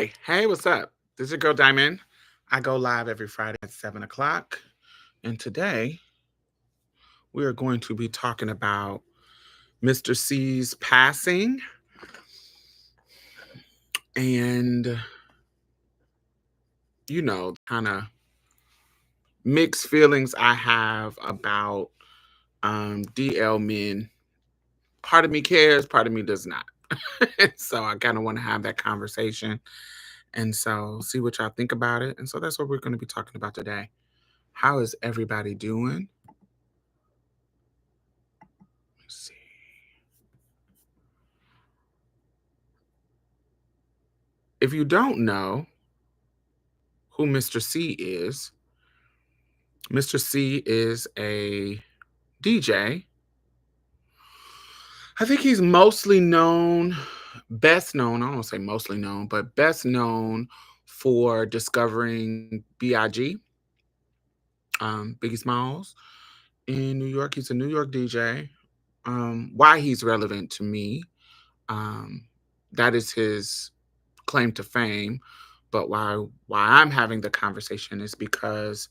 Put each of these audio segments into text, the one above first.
Hey, what's up? This is your girl Diamond. I go live every Friday at 7 o'clock. And today we are going to be talking about Mr. C's passing and, kind of mixed feelings I have about DL men. Part of me cares, part of me does not. So I kind of want to have that conversation and so see what y'all think about it. And so that's what we're going to be talking about today. How is everybody doing? Let's see. If you don't know who Mr. C is, Mr. C is a DJ. I think he's best known, I don't want to say mostly known, but best known for discovering B.I.G., Biggie Smalls, in New York. He's a New York DJ. Why he's relevant to me, um, that is his claim to fame. But why I'm having the conversation is because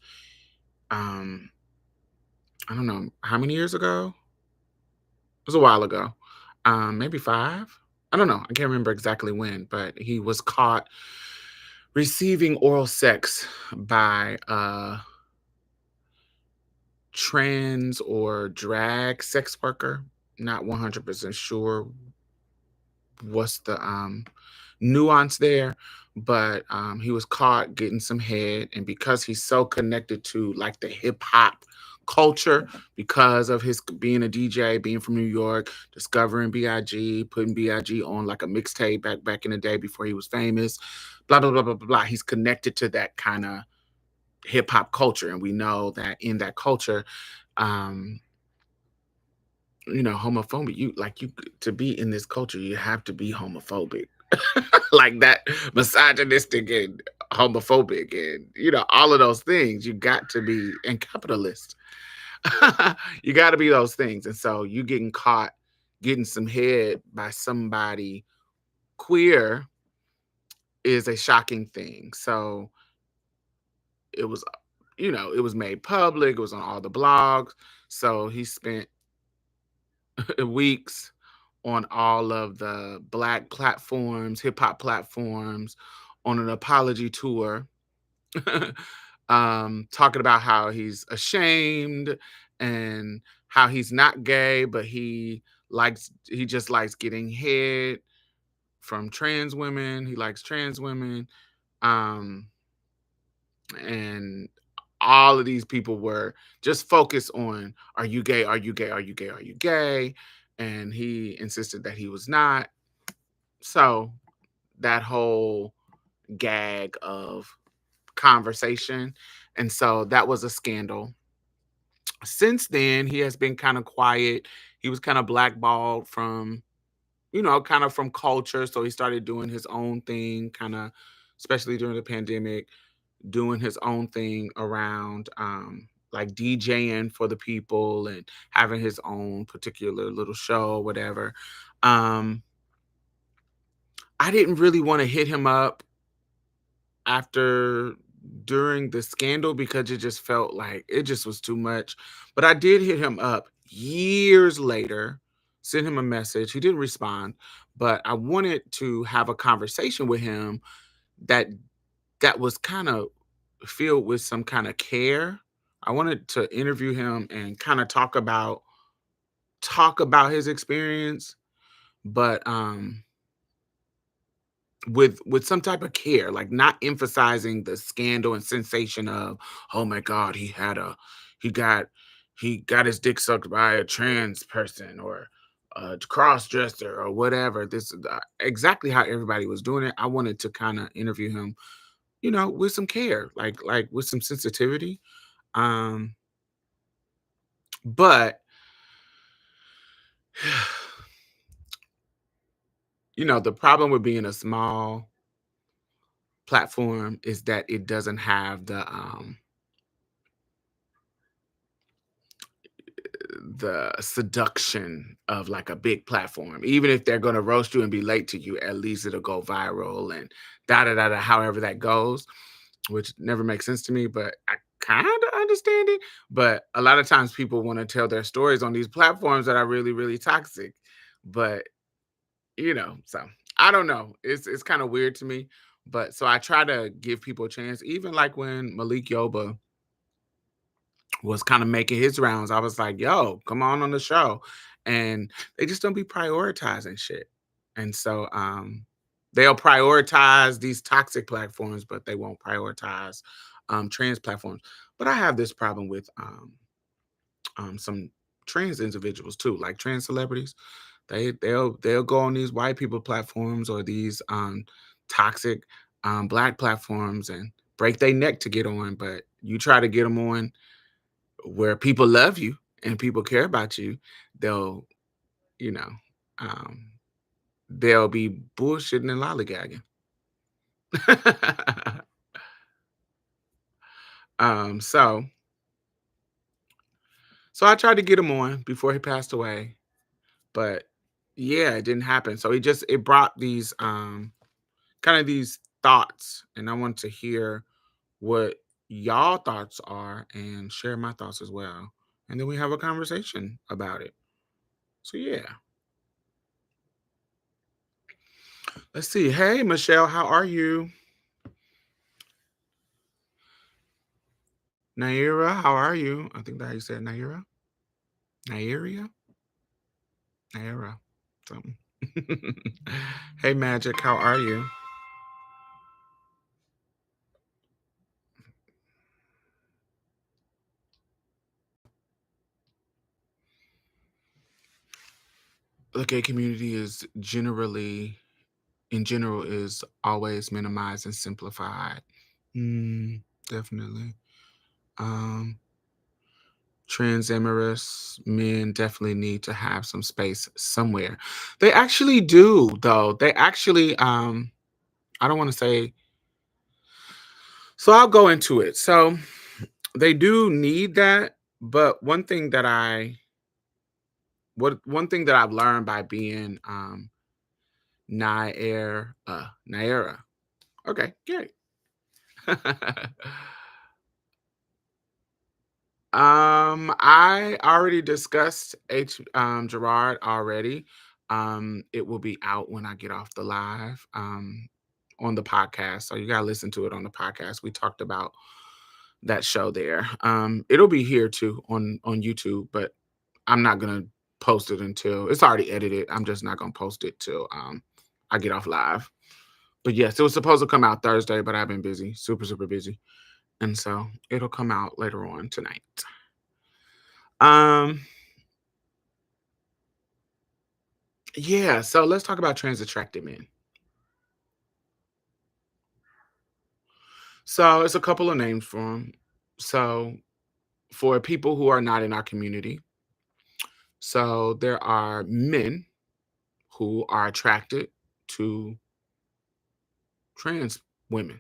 um, I don't know how many years ago. It was a while ago, maybe 5. I don't know. I can't remember exactly when, but he was caught receiving oral sex by a trans or drag sex worker. Not 100% sure what's the nuance there, but he was caught getting some head, and because he's so connected to like the hip hop culture, because of his being a DJ, being from New York, discovering Big, putting Big on like a mixtape back in the day before he was famous, blah blah blah blah blah blah. He's connected to that kind of hip hop culture, and we know that in that culture, um, homophobic. You to be in this culture, you have to be homophobic. Like that, misogynistic and homophobic and all of those things. You got to be, and capitalist. You got to be those things. And so you getting caught getting some head by somebody queer is a shocking thing. So it was, it was made public. It was on all the blogs. So he spent weeks on all of the Black platforms, hip hop platforms, on an apology tour, talking about how he's ashamed and how he's not gay, but he just likes getting head from trans women. He likes trans women. Um, and all of these people were just focused on, are you gay? Are you gay? Are you gay? Are you gay? And he insisted that he was not. So that whole gag of conversation. And so that was a scandal. Since then, he has been kind of quiet. He was kind of blackballed from, kind of from culture. So he started doing his own thing, kind of, especially during the pandemic, doing his own thing around like DJing for the people and having his own particular little show, whatever. I didn't really want to hit him up after during the scandal because it just felt like it just was too much. But I did hit him up years later, sent him a message. He didn't respond, but I wanted to have a conversation with him that was kind of filled with some kind of care. I wanted to interview him and kind of talk about his experience, but with some type of care, like not emphasizing the scandal and sensation of, oh my God, he got he got his dick sucked by a trans person or a cross dresser or whatever. This is exactly how everybody was doing it. I wanted to kind of interview him, with some care, like with some sensitivity. Um, but the problem with being a small platform is that it doesn't have the seduction of like a big platform. Even if they're going to roast you and be late to you, at least it'll go viral and da da da da. However that goes, which never makes sense to me, but I kind of understand it. But a lot of times people want to tell their stories on these platforms that are really really toxic. But so I don't know. It's kind of weird to me. But so I try to give people a chance. Even like when Malik Yoba was kind of making his rounds, I was like, yo, come on the show. And they just don't be prioritizing shit. And so they'll prioritize these toxic platforms, but they won't prioritize trans platforms. But I have this problem with some trans individuals too, like trans celebrities. They'll go on these white people platforms or these toxic black platforms and break their neck to get on. But you try to get them on where people love you and people care about you, they'll, you know, um, they'll be bullshitting and lollygagging. um, so, so I tried to get him on before he passed away, but yeah, it didn't happen. So it brought these kind of these thoughts, and I want to hear what y'all thoughts are and share my thoughts as well, and then we have a conversation about it. So yeah. Let's see. Hey, Michelle, how are you? Naira, how are you? I think that's how you said Naira. Naira? Naira. Something. Hey, Magic, how are you? The gay community is in general, is always minimized and simplified. Mm, definitely. Um, Transamorous men definitely need to have some space somewhere. They actually do, though. They actually, I don't want to say, so I'll go into it. So they do need that, but one thing that I've learned by being Naira. Okay, great. I already discussed Gerard already. It will be out when I get off the live on the podcast. So you gotta listen to it on the podcast. We talked about that show there. It'll be here too on YouTube, but I'm not gonna post it until it's already edited. I'm just not gonna post it till I get off live. But yes, it was supposed to come out Thursday, but I've been busy, super, super busy. And so it'll come out later on tonight. Um, yeah, so let's talk about trans attracted men. So it's a couple of names for them. So for people who are not in our community, so there are men who are attracted to trans women.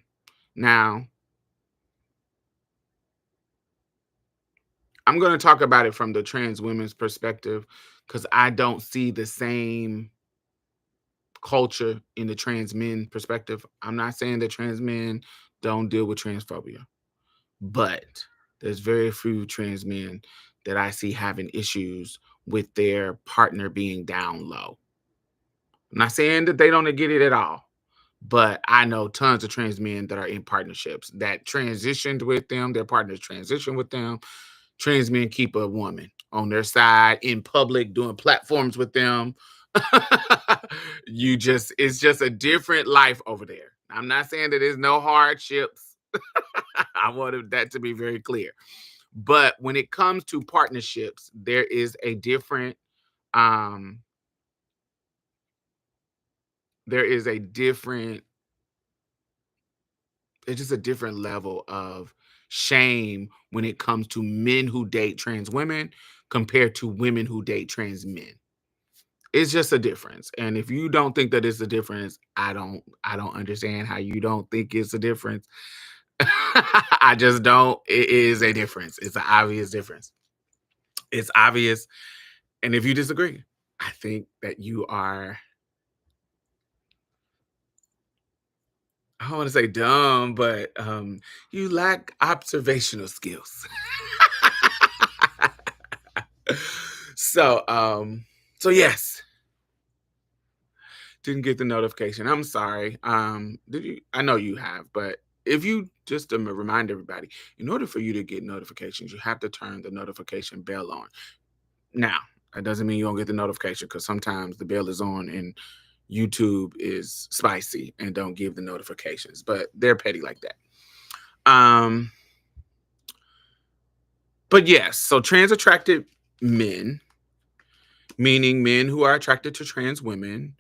Now, I'm going to talk about it from the trans women's perspective because I don't see the same culture in the trans men perspective. I'm not saying that trans men don't deal with transphobia, but there's very few trans men that I see having issues with their partner being down low. I'm not saying that they don't get it at all, but I know tons of trans men that are in partnerships that transitioned with them, their partners transitioned with them. Trans men keep a woman on their side in public, doing platforms with them. It's just a different life over there. I'm not saying that there's no hardships. I wanted that to be very clear. But when it comes to partnerships, um there is a different it's just a different level of shame when it comes to men who date trans women compared to women who date trans men. It's just a difference. And if you don't think that it's a difference, I don't understand how you don't think it's a difference. I just don't. It is a difference. It's an obvious difference. It's obvious. And if you disagree, I think that you are, I don't want to say dumb, but you lack observational skills. so so yes, didn't get the notification. I'm sorry. Did you? I know you have, but if you just to remind everybody, in order for you to get notifications, you have to turn the notification bell on. Now, that doesn't mean you don't get the notification because sometimes the bell is on and YouTube is spicy and don't give the notifications, but they're petty like that. Um, but yes, so trans attracted men, meaning men who are attracted to trans women,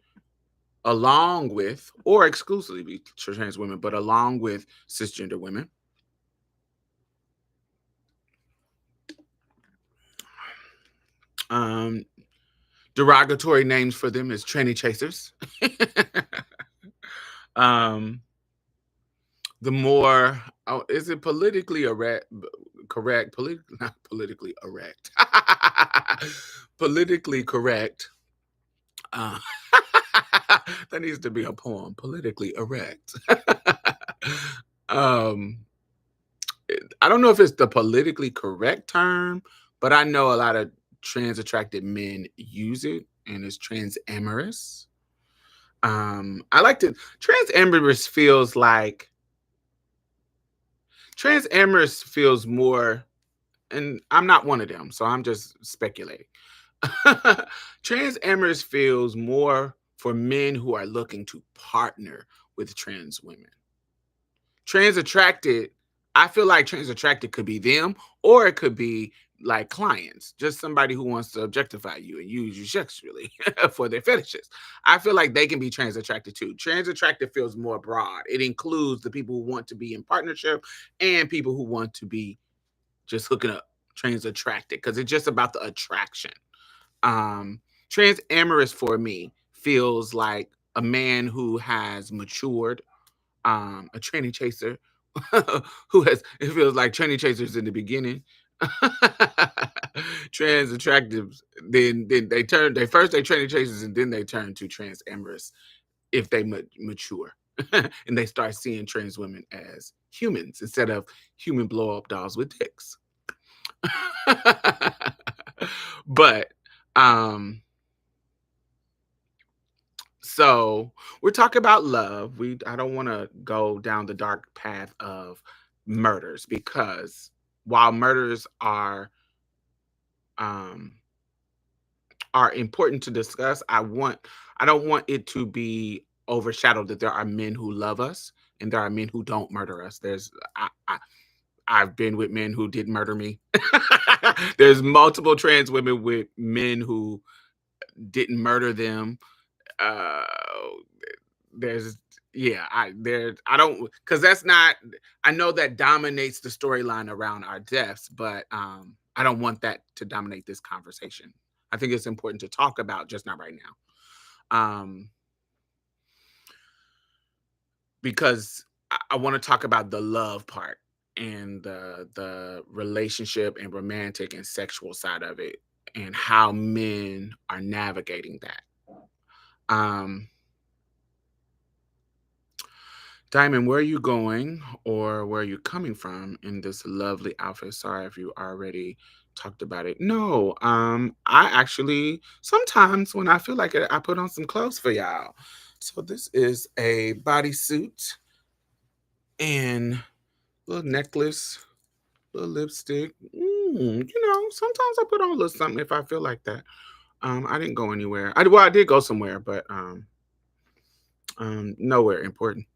along with, or exclusively to trans women, but along with cisgender women. Um, derogatory names for them is tranny chasers. um, the more, oh, is it politically correct? Not politically erect. Politically correct. Uh, that needs to be a poem. Politically erect. um, I don't know if it's the politically correct term, but I know a lot of trans attracted men use it, and it's trans amorous. I like to trans amorous feels more, and I'm not one of them, so I'm just speculating. Trans amorous feels more for men who are looking to partner with trans women. Trans attracted, I feel like trans attracted could be them, or it could be like clients, just somebody who wants to objectify you and use you sexually for their fetishes. I feel like they can be trans attracted too. Trans attracted feels more broad. It includes the people who want to be in partnership and people who want to be just hooking up. Trans attracted, because it's just about the attraction. Trans amorous for me feels like a man who has matured, a tranny chaser who has, it feels like tranny chasers in the beginning. Trans attractives, then they tranny chasers and then they turn to trans amorous if they mature. And they start seeing trans women as humans instead of human blow up dolls with dicks. But so we're talking about love. I don't want to go down the dark path of murders, because while murders um are important to discuss, I don't want it to be overshadowed that there are men who love us and there are men who don't murder us. I've been with men who did murder me. There's multiple trans women with men who didn't murder them. Uh, there's yeah, I don't, because that's not, I know that dominates the storyline around our deaths, but I don't want that to dominate this conversation. I think it's important to talk about, just not right now. Because I want to talk about the love part and the relationship and romantic and sexual side of it, and how men are navigating that. Diamond, where are you going, or where are you coming from in this lovely outfit? Sorry if you already talked about it. No, I actually sometimes when I feel like it, I put on some clothes for y'all. So this is a bodysuit and little necklace, little lipstick. Sometimes I put on a little something if I feel like that. I didn't go anywhere. I did go somewhere, but nowhere important.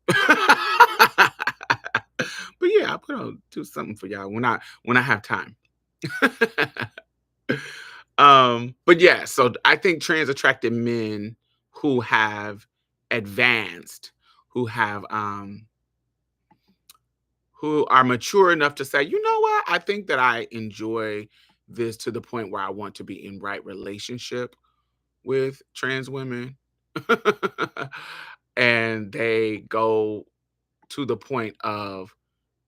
But yeah, I put on do something for y'all when I have time. But yeah, so I think trans attracted men who have advanced, who have who are mature enough to say, you know what, I think that I enjoy this to the point where I want to be in right relationship with trans women. And they go to the point of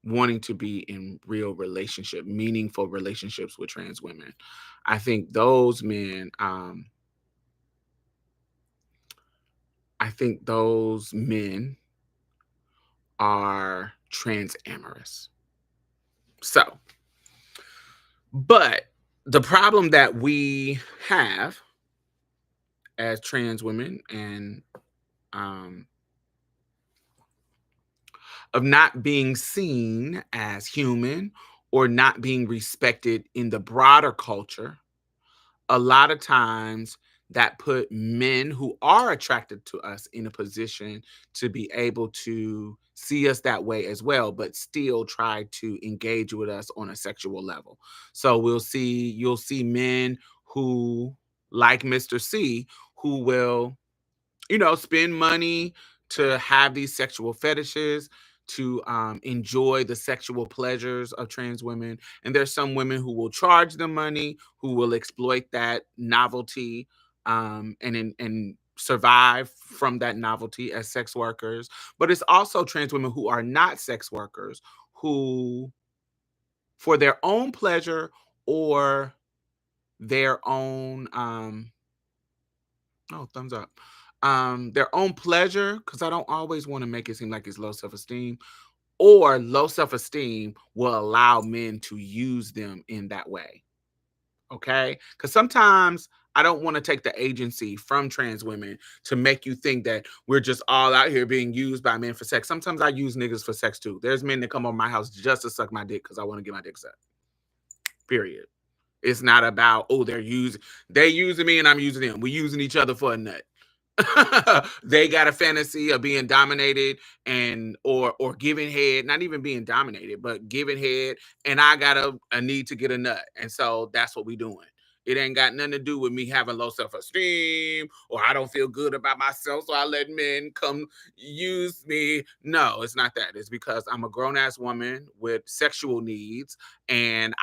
wanting to be in real relationship, meaningful relationships with trans women. I think those men, I think those men are trans amorous. So, but the problem that we have as trans women and um, of not being seen as human or not being respected in the broader culture, a lot of times that put men who are attracted to us in a position to be able to see us that way as well, but still try to engage with us on a sexual level. So you'll see men who, like Mr. C, who will, spend money to have these sexual fetishes, to enjoy the sexual pleasures of trans women. And there's some women who will charge them money, who will exploit that novelty, and survive from that novelty as sex workers. But it's also trans women who are not sex workers, who, for their own pleasure or their own oh, thumbs up. Their own pleasure, because I don't always want to make it seem like it's low self-esteem, or low self-esteem will allow men to use them in that way. Okay? Because sometimes I don't want to take the agency from trans women to make you think that we're just all out here being used by men for sex. Sometimes I use niggas for sex too. There's men that come over my house just to suck my dick because I want to get my dick sucked. Period. It's not about, oh, they using me and I'm using them. We're using each other for a nut. They got a fantasy of being dominated and or giving head, not even being dominated, but giving head, and I got a need to get a nut. And so that's what we doing. It ain't got nothing to do with me having low self-esteem or I don't feel good about myself, so I let men come use me. No, it's not that. It's because I'm a grown-ass woman with sexual needs, and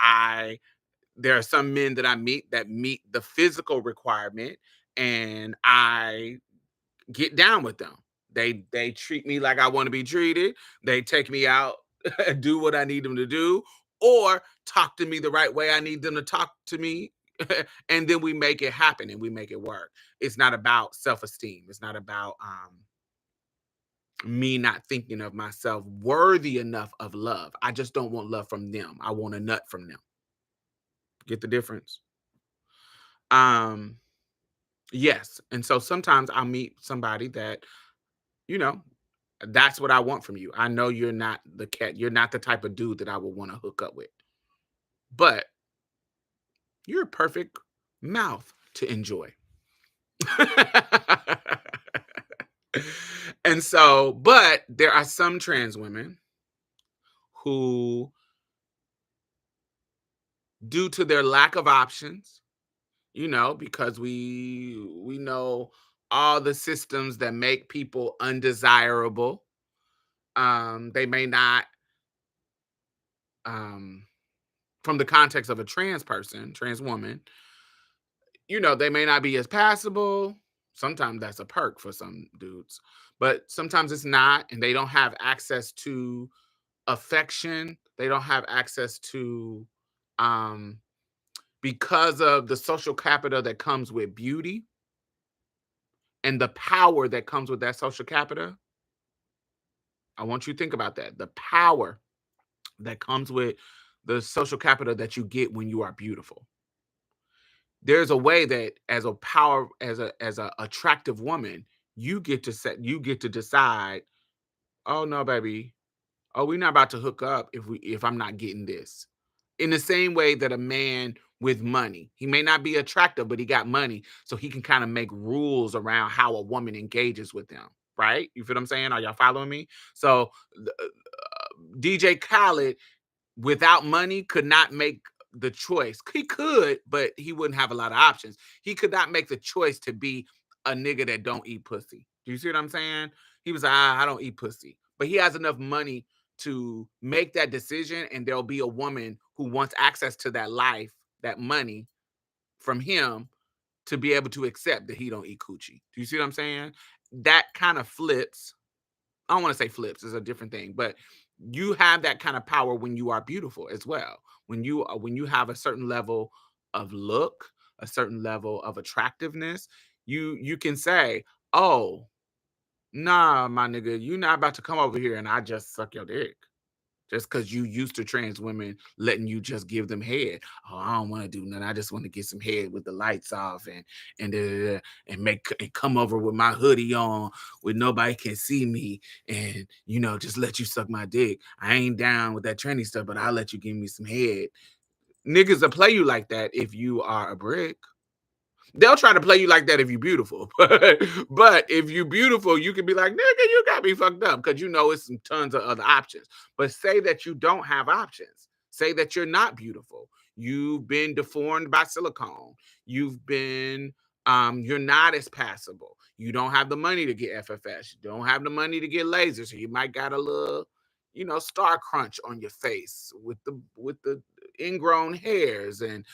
there are some men that I meet that meet the physical requirement, and I get down with them. They treat me like I want to be treated. They take me out, do what I need them to do, or talk to me the right way I need them to talk to me. And then we make it happen and we make it work. It's not about self-esteem. It's not about me not thinking of myself worthy enough of love. I just don't want love from them. I want a nut from them. Get the difference? Um, yes. And so sometimes I'll meet somebody that, you know, that's what I want from you. I know you're not the type of dude that I would want to hook up with. But you're a perfect mouth to enjoy. And so, but there are some trans women who, due to their lack of options, because we know all the systems that make people undesirable, they may not, um from the context of a trans woman, they may not be as passable. Sometimes that's a perk for some dudes, but sometimes it's not, and they don't have access to affection. They don't have access to, um because of the social capital that comes with beauty and the power that comes with that social capital. I want you to think about that. The power that comes with the social capital that you get when you are beautiful. There's a way that, as a attractive woman, you get to decide, oh no, baby, oh, we're not about to hook up if I'm not getting this. In the same way that a man with money, he may not be attractive, but he got money, so he can kind of make rules around how a woman engages with him. Right? You feel what I'm saying? Are y'all following me? So DJ Khaled, without money, could not make the choice. He could, but he wouldn't have a lot of options. He could not make the choice to be a nigga that don't eat pussy. Do you see what I'm saying? He was like, I don't eat pussy. But he has enough money to make that decision, and there'll be a woman who wants access to that life, that money from him, to be able to accept that he don't eat coochie. Do you see what I'm saying? That kind of flips. I don't want to say flips, it's a different thing, but you have that kind of power when you are beautiful as well. When you have a certain level of look, a certain level of attractiveness, you can say, "Oh, nah, my nigga, you not about to come over here and I just suck your dick." Just because you used to trans women letting you just give them head. Oh, I don't want to do nothing. I just want to get some head with the lights off and come over with my hoodie on where nobody can see me and just let you suck my dick. I ain't down with that tranny stuff, but I'll let you give me some head. Niggas will play you like that if you are a brick. They'll try to play you like that if you're beautiful. But if you're beautiful, you can be like, nigga, you got me fucked up because it's some tons of other options. But say that you don't have options. Say that you're not beautiful. You've been deformed by silicone. You're not as passable. You don't have the money to get FFS. You don't have the money to get lasers. So you might got a little, star crunch on your face with the ingrown hairs and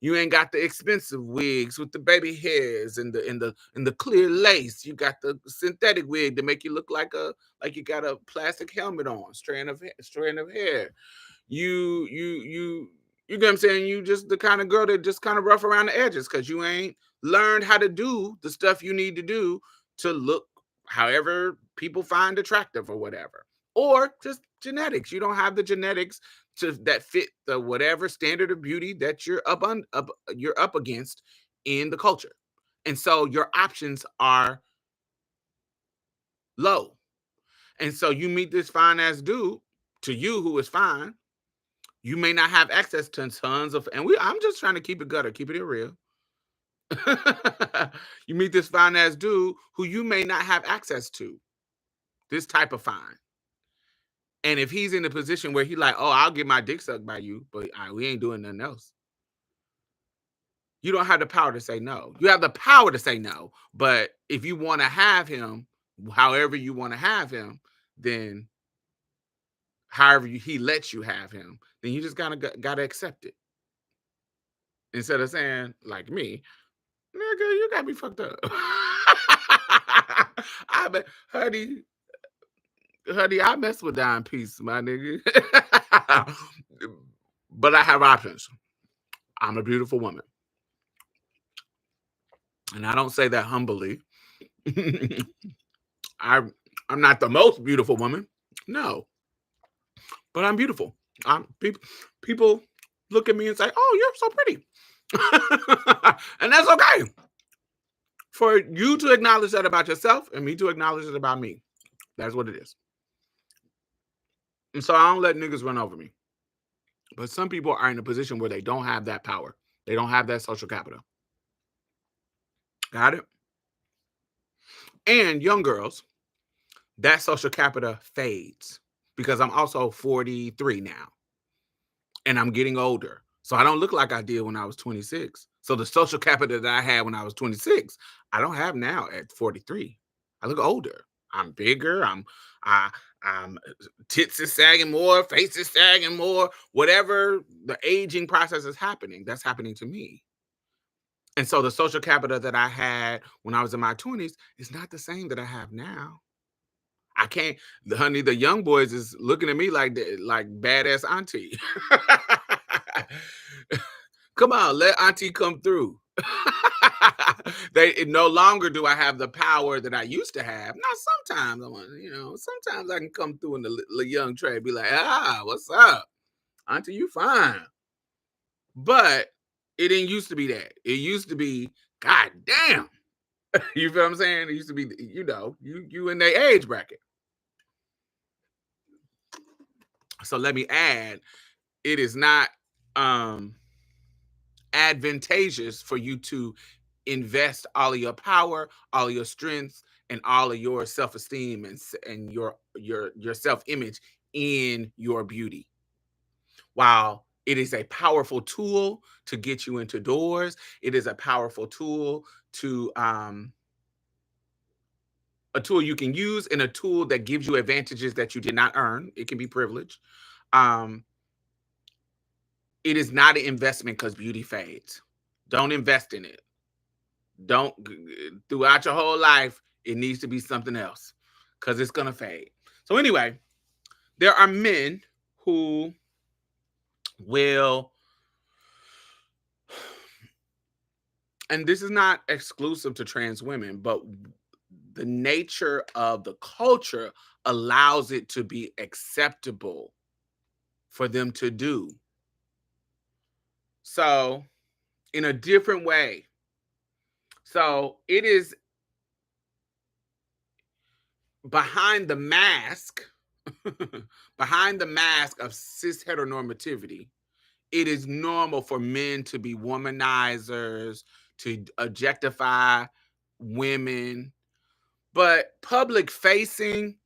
you ain't got the expensive wigs with the baby hairs and the clear lace. You got the synthetic wig to make you look like you got a plastic helmet on, strand of hair. You get what I'm saying? You just the kind of girl that just kind of rough around the edges because you ain't learned how to do the stuff you need to do to look however people find attractive or whatever. Or just genetics. You don't have the genetics that fit the whatever standard of beauty that you're up against in the culture. And so your options are low. And so you meet this fine ass dude to you who is fine. You may not have access to tons of, I'm just trying to keep it gutter, keep it real. You meet this fine ass dude who you may not have access to this type of fine. And if he's in a position where he like, oh, I'll get my dick sucked by you, but we ain't doing nothing else. You don't have the power to say no. You have the power to say no. But if you want to have him, however you want to have him, then however he lets you have him, then you just gotta accept it. Instead of saying, like me, nigga, you got me fucked up. Honey, I mess with dime piece, my nigga. But I have options. I'm a beautiful woman. And I don't say that humbly. I'm not the most beautiful woman. No. But I'm beautiful. People look at me and say, "Oh, you're so pretty." And that's okay. For you to acknowledge that about yourself and me to acknowledge it about me. That's what it is. And so I don't let niggas run over me. But some people are in a position where they don't have that power. They don't have that social capital. Got it? And young girls, that social capital fades because I'm also 43 now. And I'm getting older. So I don't look like I did when I was 26. So the social capital that I had when I was 26, I don't have now at 43. I look older. I'm bigger. I'm tits is sagging more, face is sagging more. Whatever the aging process is happening, that's happening to me. And so the social capital that I had when I was in my 20s is not the same that I have now. I can't, honey, the young boys is looking at me like badass auntie. Come on, let auntie come through. No longer do I have the power that I used to have. Now, sometimes I can come through in the young trade, be like, what's up? Auntie, you fine. But it didn't used to be that. It used to be, God damn. You feel what I'm saying? It used to be, you in their age bracket. So let me add, it is not advantageous for you to invest all of your power, all of your strength, and all of your self-esteem and your self-image in your beauty. While it is a powerful tool to get you into doors, it is a powerful tool to a tool you can use and a tool that gives you advantages that you did not earn. It can be privilege. It is not an investment because beauty fades. Don't invest in it. Don't, throughout your whole life, it needs to be something else because it's going to fade. So anyway, There are men who will, and this is not exclusive to trans women, but the nature of the culture allows it to be acceptable for them to do. So, in a different way. So, it is behind the mask, behind the mask of cis heteronormativity, it is normal for men to be womanizers, to objectify women, but public facing,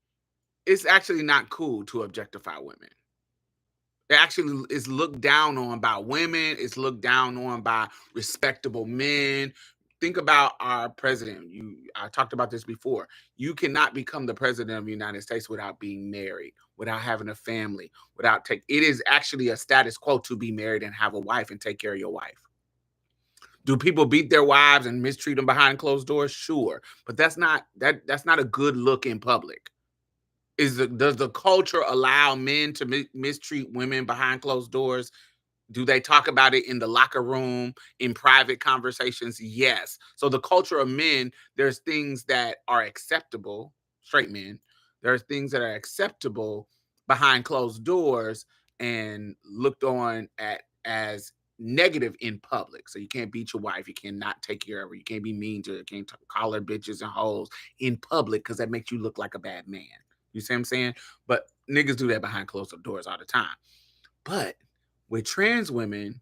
it's actually not cool to objectify women. It actually is looked down on by women. It's looked down on by respectable men. Think about our president. I talked about this before. You cannot become the president of the United States without being married, without having a family, without take. It is actually a status quo to be married and have a wife and take care of your wife. Do people beat their wives and mistreat them behind closed doors? Sure, but that's not a good look in public. Does the culture allow men to mistreat women behind closed doors? Do they talk about it in the locker room, in private conversations? Yes. So the culture of men, there's things that are acceptable, straight men. There's things that are acceptable behind closed doors and looked on at as negative in public. So you can't beat your wife, you cannot take care of her, you can't be mean to her, you can't call her bitches and hoes in public because that makes you look like a bad man. You see what I'm saying? But niggas do that behind closed doors all the time. But with trans women,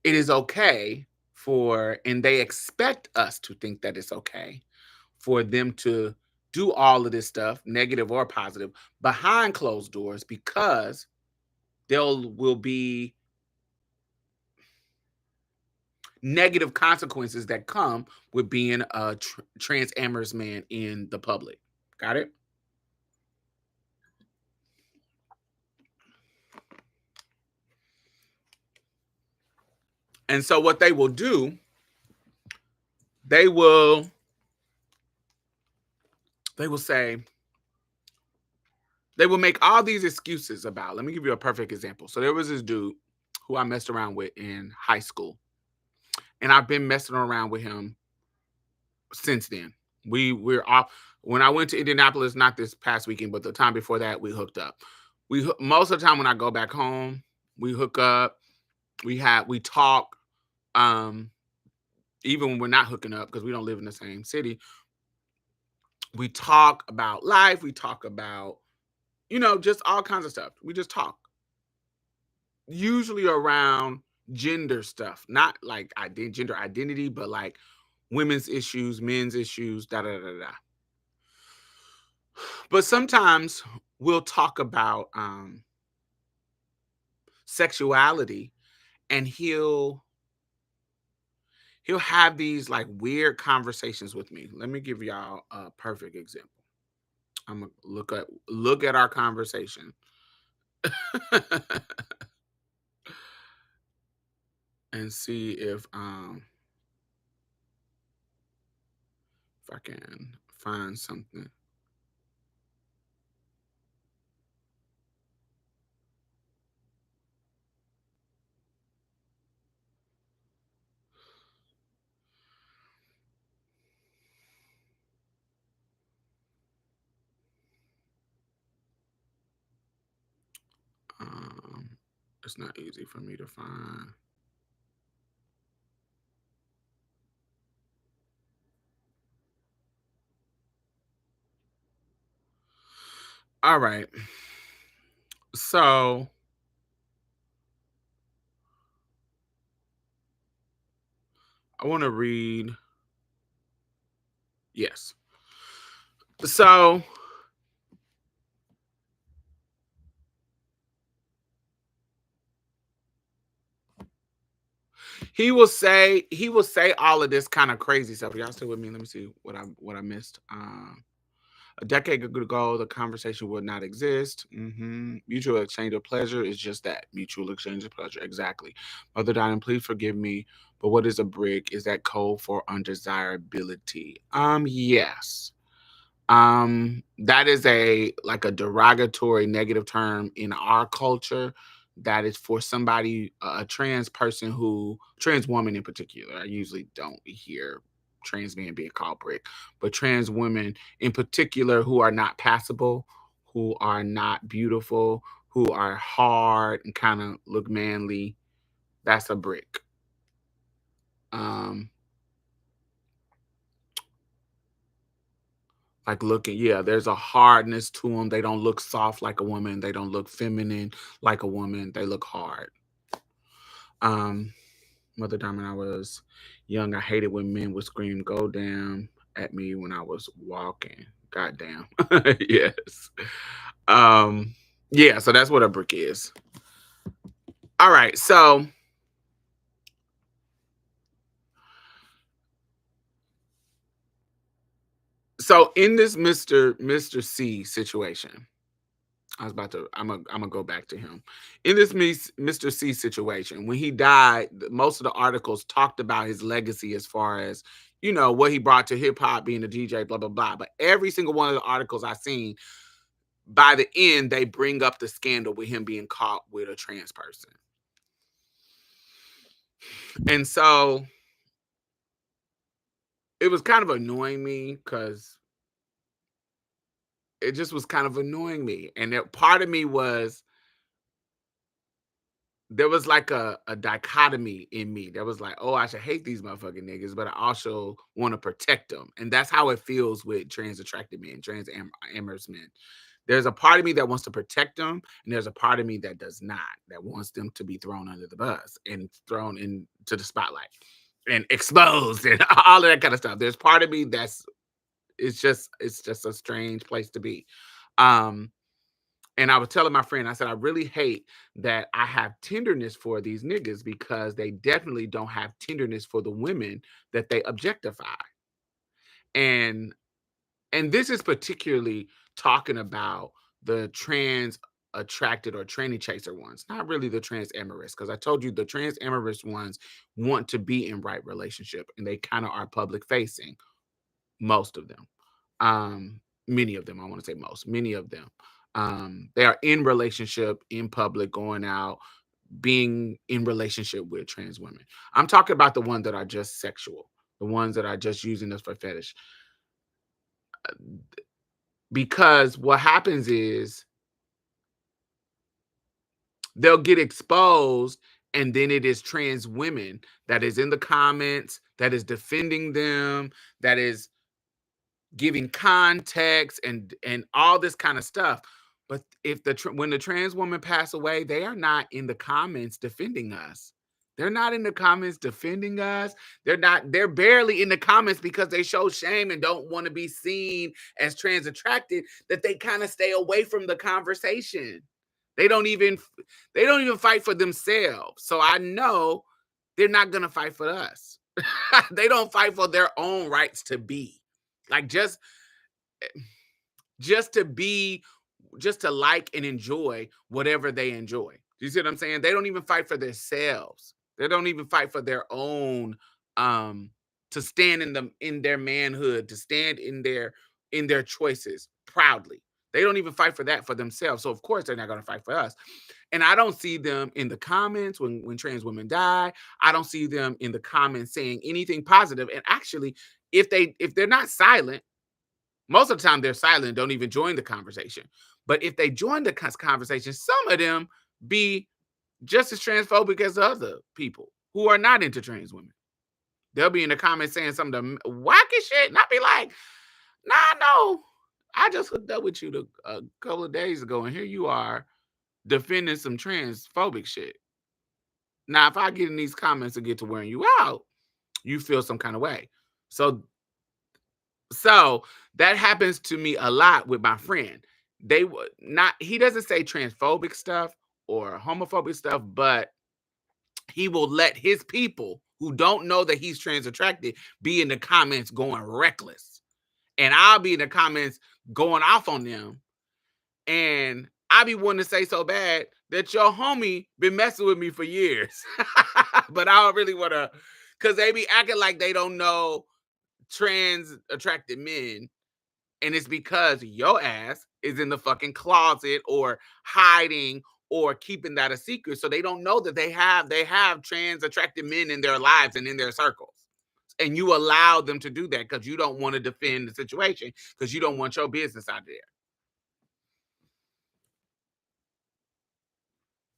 it is okay and they expect us to think that it's okay for them to do all of this stuff, negative or positive, behind closed doors because there will be negative consequences that come with being a trans amorous man in the public. Got it? And so what they will do, they will say, they will make all these excuses about. Let me give you a perfect example. So there was this dude who I messed around with in high school, and I've been messing around with him since then. We're off. When I went to Indianapolis, not this past weekend, but the time before that, we hooked up. Most of the time when I go back home, we hook up. We talk. Even when we're not hooking up because we don't live in the same city, we talk about life. We talk about, just all kinds of stuff. We just talk. Usually around gender stuff, not like gender identity, but like women's issues, men's issues, da da da da. But sometimes we'll talk about sexuality, and he'll have these like weird conversations with me. Let me give y'all a perfect example. I'm gonna look at our conversation. And see if I can find something. It's not easy for me to find. All right. So I want to read. Yes. So he will say all of this kind of crazy stuff. Y'all still with me? Let me see what I missed. A decade ago, the conversation would not exist. Mutual exchange of pleasure is just that, mutual exchange of pleasure. Exactly. Mother Diamond, please forgive me, but what is a brick? Is that code for undesirability? Yes. That is a derogatory negative term in our culture. That is for somebody, a trans person who, trans woman in particular. I usually don't hear trans men being called brick, but trans women in particular who are not passable, who are not beautiful, who are hard and kind of look manly. That's a brick. Um, Like looking, yeah, there's a hardness to them. They don't look soft like a woman. They don't look feminine like a woman. They look hard. Um, Mother Diamond, I was young. I hated when men would scream, "Go down" at me when I was walking. Goddamn. Yes. Um, yeah, so that's what a brick is. All right, so in this Mr. C situation, I'm gonna go back to him. In this Mr. C situation, when he died, most of the articles talked about his legacy as far as, what he brought to hip hop, being a DJ, blah blah blah. But every single one of the articles I seen, by the end, they bring up the scandal with him being caught with a trans person. And so it was kind of annoying me because it just was kind of annoying me. And part of me was, there was like a dichotomy in me that was like, oh, I should hate these motherfucking niggas, but I also want to protect them. And that's how it feels with trans attracted men, amorous men. There's a part of me that wants to protect them, and there's a part of me that does not, that wants them to be thrown under the bus and thrown into the spotlight and exposed and all of that kind of stuff. There's part of me that's, it's just a strange place to be. Um, and I was telling my friend, I said, I really hate that I have tenderness for these niggas because they definitely don't have tenderness for the women that they objectify. And this is particularly talking about the trans attracted or tranny chaser ones, not really the trans amorous, because I told you the trans amorous ones want to be in right relationship and they kind of are public facing, most of them. Many of them, I want to say most, many of them. They are in relationship, in public, going out, being in relationship with trans women. I'm talking about the ones that are just sexual, the ones that are just using us for fetish. Because what happens is they'll get exposed, and then it is trans women that is in the comments, that is defending them, that is giving context and all this kind of stuff. But if when the trans woman pass away, they are not in the comments defending us. They're not in the comments defending us. They're barely in the comments because they show shame and don't want to be seen as trans attracted, that they kind of stay away from the conversation. They don't even they don't even fight for themselves. So I know they're not gonna fight for us. They don't fight for their own rights to be. Like just to be, just to like and enjoy whatever they enjoy. You see what I'm saying? They don't even fight for themselves. They don't even fight for their own, um to stand in their manhood, to stand in their choices proudly. They don't even fight for that for themselves. So of course they're not going to fight for us. And I don't see them in the comments when trans women die. I don't see them in the comments saying anything positive. And actually, if they're not silent, most of the time they're silent, don't even join the conversation. But if they join the conversation, some of them be just as transphobic as the other people who are not into trans women. They'll be in the comments saying some of the wacky shit, and I'll be like, nah, no, I just hooked up with you a couple of days ago, and here you are defending some transphobic shit. Now, if I get in these comments and get to wearing you out, you feel some kind of way. So that happens to me a lot with my friend. They would not, he doesn't say transphobic stuff or homophobic stuff, but he will let his people who don't know that he's trans attracted be in the comments going reckless. And I'll be in the comments going off on them. And I be wanting to say so bad that your homie been messing with me for years. But I don't really want to, because they be acting like they don't know trans attracted men, And it's because your ass is in the fucking closet or hiding or keeping that a secret. So they don't know that they have trans attracted men in their lives and in their circles. And you allow them to do that because you don't want to defend the situation because you don't want your business out there.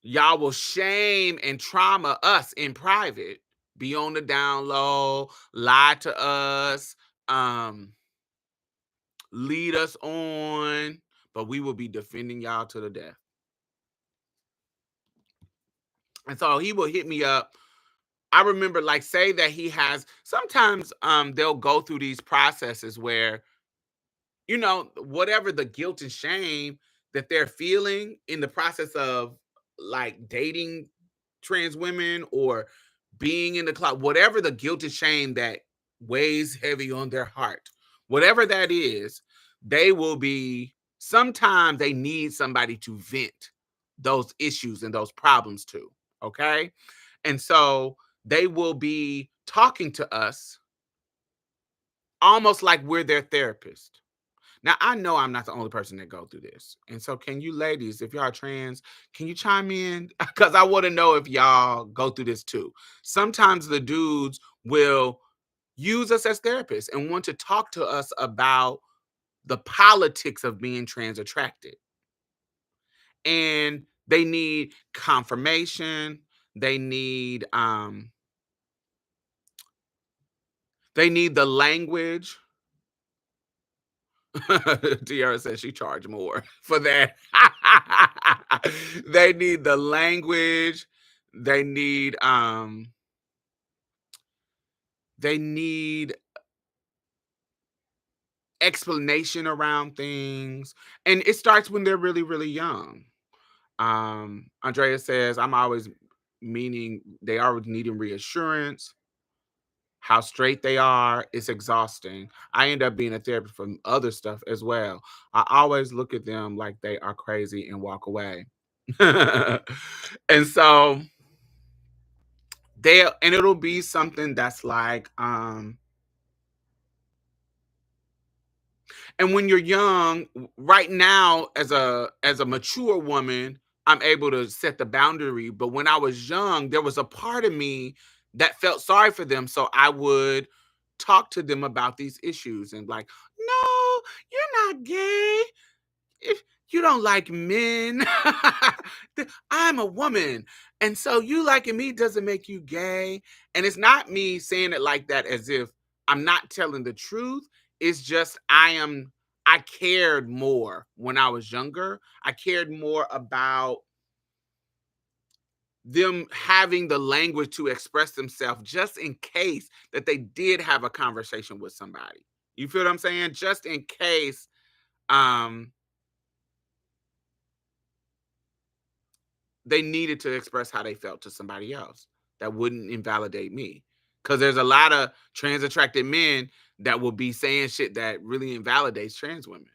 Y'all will shame and trauma us in private, be on the down low, lie to us, lead us on, but we will be defending y'all to the death. And so he will hit me up. I remember, like, say that he has sometimes they'll go through these processes where, whatever the guilt and shame that they're feeling in the process of like dating trans women or being in the cloud, whatever the guilt and shame that weighs heavy on their heart, whatever that is, they will be, sometimes they need somebody to vent those issues and those problems to. Okay. And so they will be talking to us almost like we're their therapist. Now, I know I'm not the only person that go through this. And so can you ladies, if y'all are trans, can you chime in? Because I want to know if y'all go through this too. Sometimes the dudes will use us as therapists and want to talk to us about the politics of being trans attracted. And they need confirmation. They need the language. Tiara says she charged more for that. They need the language. They need explanation around things. And it starts when they're really, really young. Andrea says, I'm always meaning they are needing reassurance. How straight they are, it's exhausting. I end up being a therapist for other stuff as well. I always look at them like they are crazy and walk away. And so it'll be something that's like, and when you're young, right now, as a mature woman, I'm able to set the boundary. But when I was young, there was a part of me that felt sorry for them. So I would talk to them about these issues and like, no, you're not gay. If you don't like men, I'm a woman. And so you liking me doesn't make you gay. And it's not me saying it like that as if I'm not telling the truth. It's just I cared more when I was younger. I cared more about them having the language to express themselves just in case that they did have a conversation with somebody. You feel what I'm saying? Just in case they needed to express how they felt to somebody else that wouldn't invalidate me. Because there's a lot of trans attracted men that will be saying shit that really invalidates trans women.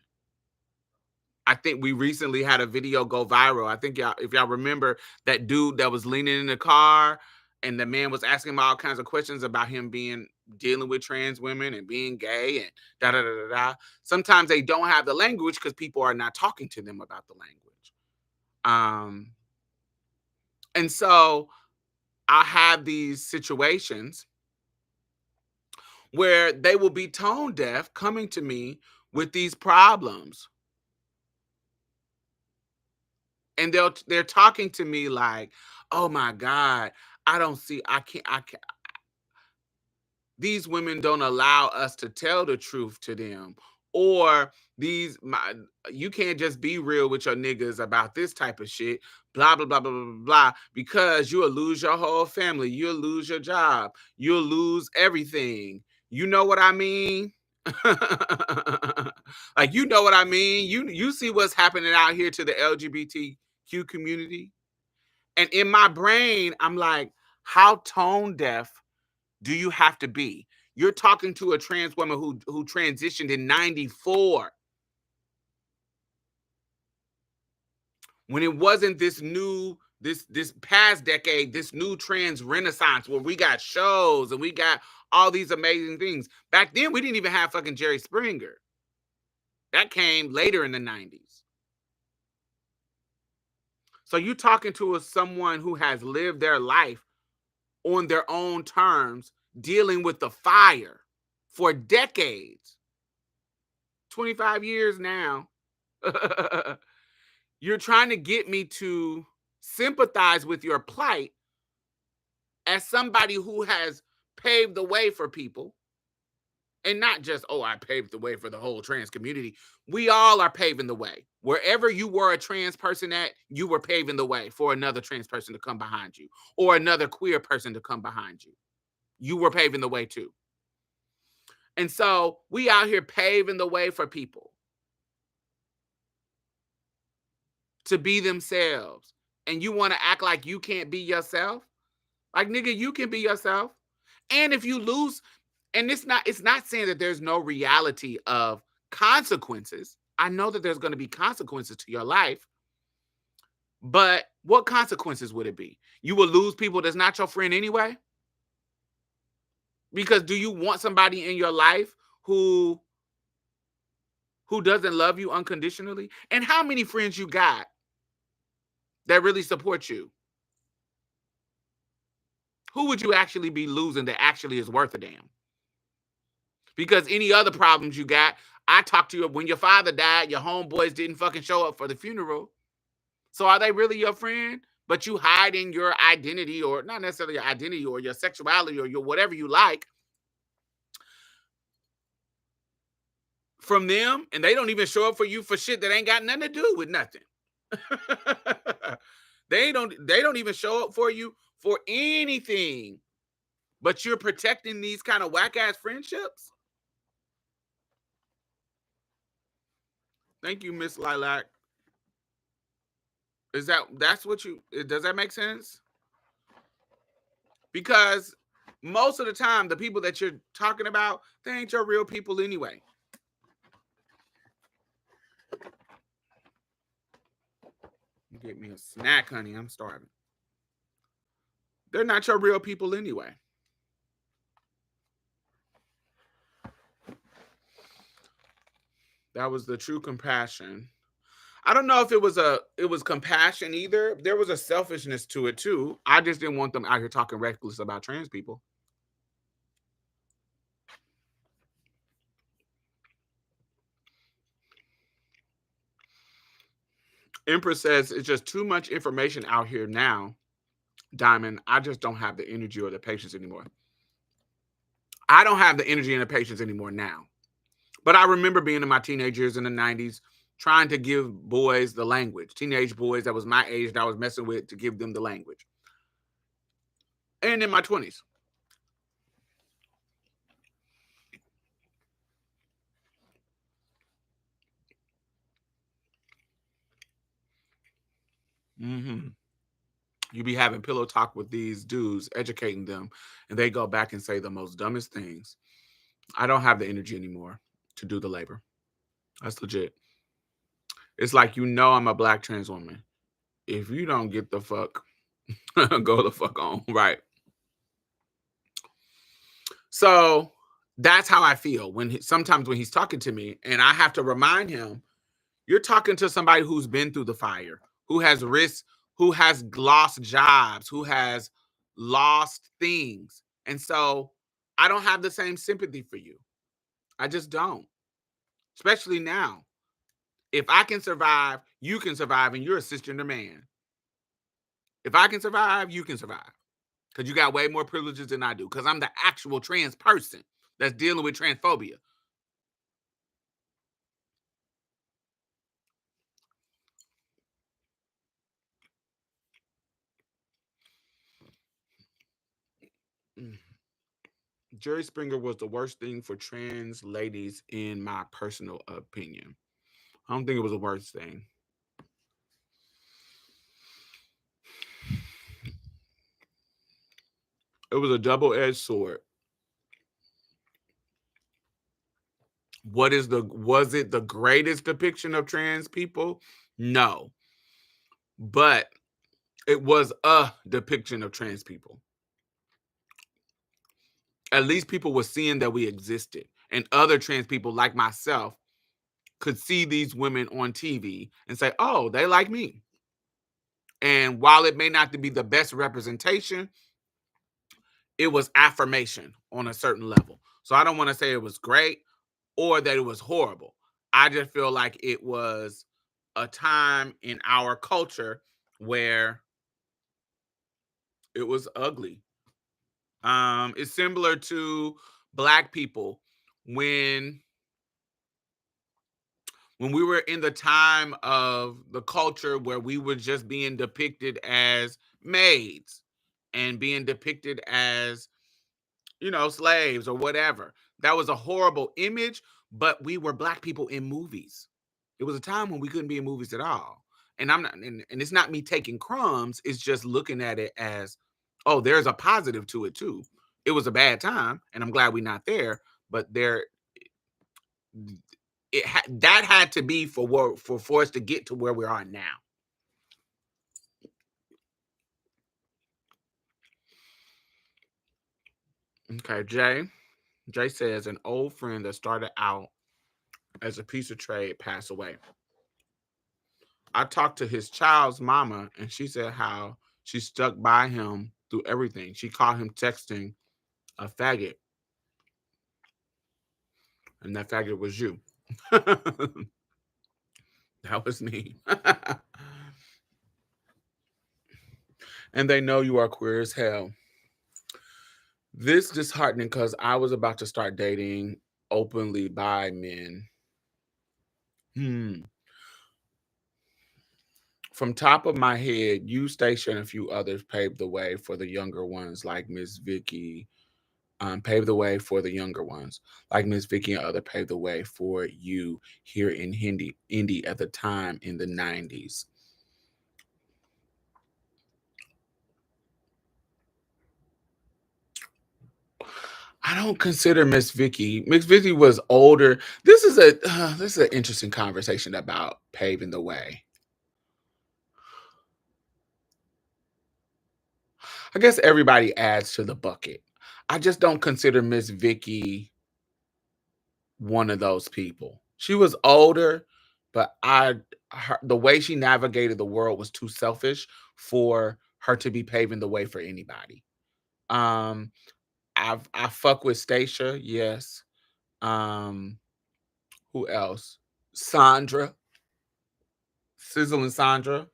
I think we recently had a video go viral. I think if y'all remember that dude that was leaning in the car and the man was asking him all kinds of questions about him dealing with trans women and being gay and da da da da da. Sometimes they don't have the language because people are not talking to them about the language. And so I have these situations where they will be tone deaf coming to me with these problems. And they're talking to me like, oh my God, I can't, these women don't allow us to tell the truth to them. Or you can't just be real with your niggas about this type of shit, blah, blah, blah, blah, blah, blah, because you'll lose your whole family. You'll lose your job. You'll lose everything. You know what I mean? Like, you know what I mean? You see what's happening out here to the LGBTQ community. And in my brain, I'm like, how tone deaf do you have to be? You're talking to a trans woman who transitioned in 94. When it wasn't this past decade, this new trans renaissance where we got shows and we got all these amazing things. Back then, we didn't even have fucking Jerry Springer. That came later in the 90s. So you're talking to someone who has lived their life on their own terms, dealing with the fire for decades, 25 years now. You're trying to get me to sympathize with your plight as somebody who has paved the way for people. And not just, oh, I paved the way for the whole trans community. We all are paving the way. Wherever you were a trans person at, you were paving the way for another trans person to come behind you or another queer person to come behind you. You were paving the way too. And so we out here paving the way for people to be themselves. And you want to act like you can't be yourself? Like, nigga, you can be yourself. And if you lose, and it's not saying that there's no reality of consequences. I know that there's going to be consequences to your life. But what consequences would it be? You will lose people that's not your friend anyway? Because do you want somebody in your life who doesn't love you unconditionally? And how many friends you got that really support you? Who would you actually be losing that actually is worth a damn? Because any other problems you got, I talked to you when your father died, your homeboys didn't fucking show up for the funeral. So are they really your friend? But you hiding your identity, or not necessarily your identity, or your sexuality, or your whatever you like from them, and they don't even show up for you for shit that ain't got nothing to do with nothing. They don't even show up for you for anything, but you're protecting these kind of whack ass friendships. Thank you, Miss Lilac. That's what you, does that make sense? Because most of the time, the people that you're talking about, they ain't your real people anyway. Get me a snack, honey. I'm starving. They're not your real people anyway. That was the true compassion. I don't know if it was compassion either. There was a selfishness to it too. I just didn't want them out here talking reckless about trans people. Empress says it's just too much information out here now. Diamond, I just don't have the energy or the patience anymore. I don't have the energy and the patience anymore now. But I remember being in my teenage years in the 90s, trying to give boys the language, teenage boys that was my age that I was messing with, to give them the language. And in my 20s. Mm-hmm. You be having pillow talk with these dudes, educating them, and they go back and say the most dumbest things. I don't have the energy anymore to do the labor. That's legit. It's like, I'm a black trans woman. If you don't get the fuck, go the fuck on, right? So that's how I feel sometimes when he's talking to me, and I have to remind him, you're talking to somebody who's been through the fire, who has risked, who has lost jobs, who has lost things. And so I don't have the same sympathy for you. I just don't. Especially now. If I can survive, you can survive, and you're a cisgender man. If I can survive, you can survive. Because you got way more privileges than I do. Because I'm the actual trans person that's dealing with transphobia. Jerry Springer was the worst thing for trans ladies, in my personal opinion. I don't think it was the worst thing. It was a double-edged sword. Was it the greatest depiction of trans people? No. But it was a depiction of trans people. At least people were seeing that we existed. And other trans people like myself could see these women on TV and say, oh, they like me. And while it may not be the best representation, it was affirmation on a certain level. So I don't want to say it was great or that it was horrible. I just feel like it was a time in our culture where it was ugly. It's similar to Black people when we were in the time of the culture where we were just being depicted as maids and being depicted as, slaves or whatever. That was a horrible image, but we were Black people in movies. It was a time when we couldn't be in movies at all. And I'm not, and it's not me taking crumbs, it's just looking at it as, oh, there's a positive to it too. It was a bad time, and I'm glad we're not there, but that had to be for us to get to where we are now. Okay, Jay says an old friend that started out as a piece of trade passed away. I talked to his child's mama, and she said how she stuck by him through everything. She caught him texting a faggot, and that faggot was you. That was me. And they know you are queer as hell. This disheartening because I was about to start dating openly bi men. From top of my head, you, Station, and a few others paved the way for the younger ones like Miss Vicky. Paved the way for the younger ones like Miss Vicky and other paved the way for you here in Indy at the time in the 90s. I don't consider Miss Vicky. Miss Vicky was older. This is an interesting conversation about paving the way. I guess everybody adds to the bucket. I just don't consider Miss Vicky one of those people. She was older, but the way she navigated the world was too selfish for her to be paving the way for anybody. Um, I fuck with Stacia, yes. Who else? Sandra, Sizzle and Sandra.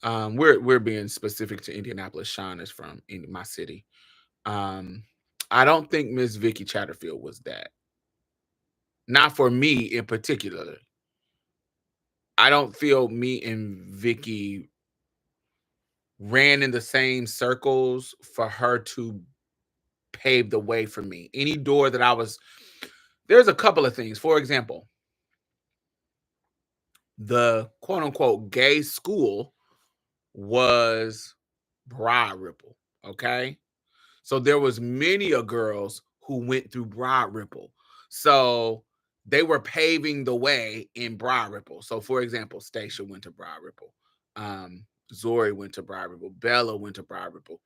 We're being specific to Indianapolis. Sean is from my city. I don't think Miss Vicky Chatterfield was that. Not for me in particular. I don't feel me and Vicky ran in the same circles for her to pave the way for me. Any door that there's a couple of things. For example, the quote unquote gay school was Broad Ripple. Okay. So there was many a girls who went through Broad Ripple. So they were paving the way in Broad Ripple. So for example, Stacia went to Broad Ripple. Zori went to Broad Ripple. Bella went to Broad Ripple.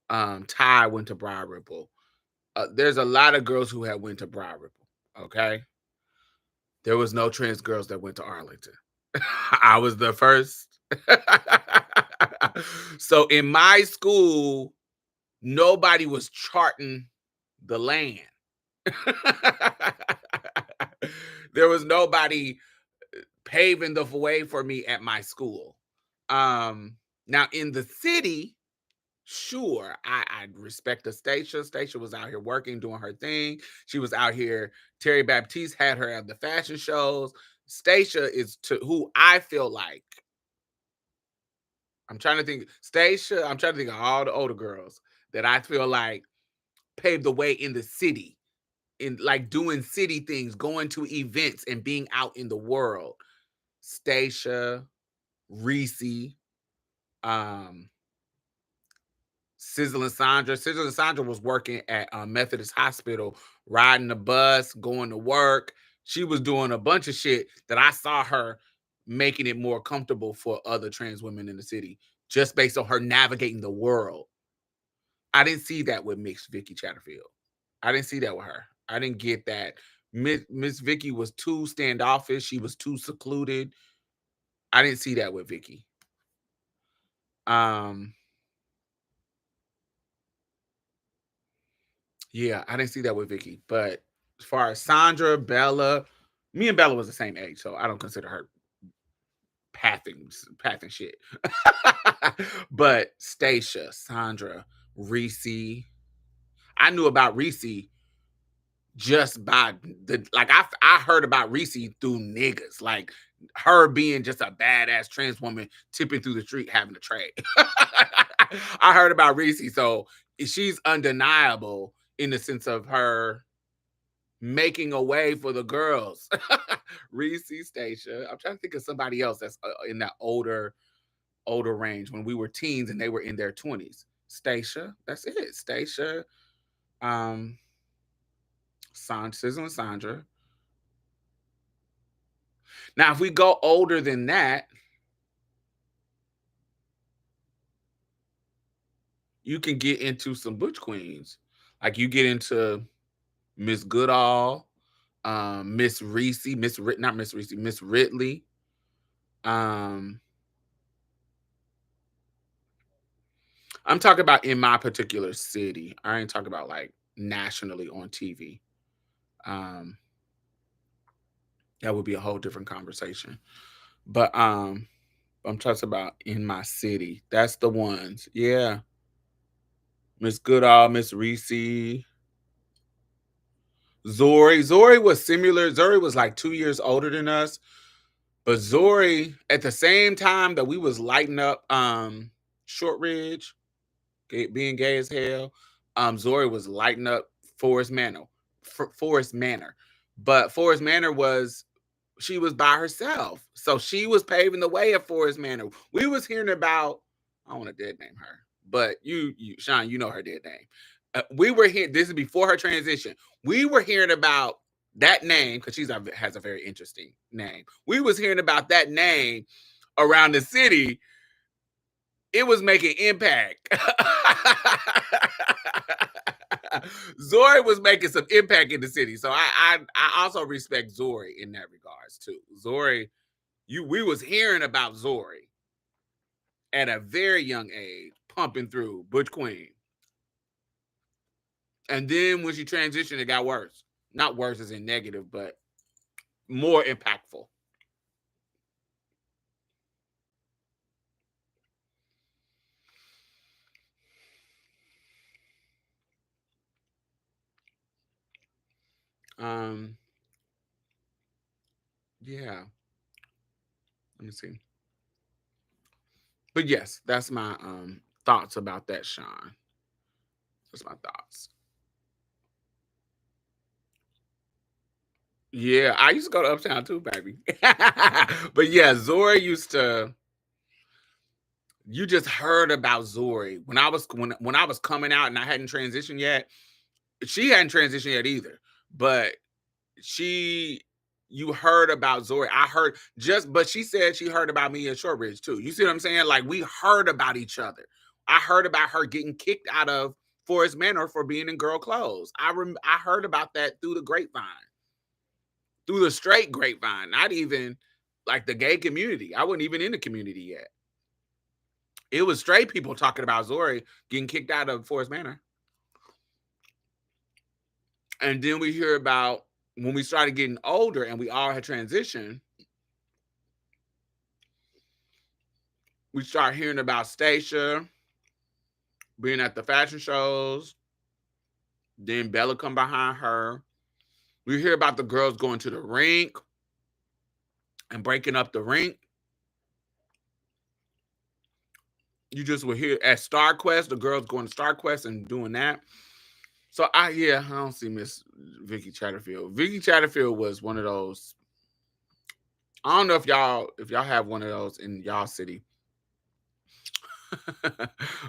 Ty went to Broad Ripple. There's a lot of girls who had went to Broad Ripple. Okay. There was no trans girls that went to Arlington. I was the first. So in my school, nobody was charting the land. There was nobody paving the way for me at my school. Now in the city, sure, I respect the Stacia. Stacia was out here working, doing her thing. She was out here. Terry Baptiste had her at the fashion shows. Stacia is to who I feel like. I'm trying to think. Stacia, I'm trying to think of all the older girls that I feel like paved the way in the city, in like doing city things, going to events and being out in the world. Stacia, Reese, Sizzle and Sandra. Sizzle and Sandra was working at Methodist Hospital, riding the bus, going to work. She was doing a bunch of shit that I saw her making it more comfortable for other trans women in the city, just based on her navigating the world. I didn't see that with Mixed Vicky Chatterfield. I didn't see that with her. I didn't get that Miss Vicky was too standoffish. She was too secluded. I didn't see that with Vicky. Um, yeah, I didn't see that with Vicky. But as far as Sandra, Bella, me and Bella was the same age, so I don't consider her pathing shit. But Stacia, Sandra, Reese, I knew about Reese just by I heard about Reese through niggas, like her being just a badass trans woman tipping through the street having a trade. I heard about Reese, so she's undeniable in the sense of her making a way for the girls. Reese, Stacia. I'm trying to think of somebody else that's in that older range when we were teens and they were in their 20s. Stacia, that's it. Stacia, um, Sizzle and Sandra. Now, if we go older than that, you can get into some butch queens. Like you get into Miss Goodall, Miss Reese, not Miss Reese, Miss Ridley. I'm talking about in my particular city. I ain't talking about like nationally on TV. Um, that would be a whole different conversation. But I'm talking about in my city. That's the ones. Yeah. Miss Goodall, Miss Reese. Zori was similar. Zori was like 2 years older than us. But Zori, at the same time that we was lighting up Shortridge, being gay as hell, Zori was lighting up Forest Manor. Forest Manor. But Forest Manor she was by herself. So she was paving the way at Forest Manor. We was hearing about, I don't want to dead name her, but you Sean, you know her dead name. We were here, this is before her transition. We were hearing about that name because has a very interesting name. We was hearing about that name around the city. It was making impact. Zori was making some impact in the city. So I also respect Zori in that regards too. Zori, we was hearing about Zori at a very young age, pumping through Butch Queen. And then when she transitioned, it got worse. Not worse as in negative, but more impactful. Um, yeah. Let me see. But yes, that's my thoughts about that, Sean. That's my thoughts. Yeah, I used to go to Uptown too, baby. But yeah, Zori used to. You just heard about Zori when I was coming out and I hadn't transitioned yet. She hadn't transitioned yet either, but she you heard about Zori. I heard but she said she heard about me at Shortridge too. You see what I'm saying? Like we heard about each other. I heard about her getting kicked out of Forest Manor for being in girl clothes. I heard about that through the grapevine, through the straight grapevine, not even like the gay community. I wasn't even in the community yet. It was straight people talking about Zori getting kicked out of Forest Manor. And then we hear about when we started getting older and we all had transitioned, we start hearing about Stacia being at the fashion shows. Then Bella come behind her. We hear about the girls going to the rink and breaking up the rink. You just will hear at StarQuest, the girls going to StarQuest and doing that. So I don't see Miss Vicky Chatterfield. Vicky Chatterfield was one of those. I don't know if y'all have one of those in y'all city.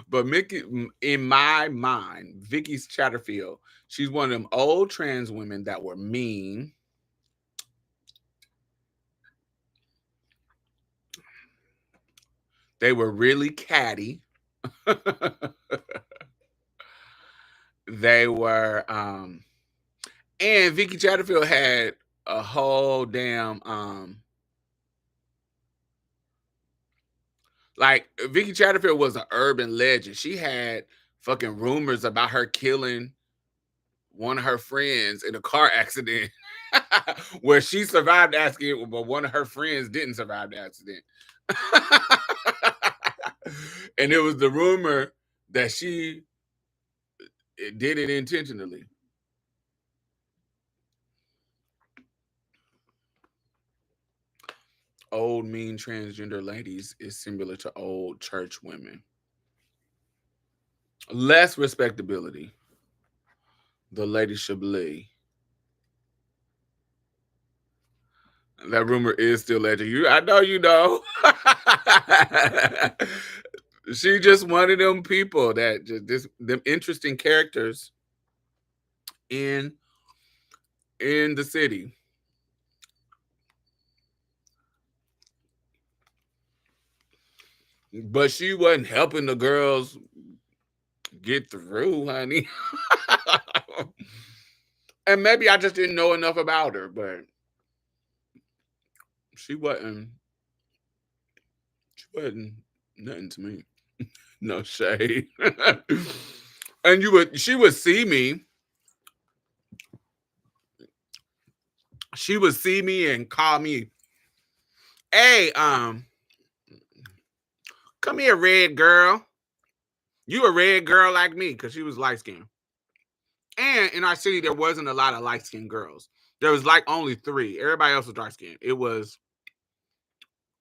But Mickey, in my mind, Vicky Chatterfield, she's one of them old trans women that were mean. They were really catty. They were And Vicky Chatterfield had a whole damn like Vicky Chatterfield was an urban legend. She had fucking rumors about her killing one of her friends in a car accident where she survived the accident, but one of her friends didn't survive the accident. And it was the rumor that she did it intentionally. Old mean transgender ladies is similar to old church women. Less respectability. The Lady Chablis. That rumor is still legend. I know you know. She just one of them people that just them interesting characters in the city. But she wasn't helping the girls get through, honey. And maybe I just didn't know enough about her, but she wasn't she wasn't nothing to me. No shade. And she would see me. She would see me and call me, hey, come here, red girl. You a red girl like me, because she was light skinned. And in our city, there wasn't a lot of light skinned girls. There was like only three. Everybody else was dark skinned. It was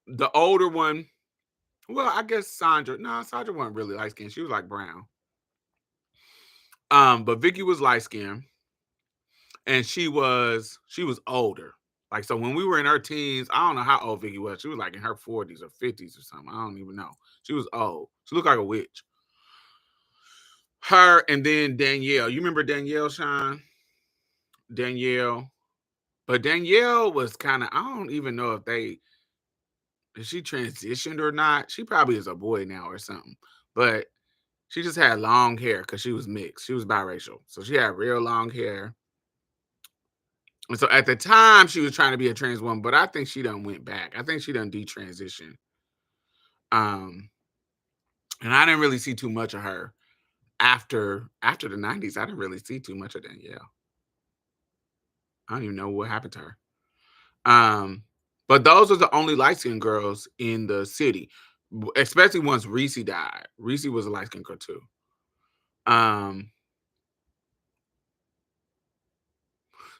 the older one. Well, I guess Sandra. No, Sandra wasn't really light skinned. She was like brown. But Vicky was light skinned, and she was older. Like, so when we were in her teens, I don't know how old Vicky was. She was like in her 40s or 50s or something. I don't even know. She was old. She looked like a witch. Her and then Danielle. You remember Danielle, Sean? Danielle. But Danielle was kind of, I don't even know if she transitioned or not. She probably is a boy now or something. But she just had long hair because she was mixed. She was biracial. So she had real long hair. And so at the time she was trying to be a trans woman, but I think she done went back. I think she done detransitioned. Um, and I didn't really see too much of her after the 90s. I didn't really see too much of Danielle. I don't even know what happened to her. Um, but those are the only light skinned girls in the city, especially once Reese died. Reese was a light skinned girl too. Um,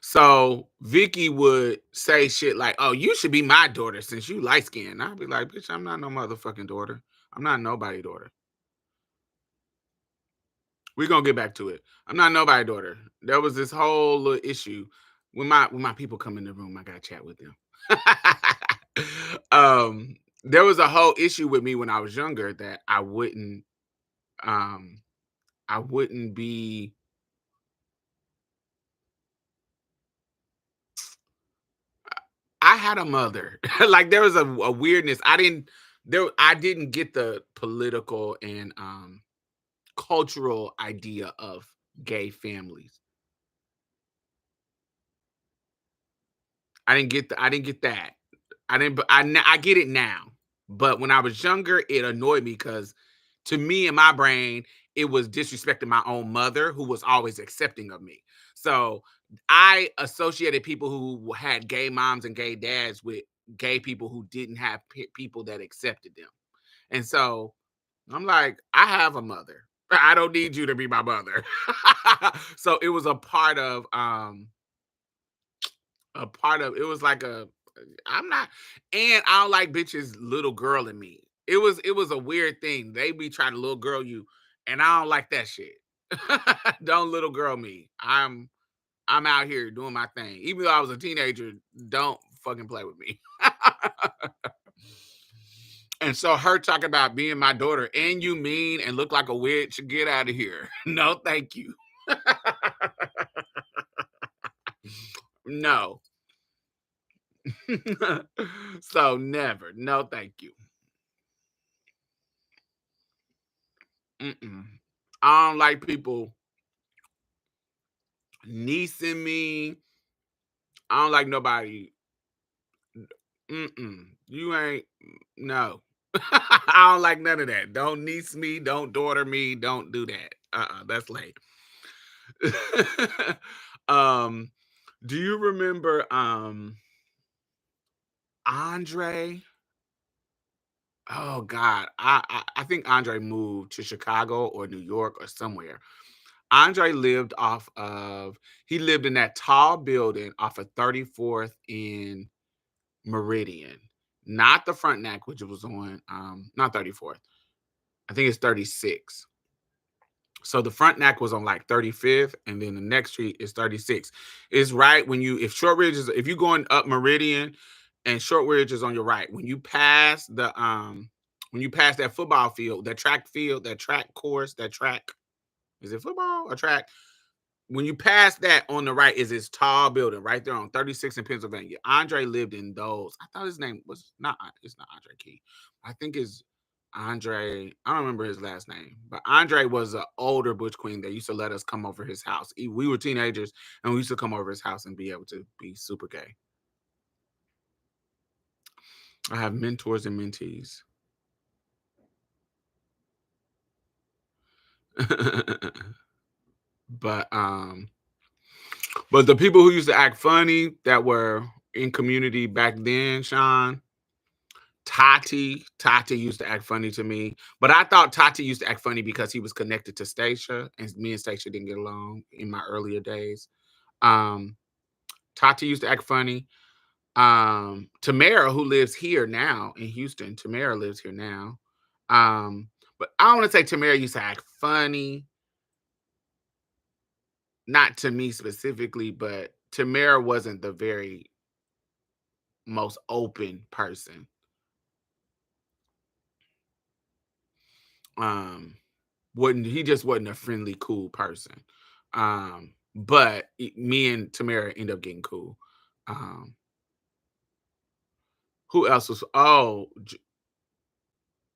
so Vicky would say shit like, "Oh, you should be my daughter since you light skinned." I'd be like, "Bitch, I'm not no motherfucking daughter. I'm not nobody daughter." We're gonna get back to it. I'm not nobody daughter. There was this whole little issue when my people come in the room. I gotta chat with them. There was a whole issue with me when I was younger that um I wouldn't be. I had a mother. Like there was a weirdness. I didn't get the political and cultural idea of gay families. I didn't get that. I didn't but I get it now. But when I was younger, it annoyed me because to me in my brain, it was disrespecting my own mother who was always accepting of me. So I associated people who had gay moms and gay dads with gay people who didn't have people that accepted them. And so I'm like, I have a mother. I don't need you to be my mother. So it was a part of it was like a I'm not, and I don't like bitches little girl in me. It was a weird thing. They be trying to little girl you, and I don't like that shit. Don't little girl me. I'm out here doing my thing. Even though I was a teenager, don't fucking play with me. And so her talking about being my daughter and you mean and look like a witch, get out of here. No, thank you. No. So never. No, thank you. Mm-mm. I don't like people niecing me. I don't like nobody. You ain't no. I don't like none of that. Don't niece me, don't daughter me, don't do that. That's late. um, do you remember Andre? Oh God. I think Andre moved to Chicago or New York or somewhere. Andre lived off of he lived in that tall building off of 34th in Meridian, not the Frontenac, which was on not 34th. I think it's 36. So the Frontenac was on like 35th, and then the next street is 36. It's right when you if Short Ridge is if you're going up Meridian and Short Ridge is on your right. When you pass that football field, that track field, that track course, that track is it football or track? When you pass that on the right is this tall building right there on 36 in Pennsylvania. Andre lived in those. I thought his name was not, it's not Andre Key. I think it's Andre. I don't remember his last name, but Andre was an older Butch Queen that used to let us come over his house. We were teenagers and we used to come over his house and be able to be super gay. I have mentors and mentees. but the people who used to act funny that were in community back then, Sean, Tati used to act funny to me, but I thought Tati used to act funny because he was connected to Stacia, and me and Stacia didn't get along in my earlier days. Um, Tati used to act funny. Tamara, who lives here now in Houston, Tamara lives here now. But I don't want to say Tamara used to act funny, not to me specifically, but Tamara wasn't the very most open person. Um, wouldn't he just wasn't a friendly, cool person. But me and Tamara end up getting cool. Um, who else was? Oh,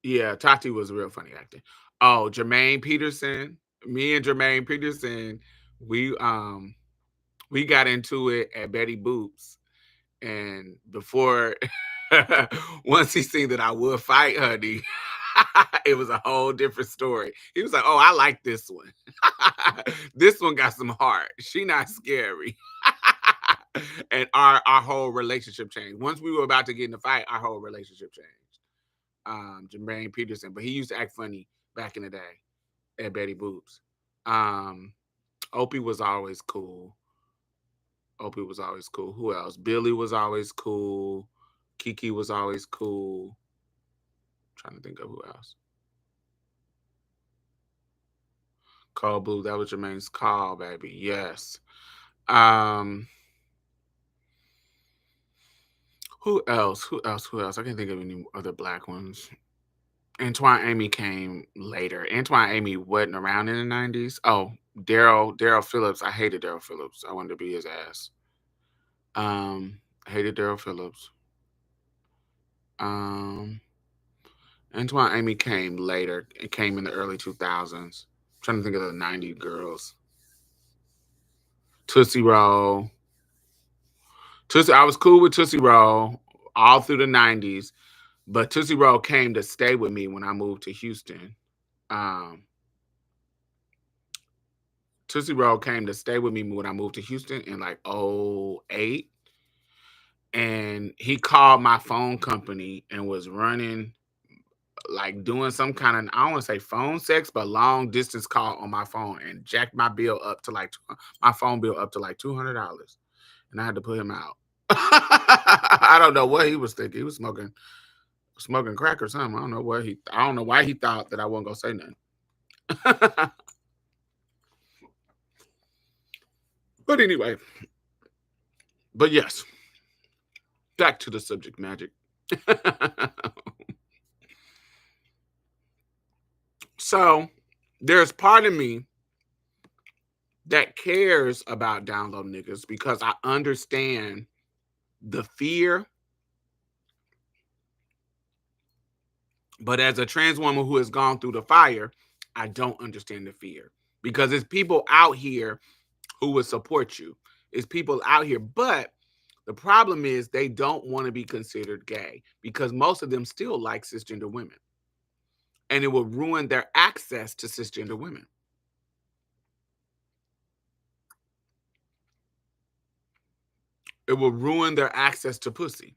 yeah, Tati was a real funny actor. Oh, Jermaine Peterson. Me and Jermaine Peterson, we um we got into it at Betty Boop's, and before once he seen that I would fight Honey, it was a whole different story. He was like, "Oh, I like this one. This one got some heart. She not scary." And our whole relationship changed. Once we were about to get in the fight, our whole relationship changed. Jermaine Peterson, but he used to act funny back in the day at Betty Boop's. Opie was always cool. Opie was always cool. Who else? Billy was always cool. Kiki was always cool. Trying to think of who else. Cold Blue, that was Jermaine's call, baby. Yes. Who else? Who else? Who else? I can't think of any other black ones. Antoine Amy came later. Antoine Amy wasn't around in the 90s. Oh, Daryl Phillips. I hated Daryl Phillips. I wanted to be his ass. Hated Daryl Phillips. Antoine Amy came later. It came in the early 2000s. I'm trying to think of the 90s girls. Tootsie Roll. I was cool with Tootsie Roll all through the 90s, but Tootsie Roll came to stay with me when I moved to Houston. Tootsie Roll came to stay with me when I moved to Houston in like 08. And he called my phone company and was running, like doing some kind of, I don't want to say phone sex, but long distance call on my phone and jacked my bill up to like, my phone bill up to like $200. And I had to put him out. I don't know what he was thinking. He was smoking crack or something. I don't know why he thought that I wasn't gonna say nothing. But anyway, but yes, back to the subject, magic. So there's part of me that cares about download niggas because I understand the fear. But as a trans woman who has gone through the fire, I don't understand the fear because there's people out here who would support you. It's people out here. But the problem is they don't want to be considered gay because most of them still like cisgender women. And it will ruin their access to cisgender women. It will ruin their access to pussy.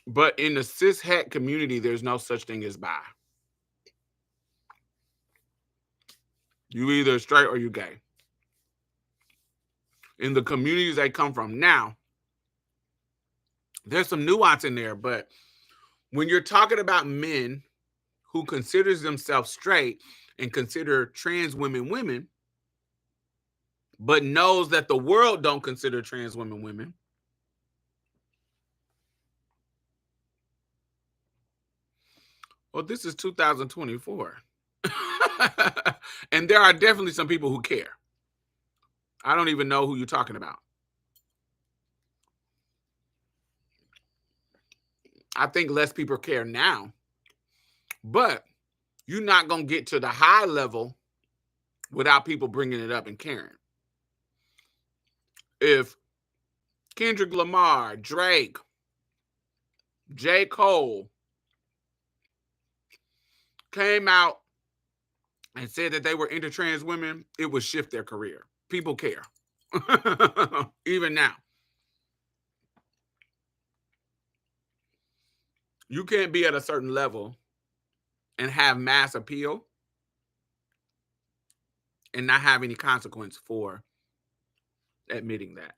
But in the cis-het community, there's no such thing as bi. You either straight or you gay. In the communities they come from now, there's some nuance in there, but when you're talking about men who considers themselves straight and consider trans women women, but knows that the world don't consider trans women women, well, this is 2024. And there are definitely some people who care. I don't even know who you're talking about. I think less people care now, but you're not going to get to the high level without people bringing it up and caring. If Kendrick Lamar, Drake, J. Cole came out and said that they were into trans women, it would shift their career. People care. Even now. You can't be at a certain level and have mass appeal and not have any consequence for admitting that.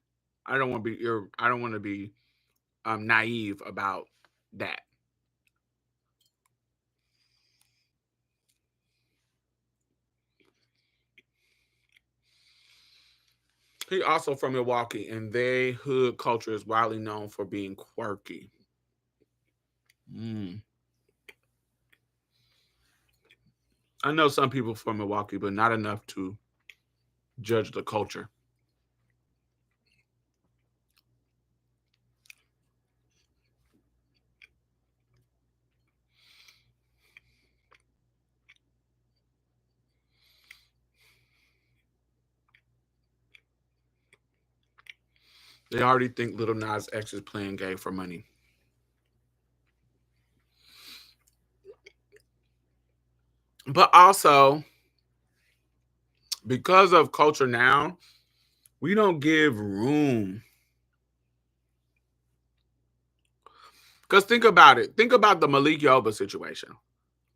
I don't want to be naive about that. He also from Milwaukee, and they hood culture is widely known for being quirky. I know some people from Milwaukee, but not enough to judge the culture. They already think Little Nas X is playing gay for money. But also, because of culture now, we don't give room. Because think about it. Think about the Malik Yoba situation.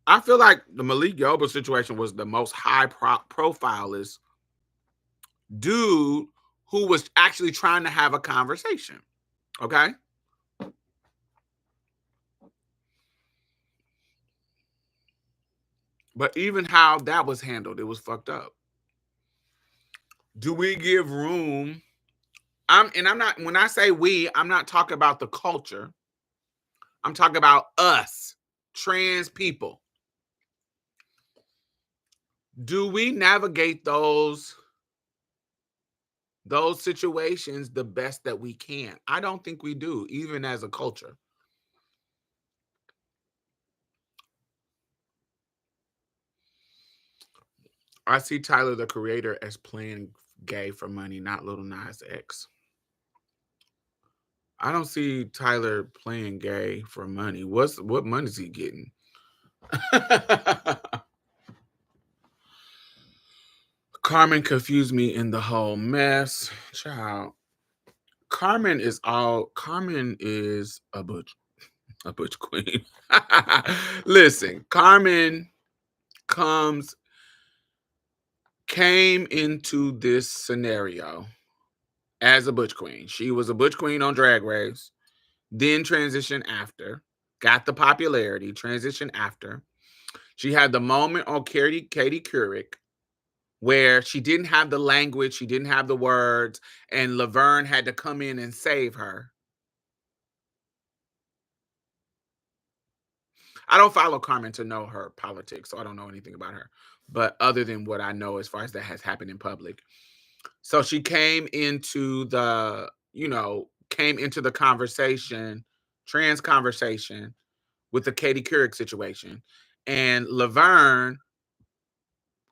I feel like the Malik Yoba situation was the most high profilist dude who was actually trying to have a conversation. Okay? But even how that was handled, it was fucked up. Do we give room? I'm not, when I say we, I'm not talking about the culture. I'm talking about us, trans people. Do we navigate those situations the best that we can? I don't think we do, even as a culture. I see Tyler the Creator as playing gay for money, not Little Nas X. I don't see Tyler playing gay for money. What money is he getting? Carmen confused me in the whole mess. Child. Carmen is a butch queen. Listen, Carmen came into this scenario as a butch queen. She was a butch queen on Drag Race, then transitioned after, got the popularity, transitioned after. She had the moment on Katie Couric where she didn't have the language, she didn't have the words, and Laverne had to come in and save her. I don't follow Carmen to know her politics, so I don't know anything about her. But other than what I know as far as that has happened in public. So she came into the, came into the conversation, trans conversation, with the Katie Couric situation. And Laverne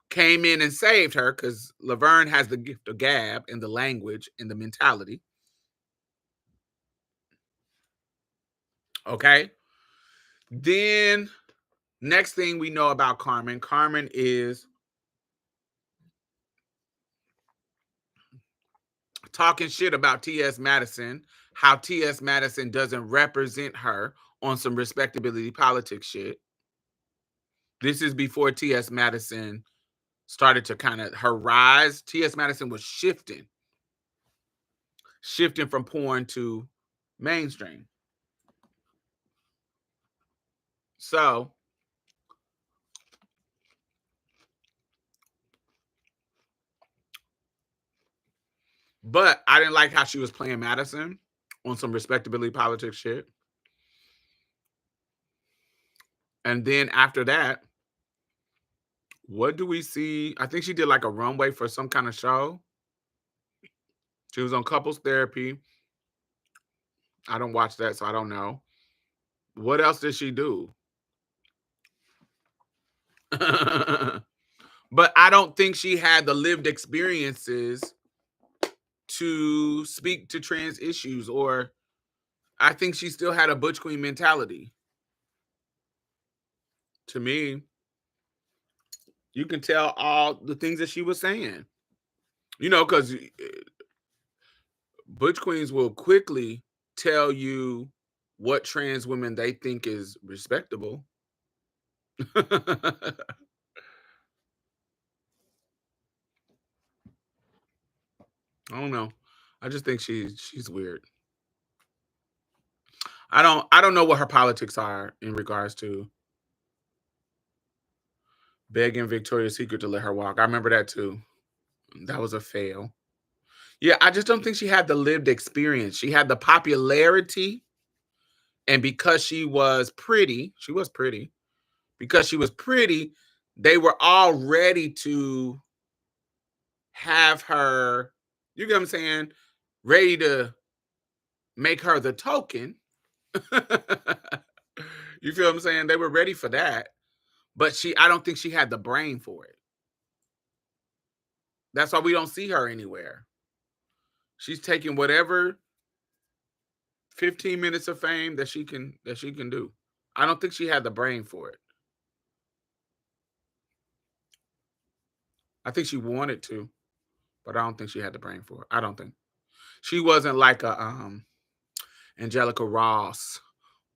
came in and saved her because Laverne has the gift of gab and the language and the mentality. Okay. Then next thing we know about Carmen, Carmen is talking shit about T.S. Madison, how T.S. Madison doesn't represent her on some respectability politics shit. This is before T.S. Madison started to kind of her rise. T.S. Madison was shifting from porn to mainstream. So, but I didn't like how she was playing Madison on some respectability politics shit. And then after that, what do we see? I think she did like a runway for some kind of show. She was on couples therapy. I don't watch that, so I don't know. What else did she do? But I don't think she had the lived experiences to speak to trans issues, or I think she still had a butch queen mentality. To me, you can tell all the things that she was saying. You know, because butch queens will quickly tell you what trans women they think is respectable. I don't know. I just think she's weird. I don't know what her politics are in regards to begging Victoria's Secret to let her walk. I remember that too. That was a fail. Yeah, I just don't think she had the lived experience. She had the popularity, and because she was pretty, because she was pretty, they were all ready to have her, you get what I'm saying, ready to make her the token. You feel what I'm saying? They were ready for that. But I don't think she had the brain for it. That's why we don't see her anywhere. She's taking whatever 15 minutes of fame that she can do. I don't think she had the brain for it. I think she wanted to, but I don't think she had the brain for it. I don't think. She wasn't like a Angelica Ross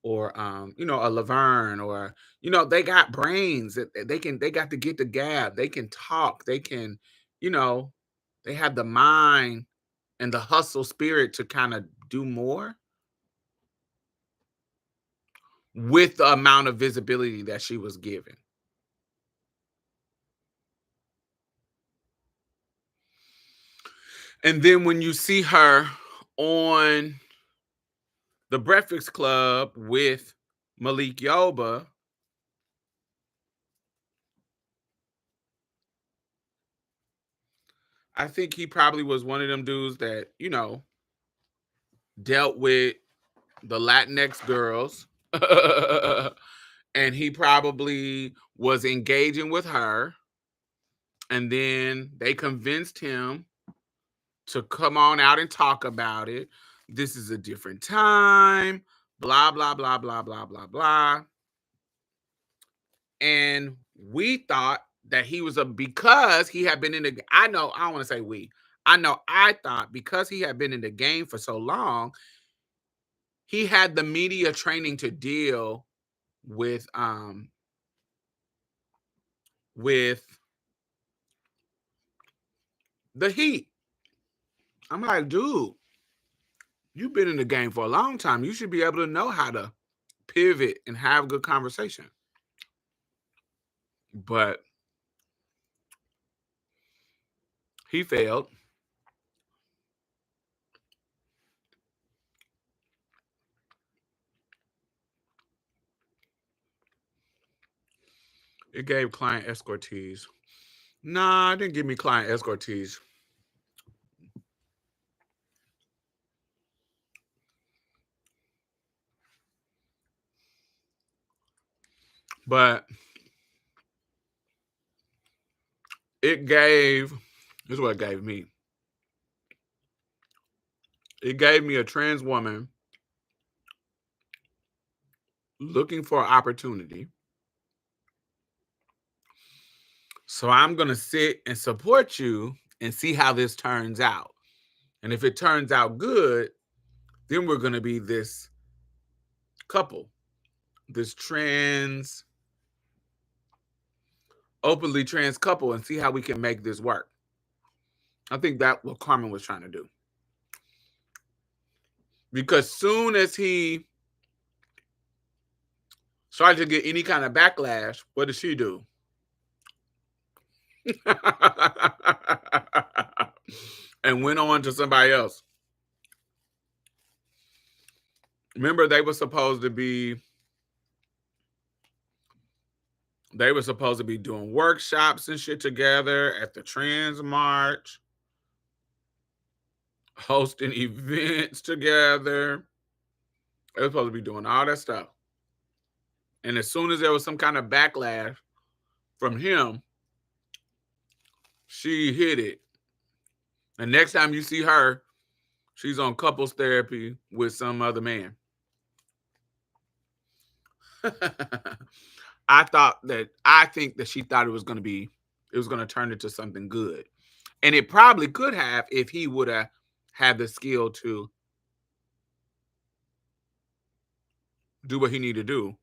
or a Laverne, or they got brains that they got to get the gab, they can talk, they can, they have the mind and the hustle spirit to kind of do more with the amount of visibility that she was given. And then when you see her on the Breakfast Club with Malik Yoba, I think he probably was one of them dudes that, dealt with the Latinx girls. And he probably was engaging with her. And then they convinced him to come on out and talk about it. This is a different time, blah, blah, blah, blah, blah, blah, blah. And we thought that he was because he had been in the, I don't want to say we. I thought because he had been in the game for so long, he had the media training to deal with the heat. I'm like, dude, you've been in the game for a long time. You should be able to know how to pivot and have good conversation. But he failed. It gave client escortees. Nah, it didn't give me client escortees. But it gave, this is what it gave me. It gave me a trans woman looking for opportunity. So I'm going to sit and support you and see how this turns out. And if it turns out good, then we're going to be this couple, this trans, openly trans couple, and see how we can make this work. I think that's what Carmen was trying to do. Because soon as he started to get any kind of backlash, what did she do? And went on to somebody else. Remember, they were supposed to be doing workshops and shit together at the Trans March, hosting events together. They were supposed to be doing all that stuff. And as soon as there was some kind of backlash from him, she hit it. And next time you see her, she's on couples therapy with some other man. I think that she thought it was going to turn into something good. And it probably could have if he would have had the skill to do what he needed to do,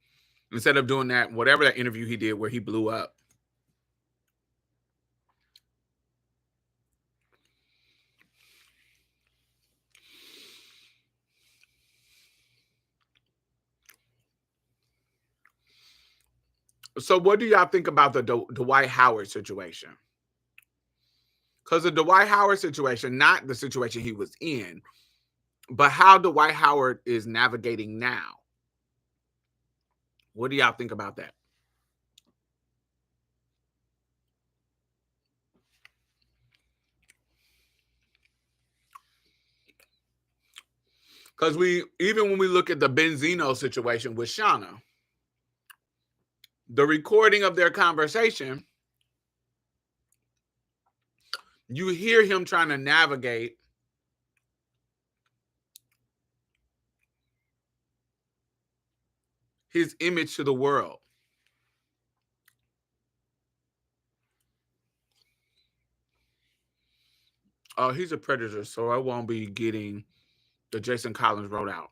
instead of doing that, whatever that interview he did where he blew up. So what do y'all think about the Dwight Howard situation? Because the Dwight Howard situation, not the situation he was in, but how Dwight Howard is navigating now. What do y'all think about that? Because even when we look at the Benzino situation with Shauna, the recording of their conversation, you hear him trying to navigate his image to the world. Oh, he's a predator, so I won't be getting the Jason Collins wrote out.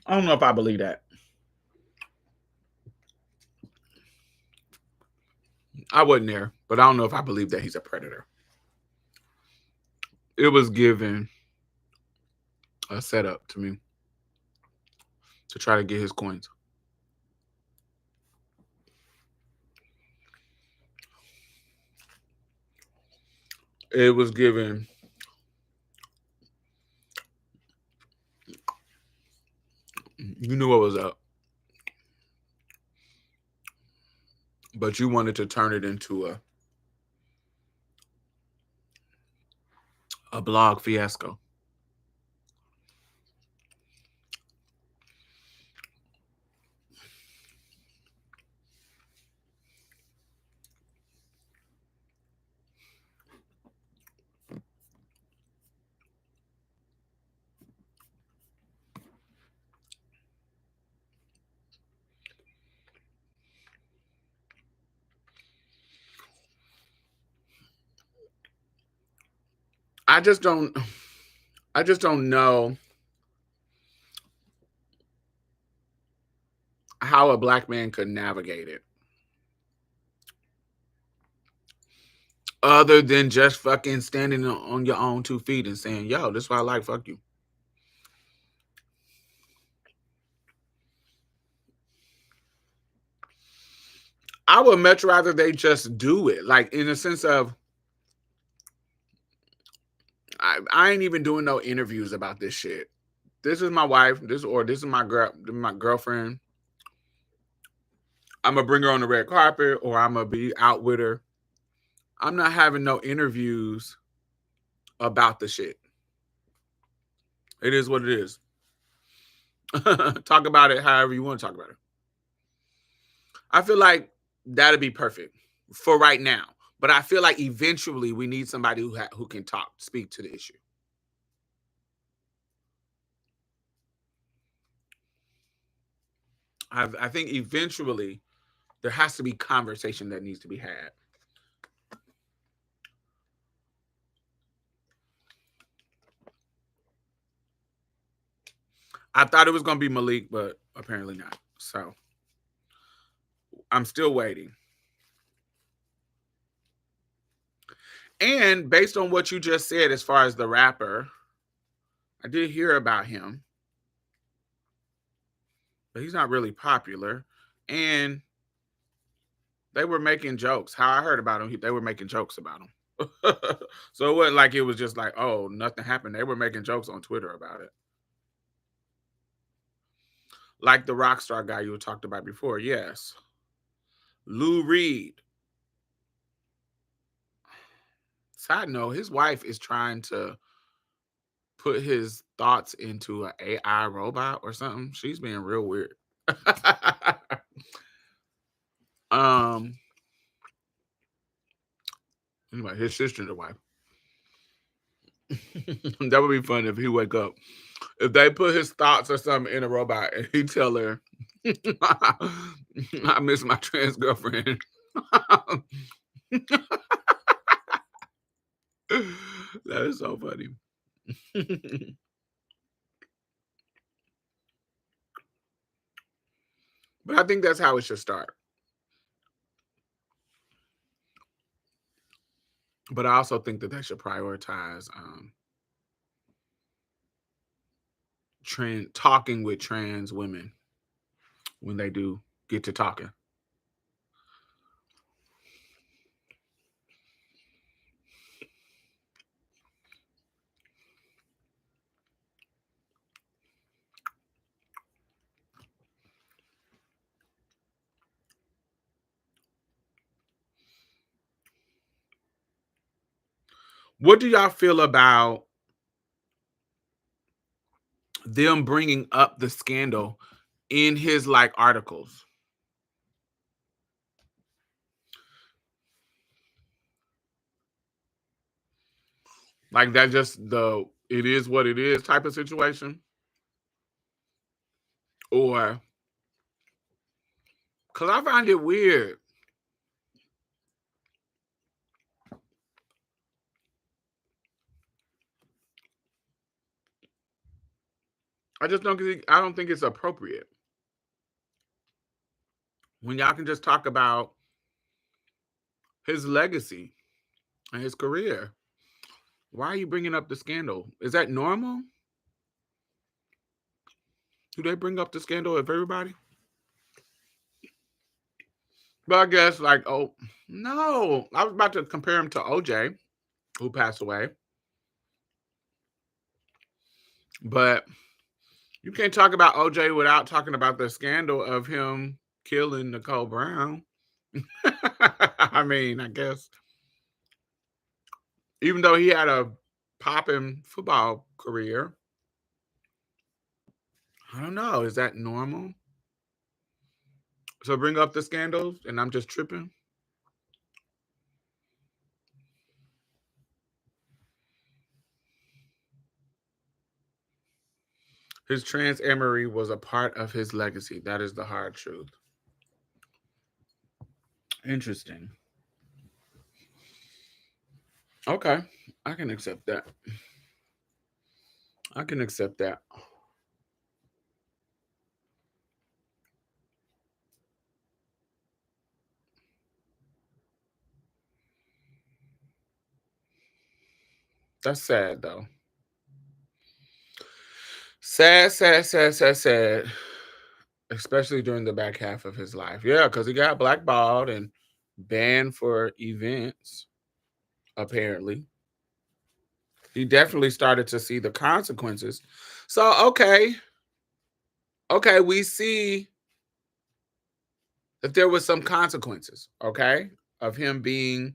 I don't know if I believe that. I wasn't there, but I don't know if I believe that he's a predator. It was given a setup to me to try to get his coins. It was given you knew what was up, but you wanted to turn it into a blog fiasco. I just don't know how a black man could navigate it. Other than just fucking standing on your own 2 feet and saying, yo, this is what I like, fuck you. I would much rather they just do it. Like, in the sense of, I ain't even doing no interviews about this shit. this is my wife, this is my girlfriend. I'm gonna bring her on the red carpet, or I'm gonna be out with her. I'm not having no interviews about the shit. It is what it is. Talk about it however you want to talk about it. I feel like that'd be perfect for right now. But I feel like eventually we need somebody who can speak to the issue. I think eventually there has to be conversation that needs to be had. I thought it was going to be Malik, but apparently not. So I'm still waiting. And based on what you just said, as far as the rapper, I did hear about him, but he's not really popular. And they were making jokes. How I heard about him, they were making jokes about him. So it wasn't like it was just like, oh, nothing happened. They were making jokes on Twitter about it. Like the rock star guy you talked about before. Yes. Lou Reed. Side note, his wife is trying to put his thoughts into an AI robot or something. She's being real weird. Anyway, his sister's a wife. That would be fun if he wake up. If they put his thoughts or something in a robot and he tell her, I miss my trans girlfriend. That is so funny. But I think that's how it should start. But I also think that they should prioritize talking with trans women when they do get to talking. What do y'all feel about them bringing up the scandal in his like articles? Like that just it is what it is type of situation? Or because I find it weird. I don't think it's appropriate. When y'all can just talk about his legacy and his career. Why are you bringing up the scandal? Is that normal? Do they bring up the scandal of everybody? But I guess like, oh no, I was about to compare him to OJ, who passed away. But you can't talk about OJ without talking about the scandal of him killing Nicole Brown. I mean, I guess even though he had a popping football career, I don't know. Is that normal? So bring up the scandals and I'm just tripping? His trans amory was a part of his legacy. That is the hard truth. Interesting. Okay. I can accept that. I can accept that. That's sad though. Sad, sad, sad, sad, sad. Especially during the back half of his life. Yeah, because he got blackballed and banned for events, apparently. He definitely started to see the consequences. So okay, we see that there was some consequences, okay, of him being.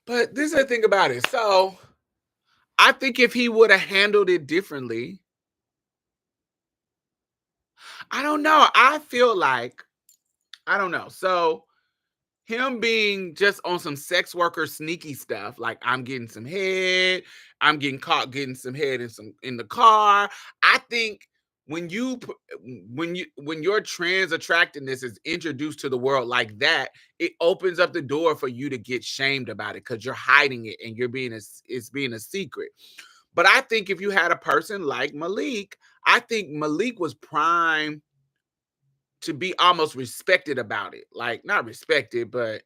But this is the thing about it. So I think if he would have handled it differently, I don't know. I feel like I don't know. So him being just on some sex worker sneaky stuff, like I'm getting some head, I'm getting caught getting some head in the car. I think when when your trans attractiveness is introduced to the world like that, it opens up the door for you to get shamed about it because you're hiding it and it's being a secret. But I think if you had a person like Malik, I think Malik was prime to be almost respected about it. Like not respected, but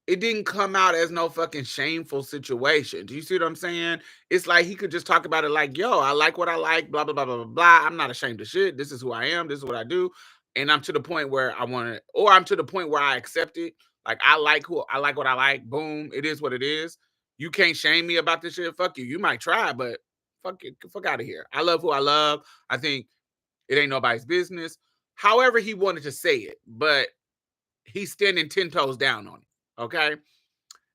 it didn't come out as no fucking shameful situation. Do you see what I'm saying? It's like he could just talk about it like, yo, I like what I like, blah, blah, blah, blah, blah, blah. I'm not ashamed of shit. This is who I am. This is what I do. And I'm to the point where I want to, or I'm to the point where I accept it. Like I like what I like. Boom. It is what it is. You can't shame me about this shit. Fuck you. You might try, but fuck it. Fuck out of here. I love who I love. I think it ain't nobody's business. However, he wanted to say it, but he's standing 10 toes down on it. Okay.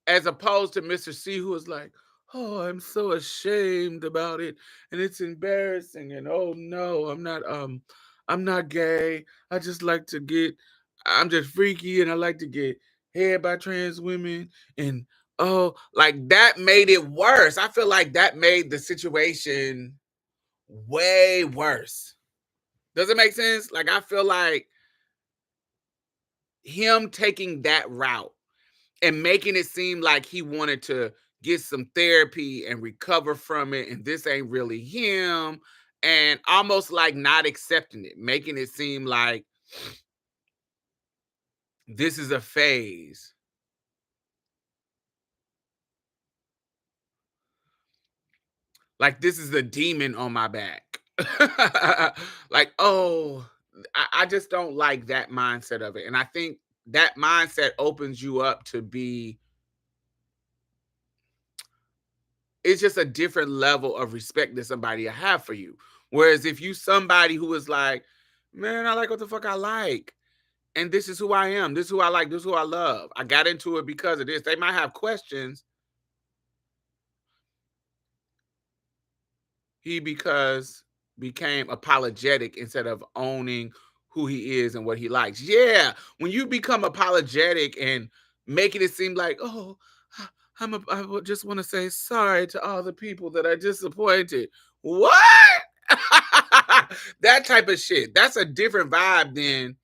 As opposed to Mr. C, who was like, oh, I'm so ashamed about it. And it's embarrassing. And oh no, I'm not gay. I just like to get, I'm just freaky and I like to get head by trans women. And oh, like that made it worse. I feel like that made the situation way worse. Does it make sense? Like I feel like him taking that route and making it seem like he wanted to get some therapy and recover from it, and this ain't really him, and almost like not accepting it, making it seem like this is a phase. Like this is a demon on my back. Like, oh, I just don't like that mindset of it. And I think that mindset opens you up to be it's just a different level of respect that somebody will have for you. Whereas if you somebody who is like, man, I like what the fuck I like. And this is who I am. This is who I like. This is who I love. I got into it because of this. They might have questions. He because became apologetic instead of owning who he is and what he likes. Yeah. When you become apologetic and making it seem like, oh, I would just want to say sorry to all the people that I disappointed. What? That type of shit. That's a different vibe than,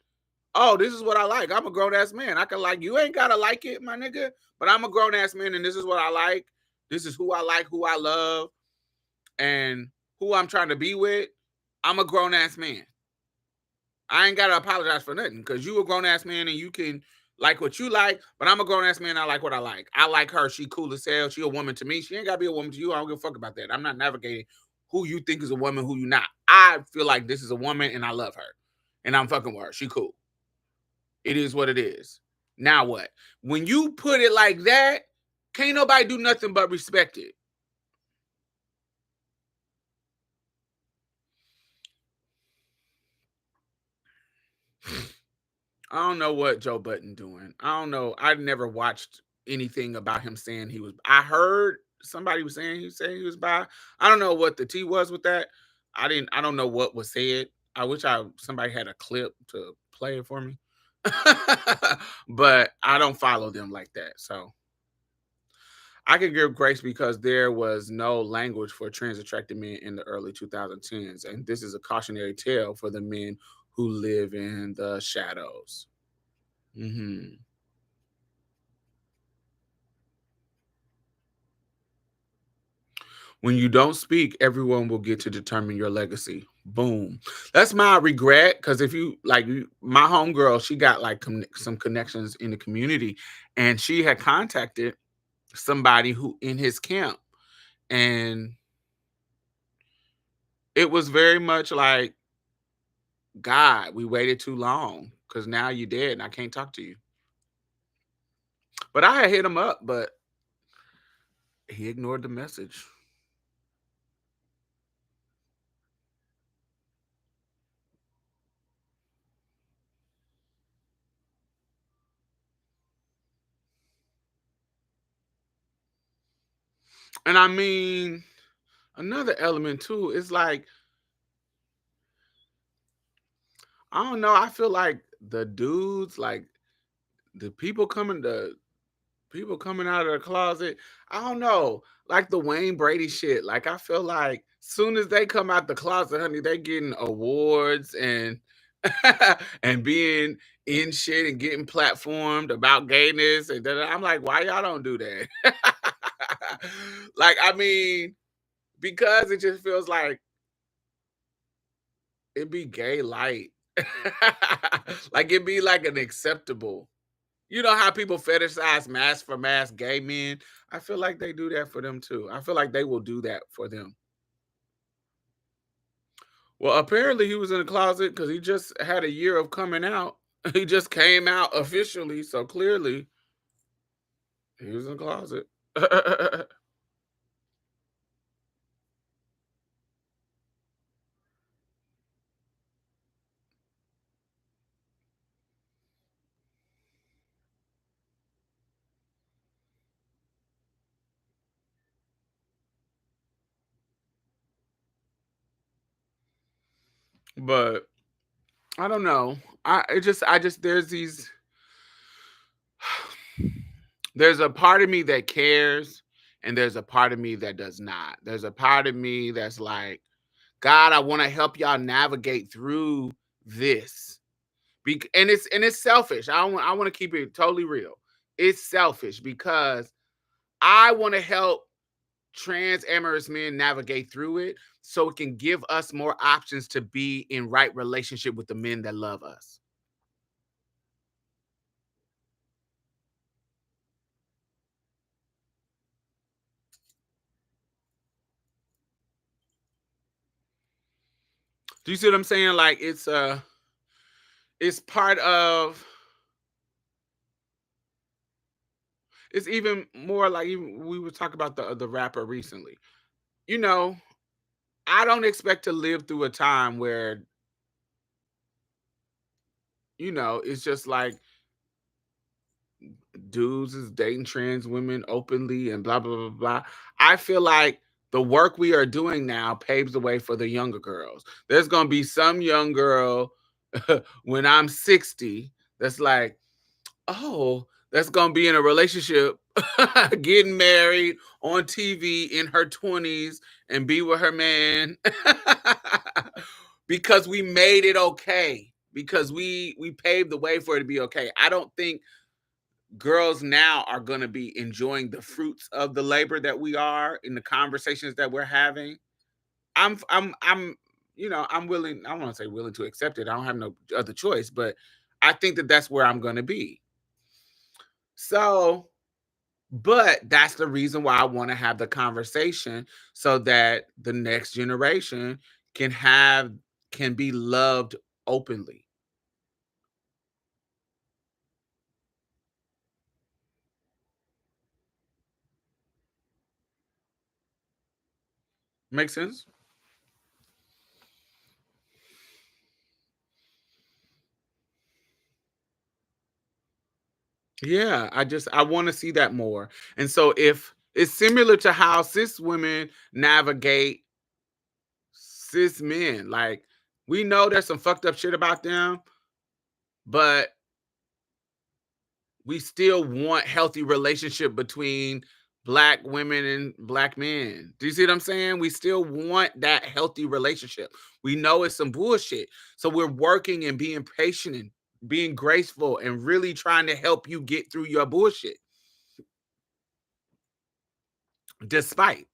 oh, this is what I like. I'm a grown ass man. I can like you ain't gotta like it, my nigga. But I'm a grown ass man and this is what I like. This is who I like, who I love, and who I'm trying to be with. I'm a grown ass man. I ain't gotta apologize for nothing because you a grown ass man and you can like what you like, but I'm a grown ass man. I like what I like. I like her. She cool as hell. She a woman to me. She ain't gotta be a woman to you. I don't give a fuck about that. I'm not navigating who you think is a woman, who you not. I feel like this is a woman and I love her. And I'm fucking with her. She cool. It is what it is. Now what? When you put it like that, can't nobody do nothing but respect it. I don't know what Joe Button doing. I don't know. I never watched anything about him saying he was. I heard somebody was saying he was bi. I don't know what the T was with that. I didn't. I don't know what was said. I wish somebody had a clip to play it for me. But I don't follow them like that. So I could give grace because there was no language for trans attracted men in the early 2010s. And this is a cautionary tale for the men who live in the shadows. Hmm. When you don't speak, everyone will get to determine your legacy. Boom. That's my regret because if you like my homegirl, she got like some connections in the community and she had contacted somebody who in his camp and it was very much like, God, we waited too long because now you're dead and I can't talk to you. But I had hit him up, but He ignored the message. And I mean, another element too is like, I don't know, I feel like the dudes, like the people coming out of the closet, I don't know, like the Wayne Brady shit. Like I feel like soon as they come out the closet, honey, they getting awards and and being in shit and getting platformed about gayness and I'm like, why y'all don't do that? Like, I mean, because it just feels like it'd be gay light. Like it'd be like an acceptable. You know how people fetishize mask for mask gay men? I feel like they do that for them too. I feel like they will do that for them. Well, apparently he was in the closet because he just had a year of coming out. He just came out officially, so clearly he was in the closet. But I don't know. I just there's a part of me that cares and there's a part of me that does not. There's a part of me that's like, God, I want to help y'all navigate through this. And it's selfish. I want to keep it totally real. It's selfish because I want to help trans amorous men navigate through it so it can give us more options to be in right relationship with the men that love us. Do you see what I'm saying? Like it's part of it's even more like even we were talking about the rapper recently. You know, I don't expect to live through a time where, it's just like dudes is dating trans women openly and blah blah blah blah. I feel like the work we are doing now paves the way for the younger girls. There's gonna be some young girl when I'm 60 that's like, oh, that's gonna be in a relationship, getting married on TV in her 20s and be with her man because we made it okay. Because we paved the way for it to be okay. I don't think girls now are going to be enjoying the fruits of the labor that we are in the conversations that we're having. I'm I'm willing, I want to say willing to accept it. I don't have no other choice, but I think that that's where I'm going to be. So, but that's the reason why I want to have the conversation so that the next generation can have can be loved openly. Make sense? Yeah, I want to see that more. And so if it's similar to how cis women navigate cis men, like we know there's some fucked up shit about them, but we still want healthy relationship between black women and black men. Do you see what I'm saying? We still want that healthy relationship. We know it's some bullshit. So we're working and being patient and being graceful and really trying to help you get through your bullshit despite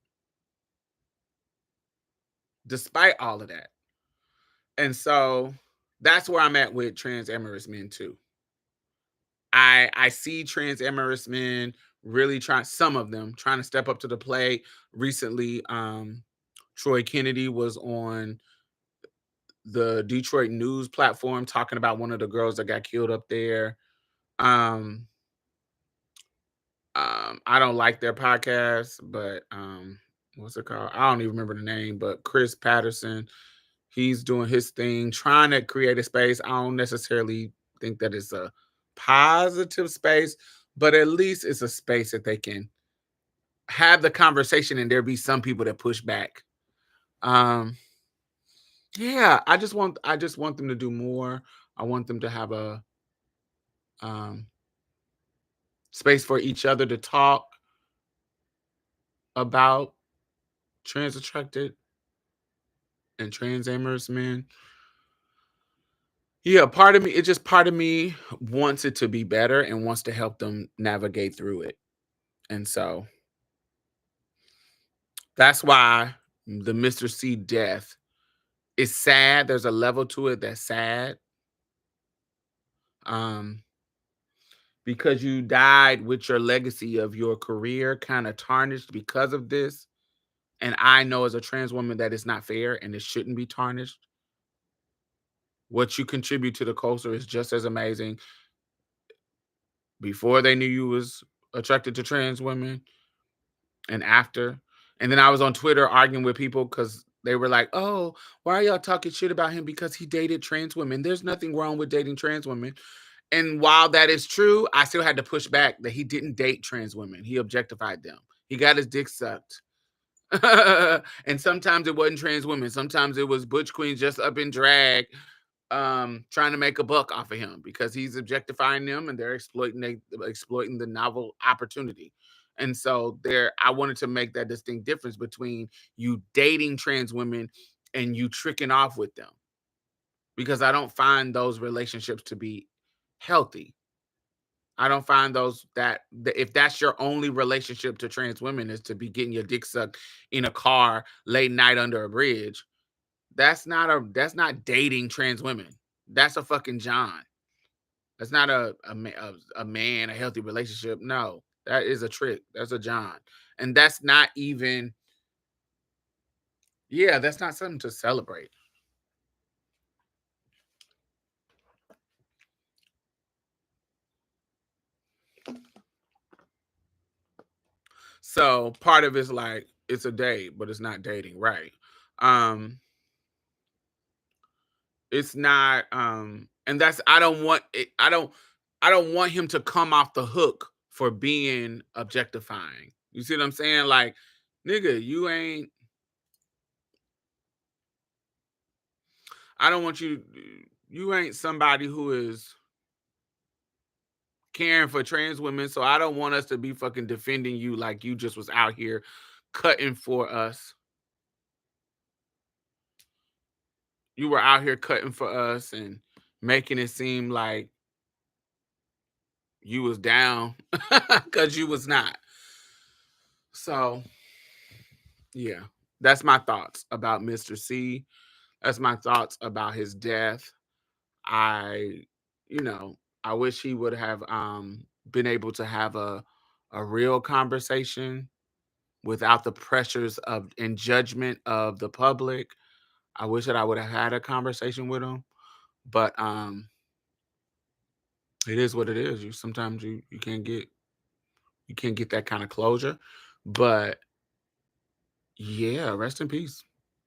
despite all of that. And so that's where I'm at with trans amorous men too. I see trans amorous men really trying, some of them trying to step up to the plate. Recently, Troy Kennedy was on the Detroit news platform talking about one of the girls that got killed up there. Um, I don't like their podcast, but what's it called? I don't even remember the name, but Chris Patterson, he's doing his thing, trying to create a space. I don't necessarily think that it's a positive space, but at least it's a space that they can have the conversation and there be some people that push back. Um, yeah, I just want them to do more. I want them to have a um space for each other to talk about trans attracted and trans amorous men. Yeah, part of me wants it to be better and wants to help them navigate through it. And so that's why the Mr. C death is sad. There's a level to it that's sad. Um, because you died with your legacy of your career kind of tarnished because of this. And I know as a trans woman that it's not fair and it shouldn't be tarnished. What you contribute to the culture is just as amazing before they knew you was attracted to trans women and after. And then I was on Twitter arguing with people because they were like, "Oh, why are y'all talking shit about him because he dated trans women? There's nothing wrong with dating trans women." And while that is true, I still had to push back that he didn't date trans women. He objectified them. He got his dick sucked. And sometimes it wasn't trans women. Sometimes it was butch queens just up in drag, trying to make a buck off of him because he's objectifying them and they're exploiting the novel opportunity. And so there, I wanted to make that distinct difference between you dating trans women and you tricking off with them because I don't find those relationships to be healthy. I don't find if that's your only relationship to trans women is to be getting your dick sucked in a car late night under a bridge. That's not dating trans women. That's a fucking John. That's not a man, a healthy relationship. No, that is a trick. That's a John. And that's not even, yeah, that's not something to celebrate. So part of it's like it's a date, but it's not dating, right? Um, it's not and that's I don't want it, I don't want him to come off the hook for being objectifying. You see what I'm saying? Like, nigga, I don't want you ain't somebody who is caring for trans women, so I don't want us to be fucking defending you like you just was out here cutting for us. You were out here cutting for us and making it seem like you was down because you was not. So yeah, that's my thoughts about Mr. C. That's my thoughts about his death. I, you know, I wish he would have been able to have a real conversation without the pressures of and judgment of the public. I wish that I would have had a conversation with him, but it is what it is. You sometimes you can't get that kind of closure. But yeah, rest in peace.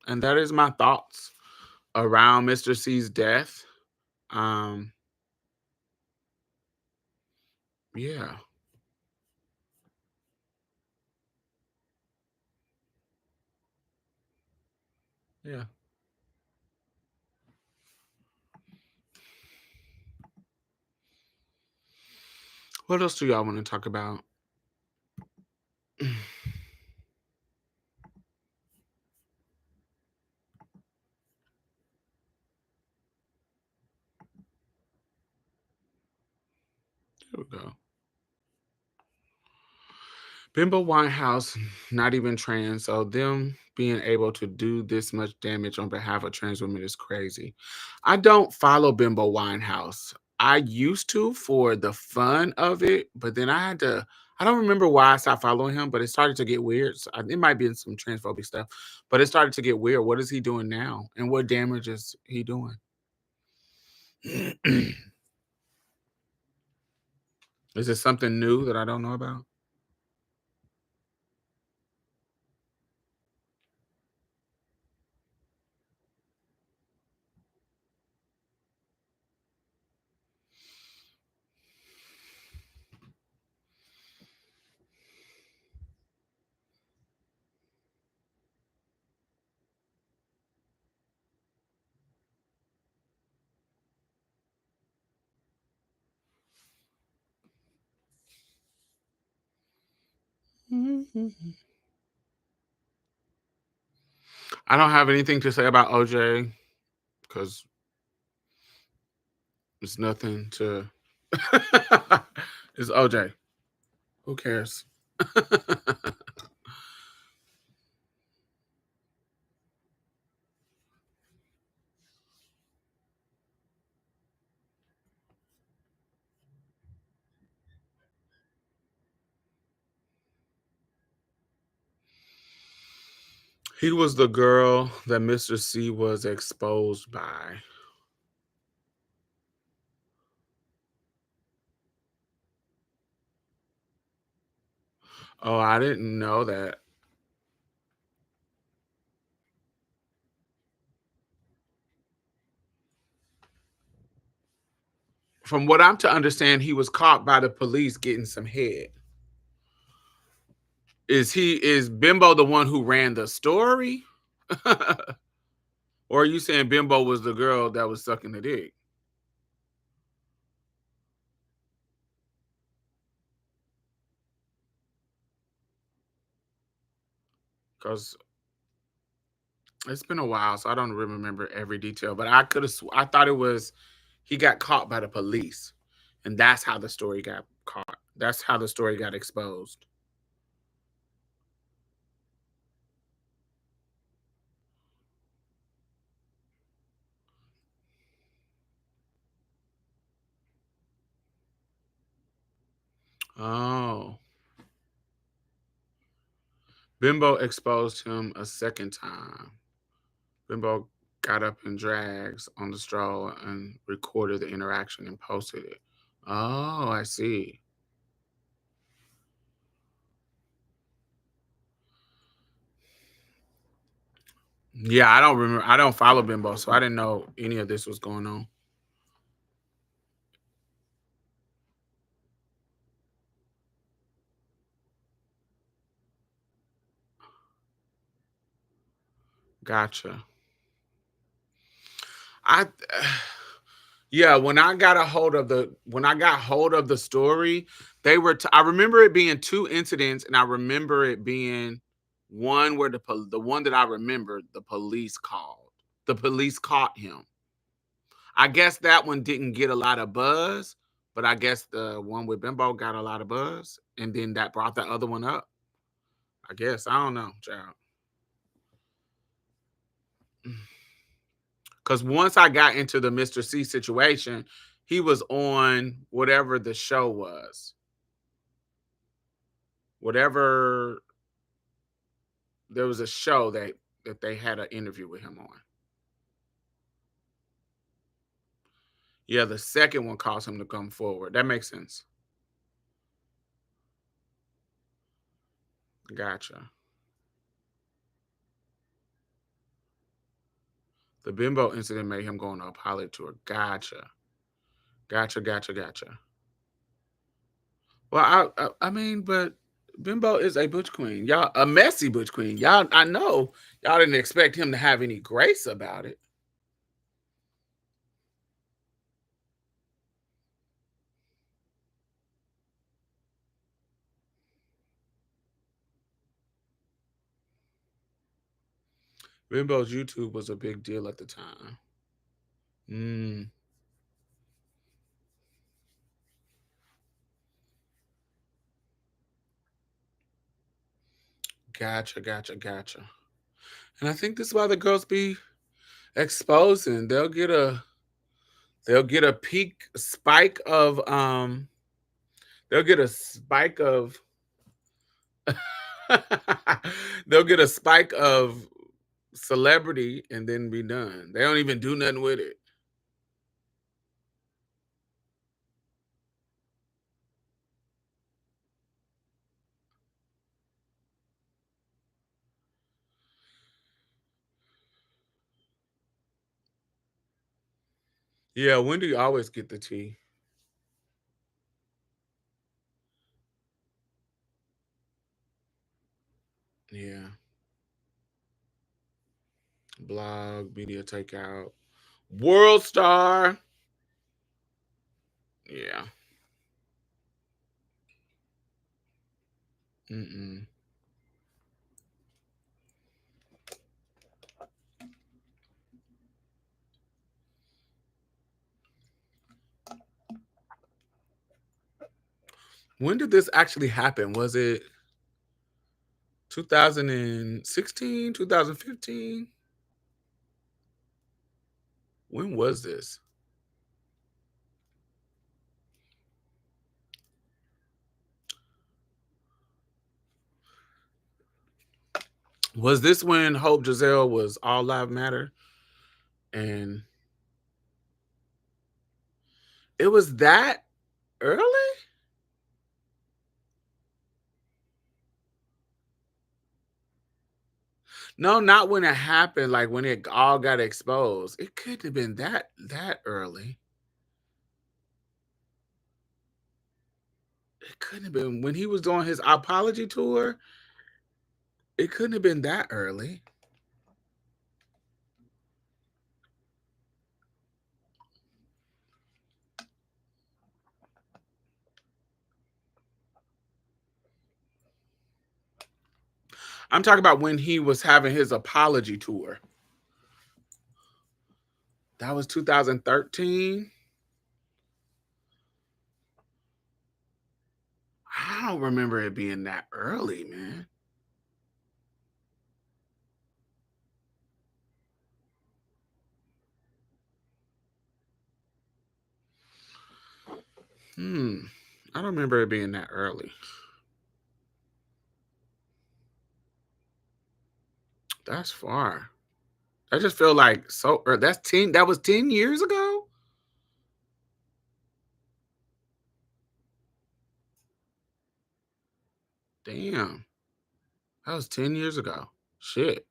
And that is my thoughts around Mr. C's death. Um, yeah, yeah. What else do y'all want to talk about? Here we go. Bimbo Winehouse, not even trans, so them being able to do this much damage on behalf of trans women is crazy. I don't follow Bimbo Winehouse. I used to for the fun of it, but then I had to. I don't remember why I stopped following him, but it started to get weird. It might be in some transphobic stuff, but it started to get weird. What is he doing now, and what damage is he doing? Is it something new that I don't know about? I don't have anything to say about OJ because it's nothing to. It's OJ. Who cares? He was the girl that Mr. C was exposed by. Oh, I didn't know that. From what I'm to understand, he was caught by the police getting some head. Is Bimbo the one who ran the story? Or are you saying Bimbo was the girl that was sucking the dick? Because it's been a while, so I don't remember every detail. But I could have, I thought it was he got caught by the police, and that's how the story got caught. That's how the story got exposed. Oh, Bimbo exposed him a second time. Bimbo got up in drags on the stroll and recorded the interaction and posted it. Oh, I see. Yeah, I don't remember. I don't follow Bimbo, so I didn't know any of this was going on. Gotcha. I yeah, when I got hold of the story, they were I remember it being two incidents, and I remember it being one where the one that I remember the police called. The police caught him. I guess that one didn't get a lot of buzz, but I guess the one with Bimbo got a lot of buzz, and then that brought the other one up. I guess I don't know, child. Because once I got into the Mr. C situation, he was on whatever the show was, whatever there was a show that they had an interview with him on. Yeah, the second one caused him to come forward. That makes sense. Gotcha. The Bimbo incident made him go on a pilot tour. Gotcha. Gotcha. Gotcha. Gotcha. Well, I mean, but Bimbo is a butch queen. Y'all, a messy butch queen. Y'all, I know y'all didn't expect him to have any grace about it. Bimbo's YouTube was a big deal at the time. Mm, gotcha, gotcha, gotcha. And I think this is why the girls be exposing. They'll get a peak spike of they'll get a spike of they'll get a spike of celebrity and then be done. They don't even do nothing with it. Yeah, Wendy always get the tea. Yeah. Blog, media takeout, World Star. Yeah. Mm-mm. When did this actually happen? Was it 2016, 2015? When was this? Was this when Hope Giselle was All Live Matter? And it was that early? No, not when it happened, like when it all got exposed. It couldn't have been that early. It couldn't have been when he was doing his apology tour. It couldn't have been that early. I'm talking about when he was having his apology tour. That was 2013. I don't remember it being that early, man. I don't remember it being that early. That's far. I just feel like so that's 10 that was 10 years ago? Damn. That was 10 years ago. Shit.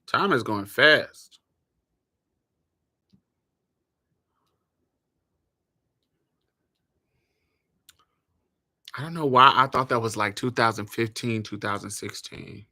Time is going fast. I don't know why I thought that was like 2015, 2016.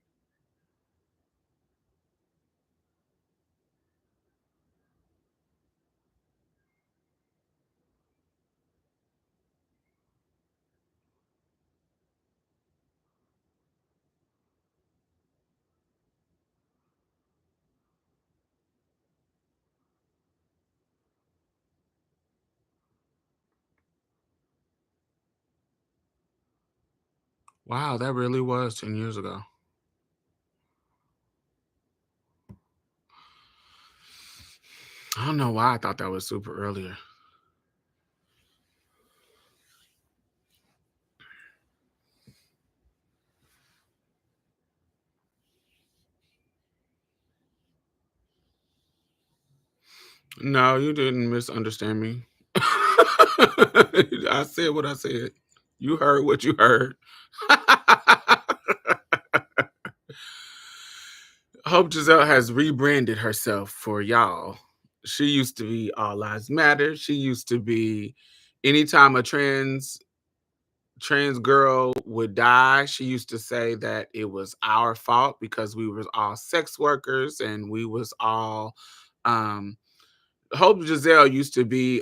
Wow, that really was 10 years ago. I don't know why I thought that was super earlier. No, you didn't misunderstand me. I said what I said. You heard what you heard. Hope Giselle has rebranded herself for y'all. She used to be All Lives Matter. She used to be anytime a trans girl would die, she used to say that it was our fault because we were all sex workers and we was all Hope Giselle used to be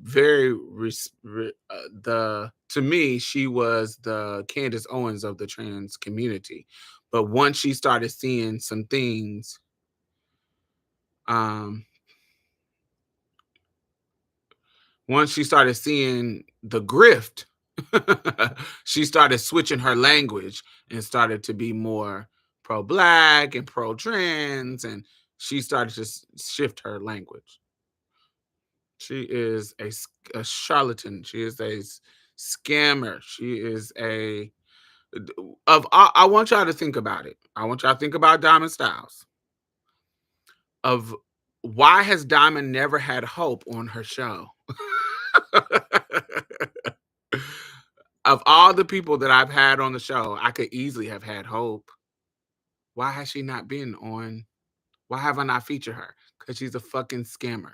very the to me she was the Candace Owens of the trans community. But once she started seeing some things um once she started seeing the grift, she started switching her language and started to be more pro-black and pro-trans, and she started to shift her language. She is a charlatan. She is a scammer. She is a I want y'all to think about it. I want y'all to think about Diamond Styles. Of why has Diamond never had Hope on her show? Of all the people that I've had on the show, I could easily have had Hope. Why has she not been on? Why have I not featured her? Because she's a fucking scammer.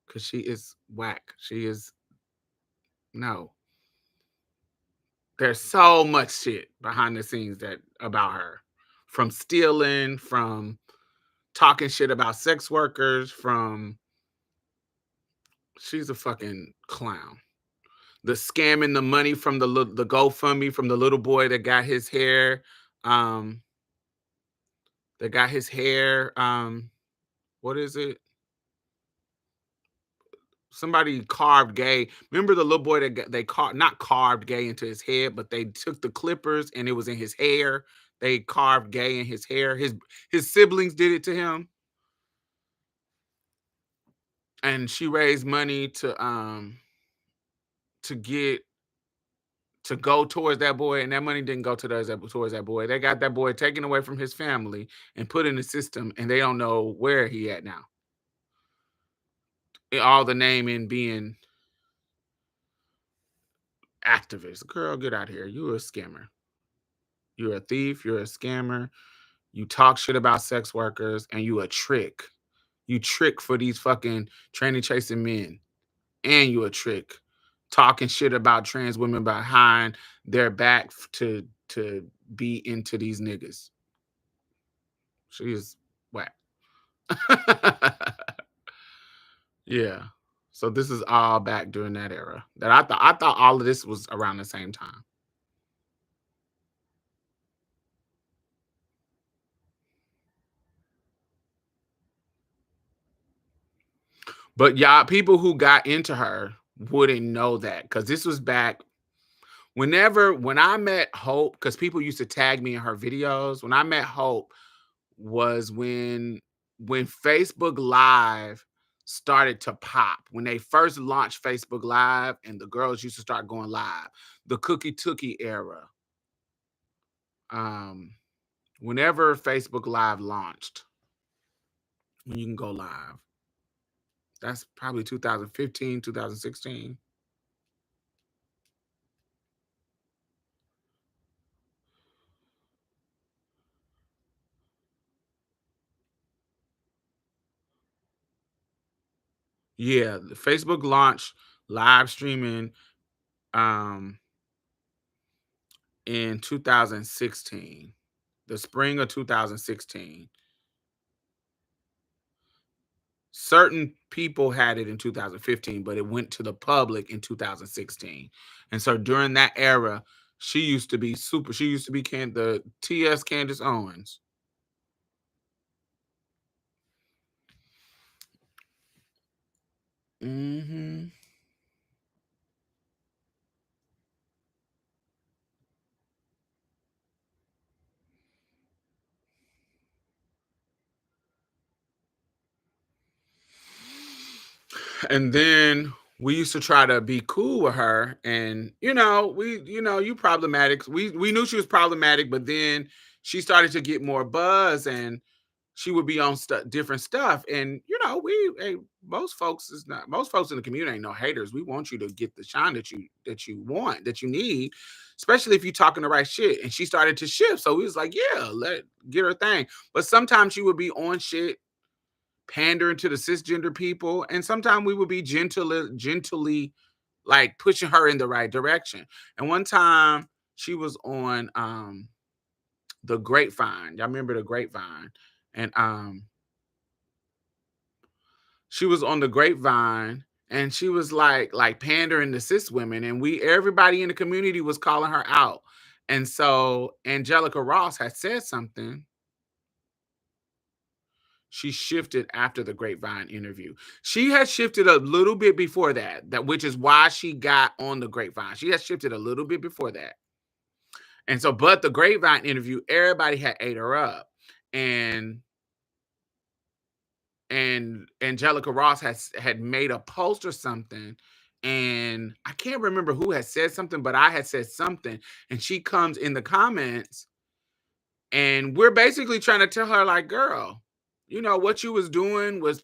Because she is whack. She is no. There's so much shit behind the scenes that about her. From stealing, from talking shit about sex workers, from she's a fucking clown. the scamming the money from the GoFundMe from the little boy that got his hair, um, what is it? Somebody carved gay. Remember the little boy that they carved, not carved gay into his head, but they took the clippers and it was in his hair. They carved gay in his hair. His siblings did it to him, and she raised money to get to go towards that boy, and that money didn't go towards that boy. They got that boy taken away from his family and put in the system, and they don't know where he at now. All the naming being activist. Girl, get out of here. You're a scammer. You're a thief. You're a scammer. You talk shit about sex workers, and you a trick. You trick for these fucking tranny chasing men, and you a trick. Talking shit about trans women behind their back to be into these niggas. She's whack. Yeah. So this is all back during that era. That I thought all of this was around the same time. But y'all, people who got into her wouldn't know that because this was back when I met Hope, because people used to tag me in her videos. When I met Hope was when Facebook Live started to pop. When they first launched Facebook Live and the girls used to start going live. The Cookie Tookie era. Um, Whenever Facebook Live launched, when you can go live. That's probably 2015, 2016. Yeah, the Facebook launched live streaming um in 2016. The spring of 2016. Certain people had it in 2015, but it went to the public in 2016. And so during that era, she used to be super. She used to be the TS Candace Owens. Hmm. And then we used to try to be cool with her, and you problematic. We knew she was problematic, but then she started to get more buzz, and she would be on different stuff. And most folks in the community ain't no haters. We want you to get the shine that you want, that you need, especially if you're talking the right shit. And she started to shift, so we was like, yeah, let get her thing. But sometimes she would be on shit pandering to the cisgender people, and sometimes we would be gently like pushing her in the right direction. And one time she was on the Grapevine. Y'all remember the Grapevine? And she was on the Grapevine, and she was like pandering to cis women, and everybody in the community was calling her out. And so Angelica Ross had said something. She shifted after the Grapevine interview. She had shifted a little bit before that, which is why she got on the Grapevine. She had shifted a little bit before that. And so, but the Grapevine interview, everybody had ate her up. And Angelica Ross had made a post or something. And I can't remember who had said something, but I had said something. And she comes in the comments, and we're basically trying to tell her, like, girl, what you was doing was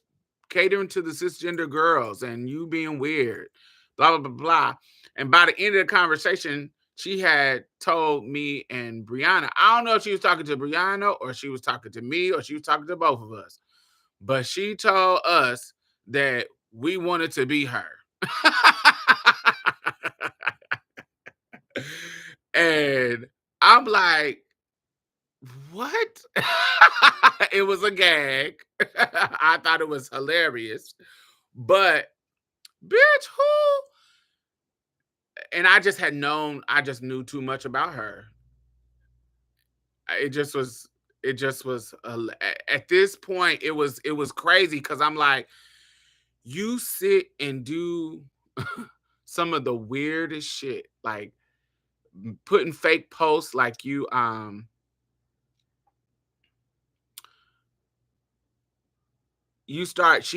catering to the cisgender girls and you being weird, blah, blah, blah, blah. And by the end of the conversation, she had told me and Brianna, I don't know if she was talking to Brianna or she was talking to me or she was talking to both of us, but she told us that we wanted to be her. And I'm like, what? It was a gag. I thought it was hilarious. But bitch, who? and I just had known, I just knew too much about her. It just was, at this point, it was crazy because I'm like, you sit and do some of the weirdest shit, like putting fake posts, like she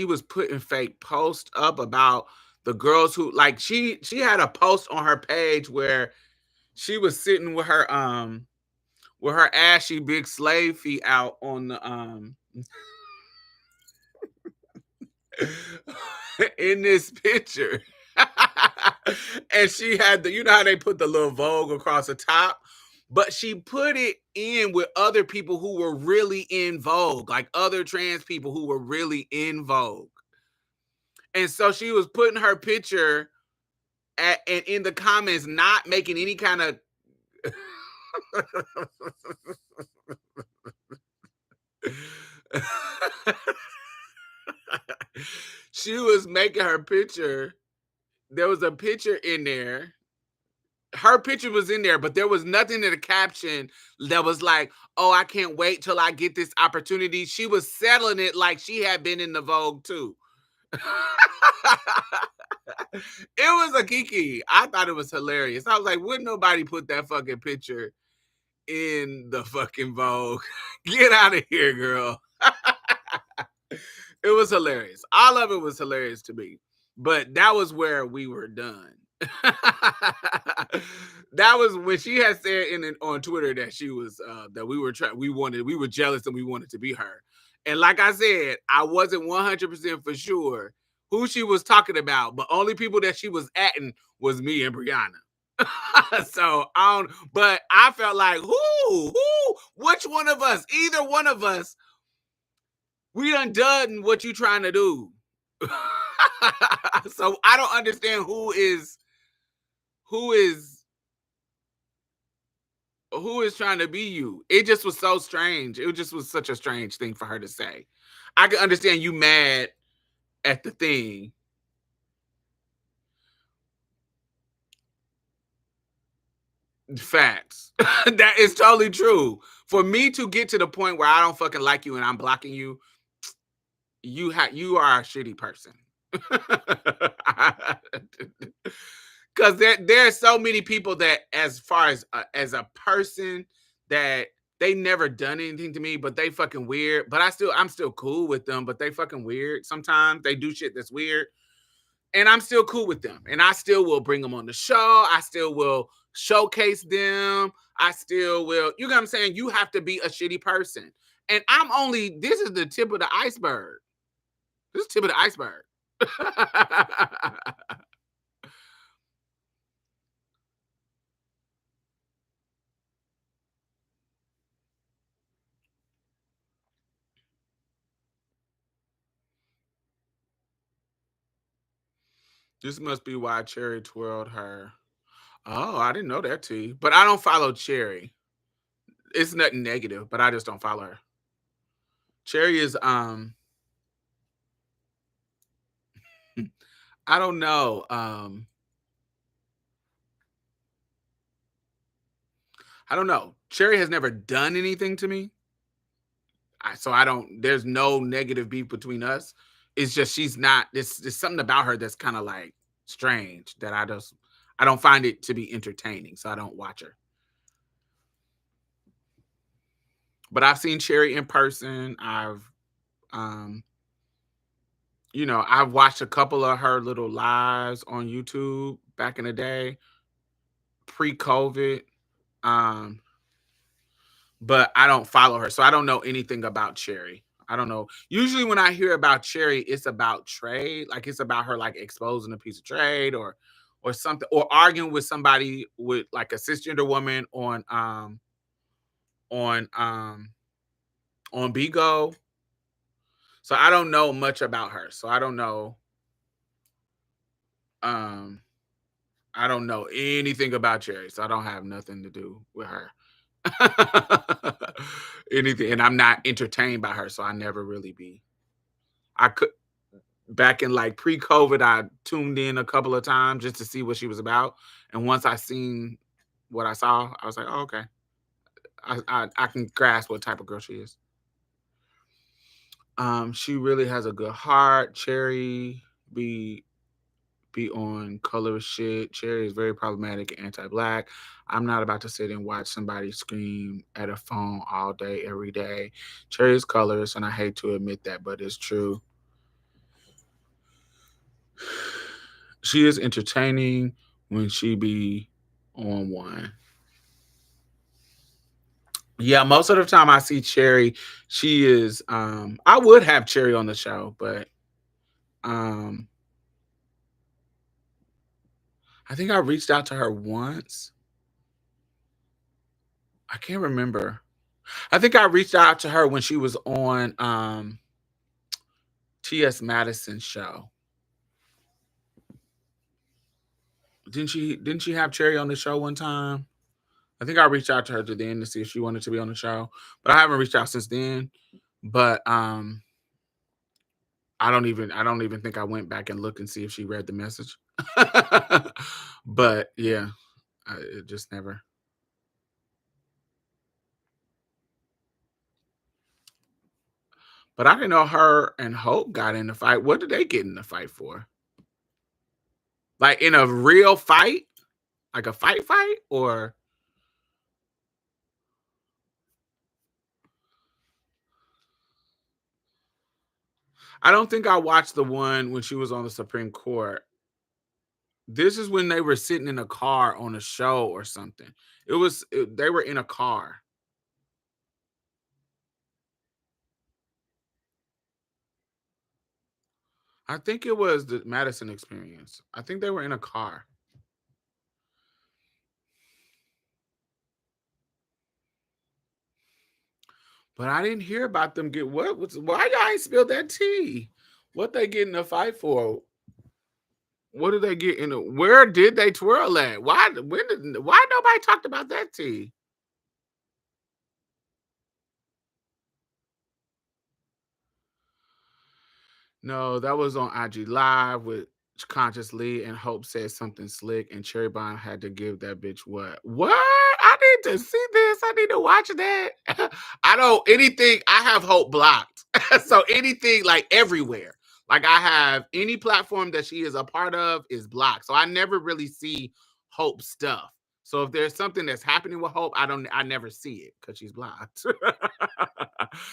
was putting fake posts up about the girls who, like, she had a post on her page where she was sitting with her ashy big slave feet out on the in this picture. And she had the, you know how they put the little Vogue across the top, but she put it in with other people who were really in vogue, like other trans people who were really in vogue. And so she was putting her picture and in the comments, not making any kind of she was making her picture. There was a picture in there. Her picture was in there, but there was nothing in the caption that was like, "Oh, I can't wait till I get this opportunity." She was settling it like she had been in the Vogue too. It was a kiki. I thought it was hilarious. I was like, "Wouldn't nobody put that fucking picture in the fucking Vogue? Get out of here, girl." It was hilarious. All of it was hilarious to me. But that was where we were done. That was when she had said on Twitter that she was that we were jealous and we wanted to be her. And like I said, I wasn't 100% for sure who she was talking about, but only people that she was atting was me and Brianna. So I don't, but I felt like which one of us, either one of us, we done what you trying to do. So I don't understand who is trying to be you. It just was so strange. It just was such a strange thing for her to say. I can understand you mad at the thing. Facts. That is totally true. For me to get to the point where I don't fucking like you and I'm blocking you, you are a shitty person. Because there's so many people that, as far as a person, that they never done anything to me, but they fucking weird. But I'm still cool with them, but they fucking weird. Sometimes they do shit that's weird, and I'm still cool with them, and I still will bring them on the show. I still will showcase them. I still will. You know what I'm saying? You have to be a shitty person, and this is the tip of the iceberg. This is the tip of the iceberg. This must be why Cherry twirled her. Oh, I didn't know that, T. But I don't follow Cherry. It's nothing negative, but I just don't follow her. Cherry is I don't know. I don't know. Cherry has never done anything to me. So I don't, there's no negative beef between us. It's just she's not, there's something about her that's kind of like strange that I don't find it to be entertaining. So I don't watch her. But I've seen Cherry in person. Um I've watched a couple of her little lives on YouTube back in the day, pre-COVID. Um, but I don't follow her, so I don't know anything about Cherry. I don't know. Usually when I hear about Cherry, it's about trade, like it's about her like exposing a piece of trade or something, or arguing with somebody with like a cisgender woman on Bigo. So I don't know much about her. So um I don't know anything about Cherry, so I don't have nothing to do with her. Anything, and I'm not entertained by her, so I never really be. I could back in like pre-COVID, I tuned in a couple of times just to see what she was about. And once I seen what I saw, I was like, oh, okay. I can grasp what type of girl she is. She really has a good heart. Cherry be be on color shit. Cherry is very problematic and anti-black. I'm not about to sit and watch somebody scream at a phone all day, every day. Cherry is colors, and I hate to admit that, but it's true. She is entertaining when she be on one. Yeah, most of the time I see Cherry, she is I would have Cherry on the show, but um I think I reached out to her once. I can't remember. I think I reached out to her when she was on TS Madison's show. Didn't she have Cherry on the show one time? I think I reached out to her to the end to see if she wanted to be on the show, but I haven't reached out since then. But I don't even think I went back and looked and see if she read the message. But yeah, it just never. But I didn't know her and Hope got in a fight. What did they get in the fight for? Like in a real fight? Like a fight, or I don't think I watched the one when she was on the Supreme Court. This is when they were sitting in a car on a show or something. They were in a car. I think it was the Madison experience. I think they were in a car. But I didn't hear about them get why y'all ain't spilled that tea? What they get in a fight for? What did they get in a where did they twirl at? Why nobody talked about that tea? No, that was on IG Live with Conscious Lee, and Hope said something slick, and Cherry Bomb had to give that bitch what? What? I need to see this. I need to watch that. I don't anything. I have Hope blocked, so anything like everywhere. Like I have any platform that she is a part of is blocked, so I never really see Hope stuff. So if there's something that's happening with Hope, I never see it because she's blocked.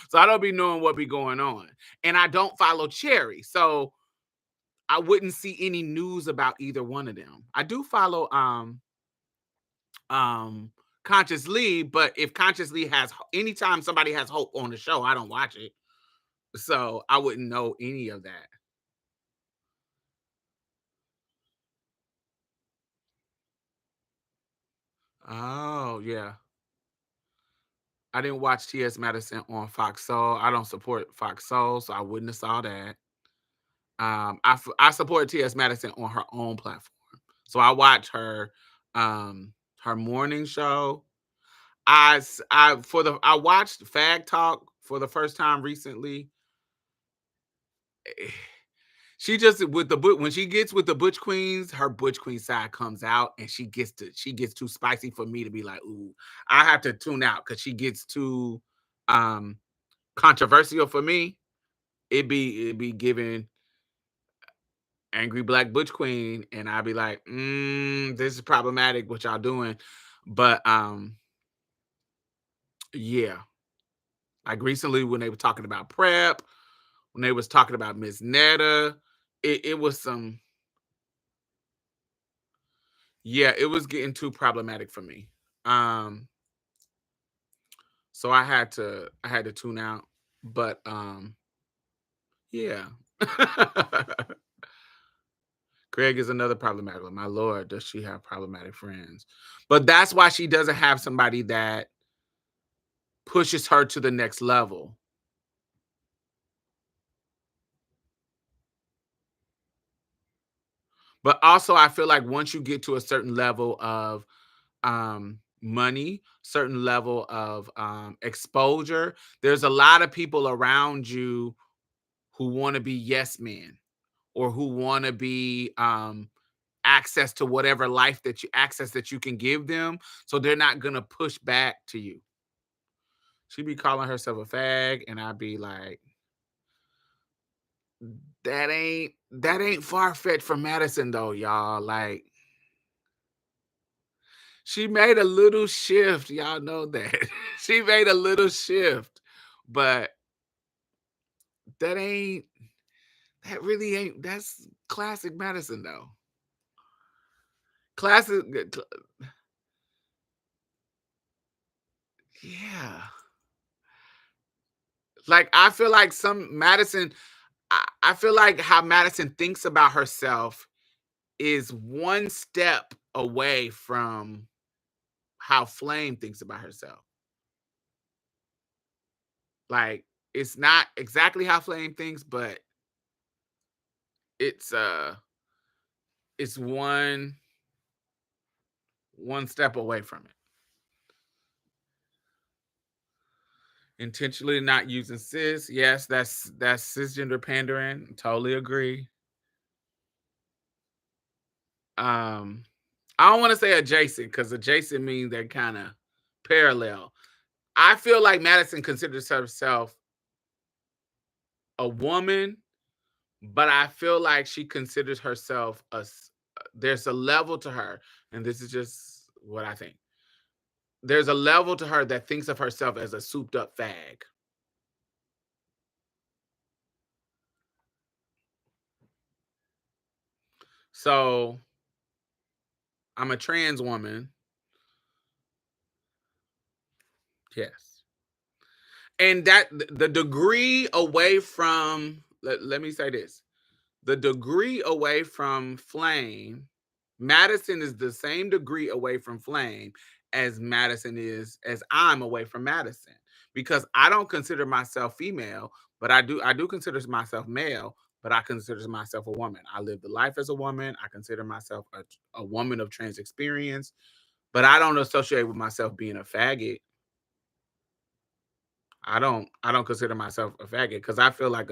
So I don't be knowing what be going on, and I don't follow Cherry, so I wouldn't see any news about either one of them. I do follow um Conscious Lee, but if Conscious Lee has anytime somebody has Hope on the show, I don't watch it. So I wouldn't know any of that. Oh, yeah. I didn't watch T.S. Madison on Fox Soul. I don't support Fox Soul, so I wouldn't have saw that. I support T.S. Madison on her own platform. So I watch her morning show. I watched Fag Talk for the first time recently. She just with the when she gets with the Butch Queens, her Butch Queen side comes out, and she gets too spicy for me to be like, ooh, I have to tune out because she gets too um controversial for me. It'd be giving angry black Butch Queen, and I'd be like, this is problematic what y'all doing. But yeah, like recently when they were talking about prep, when they was talking about Miss Netta, it was some yeah, it was getting too problematic for me. Um, so I had to tune out. But yeah. Greg is another problematic one. My lord, does she have problematic friends? But that's why she doesn't have somebody that pushes her to the next level. But also I feel like once you get to a certain level of money, certain level of exposure, there's a lot of people around you who want to be yes men. or who want to be access to whatever life that you access that you can give them. So they're not gonna push back to you. She be calling herself a fag, and I'd be like, that ain't far fetched from Madison though, y'all. Like, she made a little shift. Y'all know that. She made a little shift, but that ain't that really ain't that's classic Madison though. Classic, yeah. Like I feel like some Madison, I feel like how Madison thinks about herself is one step away from how Flame thinks about herself. Like it's not exactly how Flame thinks, but it's it's one step away from it. Intentionally not using cis. Yes, that's cisgender pandering. Totally agree. Um, I don't want to say adjacent because adjacent means they're kind of parallel. I feel like Madison considers herself a woman, but I feel like she considers herself there's a level to her, and this is just what I think. There's a level to her that thinks of herself as a souped up fag. So I'm a trans woman. Yes. And that the degree away from let me say this. The degree away from Flame, Madison is the same degree away from Flame as Madison is as I'm away from Madison, because I don't consider myself female, but I do consider myself male, but I consider myself a woman. I live the life as a woman. I consider myself a woman of trans experience, but I don't associate with myself being a faggot. I don't consider myself a faggot because I feel like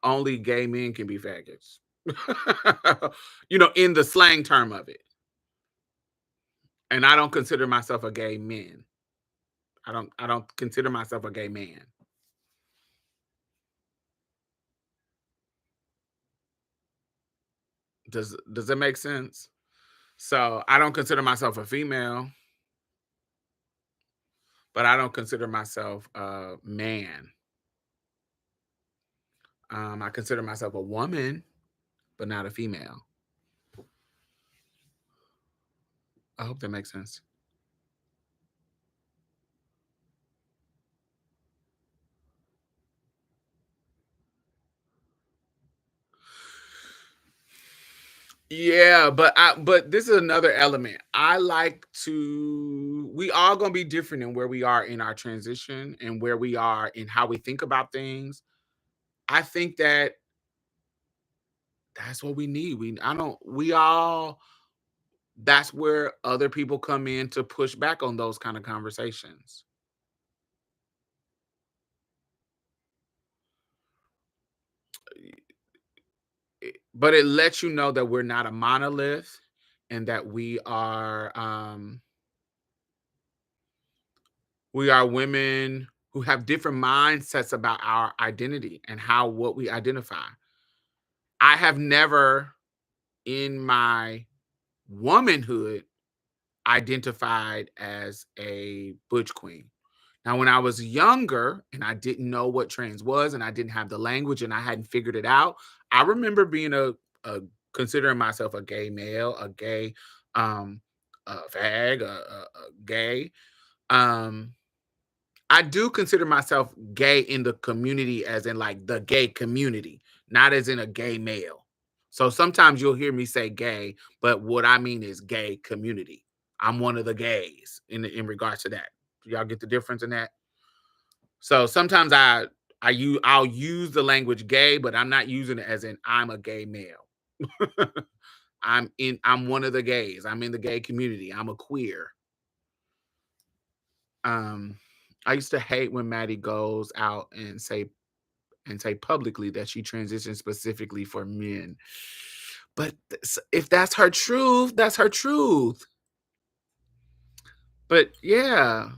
only gay men can be faggots. In the slang term of it. And I don't consider myself a gay man. I don't consider myself a gay man. Does that make sense? So I don't consider myself a female, but I don't consider myself a man. I consider myself a woman, but not a female. I hope that makes sense. Yeah, but this is another element. I like to we all gonna be different in where we are in our transition and where we are in how we think about things. I think that that's what we need. I don't we all That's where other people come in to push back on those kind of conversations. But it lets you know that we're not a monolith and that we are women who have different mindsets about our identity and how what we identify. I have never in my womanhood identified as a butch queen. Now, when I was younger and I didn't know what trans was and I didn't have the language and I hadn't figured it out, I remember being a considering myself a gay male, um, a fag, a gay. Um, I do consider myself gay in the community, as in like the gay community, not as in a gay male. So sometimes you'll hear me say gay, but what I mean is gay community. I'm one of the gays in regards to that. Y'all get the difference in that? So sometimes I'll use the language gay, but I'm not using it as in I'm a gay male. I'm one of the gays. I'm in the gay community. I'm a queer. Um, I used to hate when Maddie goes out and say and say publicly that she transitioned specifically for men. But if that's her truth, that's her truth. But yeah.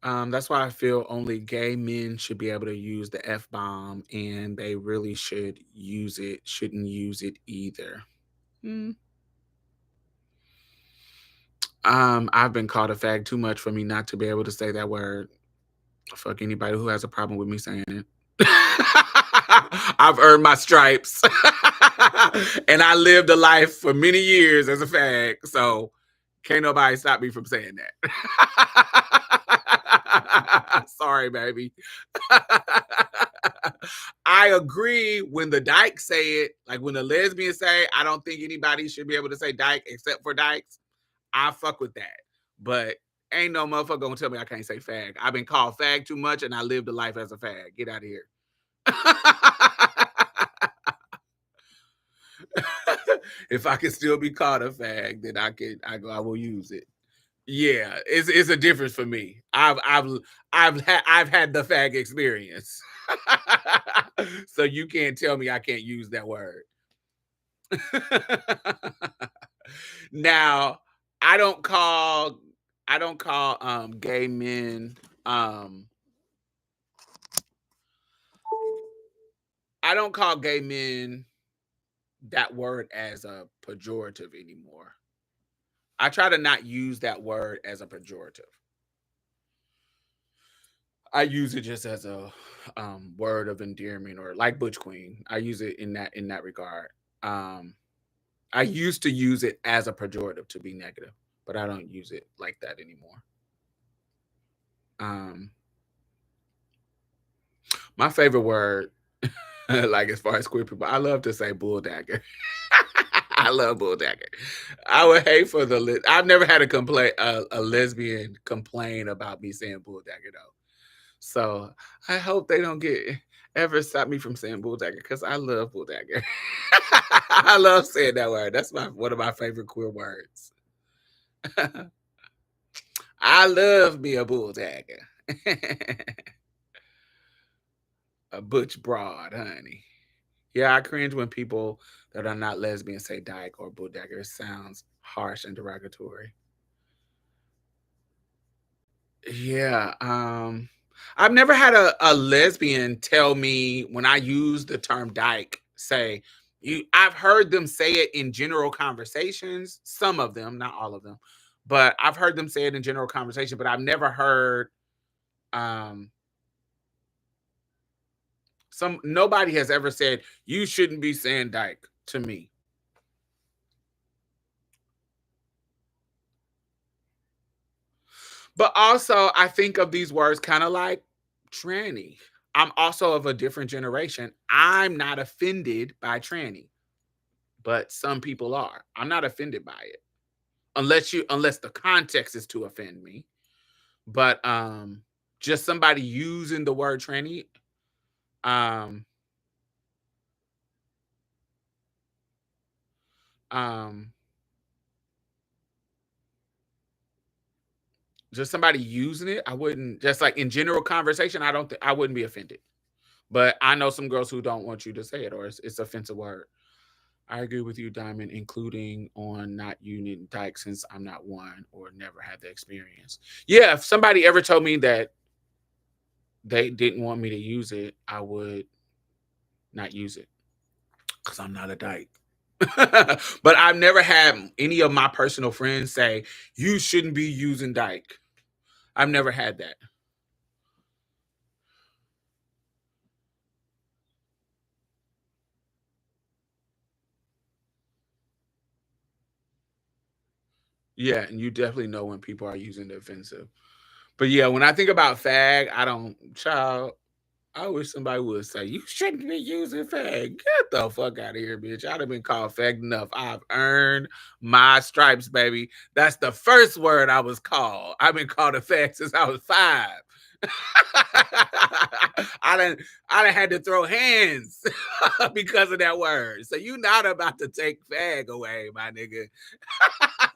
That's why I feel only gay men should be able to use the F bomb, and they really shouldn't use it either. Mm. I've been called a fag too much for me not to be able to say that word. Fuck anybody who has a problem with me saying it. I've earned my stripes. And I lived a life for many years as a fag. So can't nobody stop me from saying that. Sorry, baby. I agree when the dykes say it, like when the lesbians say, I don't think anybody should be able to say dyke except for dykes. I fuck with that. But ain't no motherfucker gonna tell me I can't say fag. I've been called fag too much and I lived a life as a fag. Get out of here. If I can still be called a fag, then I will use it. Yeah, it's a difference for me. I've had the fag experience. So you can't tell me I can't use that word. Now, I don't call gay men I don't call gay men that word as a pejorative anymore. I try to not use that word as a pejorative. I use it just as a word of endearment, or like Butch Queen. I use it in that regard. Um, I used to use it as a pejorative to be negative, but I don't use it like that anymore. Um, my favorite word, like as far as queer people, I love to say bulldagger. I love bulldagger. I would hate for I've never had a lesbian complain about me saying bulldagger though. So I hope they don't ever stop me from saying bulldagger, because I love bulldagger. I love saying that word. That's one of my favorite queer words. I love me a bulldagger. A butch broad, honey. Yeah, I cringe when people that are not lesbian say dyke or bulldagger. It sounds harsh and derogatory. Yeah. I've never had a lesbian tell me when I use the term dyke, say, I've heard them say it in general conversations, some of them, not all of them, but I've heard them say it in general conversation, but I've never heard um nobody has ever said you shouldn't be saying dyke to me. But also, I think of these words kind of like tranny. I'm also of a different generation. I'm not offended by tranny, but some people are. I'm not offended by it. Unless the context is to offend me. But just somebody using the word tranny, um um just somebody using it, I wouldn't, just like in general conversation, I don't think I wouldn't be offended. But I know some girls who don't want you to say it, or it's offensive word. I agree with you, Diamond, including on not using dyke since I'm not one or never had the experience. Yeah, if somebody ever told me that they didn't want me to use it, I would not use it because I'm not a dyke. But I've never had any of my personal friends say, you shouldn't be using dyke. I've never had that. Yeah, and you definitely know when people are using the offensive. But yeah, when I think about fag, I don't child. I wish somebody would say, "You shouldn't be using fag." Get the fuck out of here, bitch. I'd have been called fag enough. I've earned my stripes, baby. That's the first word I was called. I've been called a fag since I was 5. I done, I done had to throw hands because of that word. So you not about to take fag away, my nigga.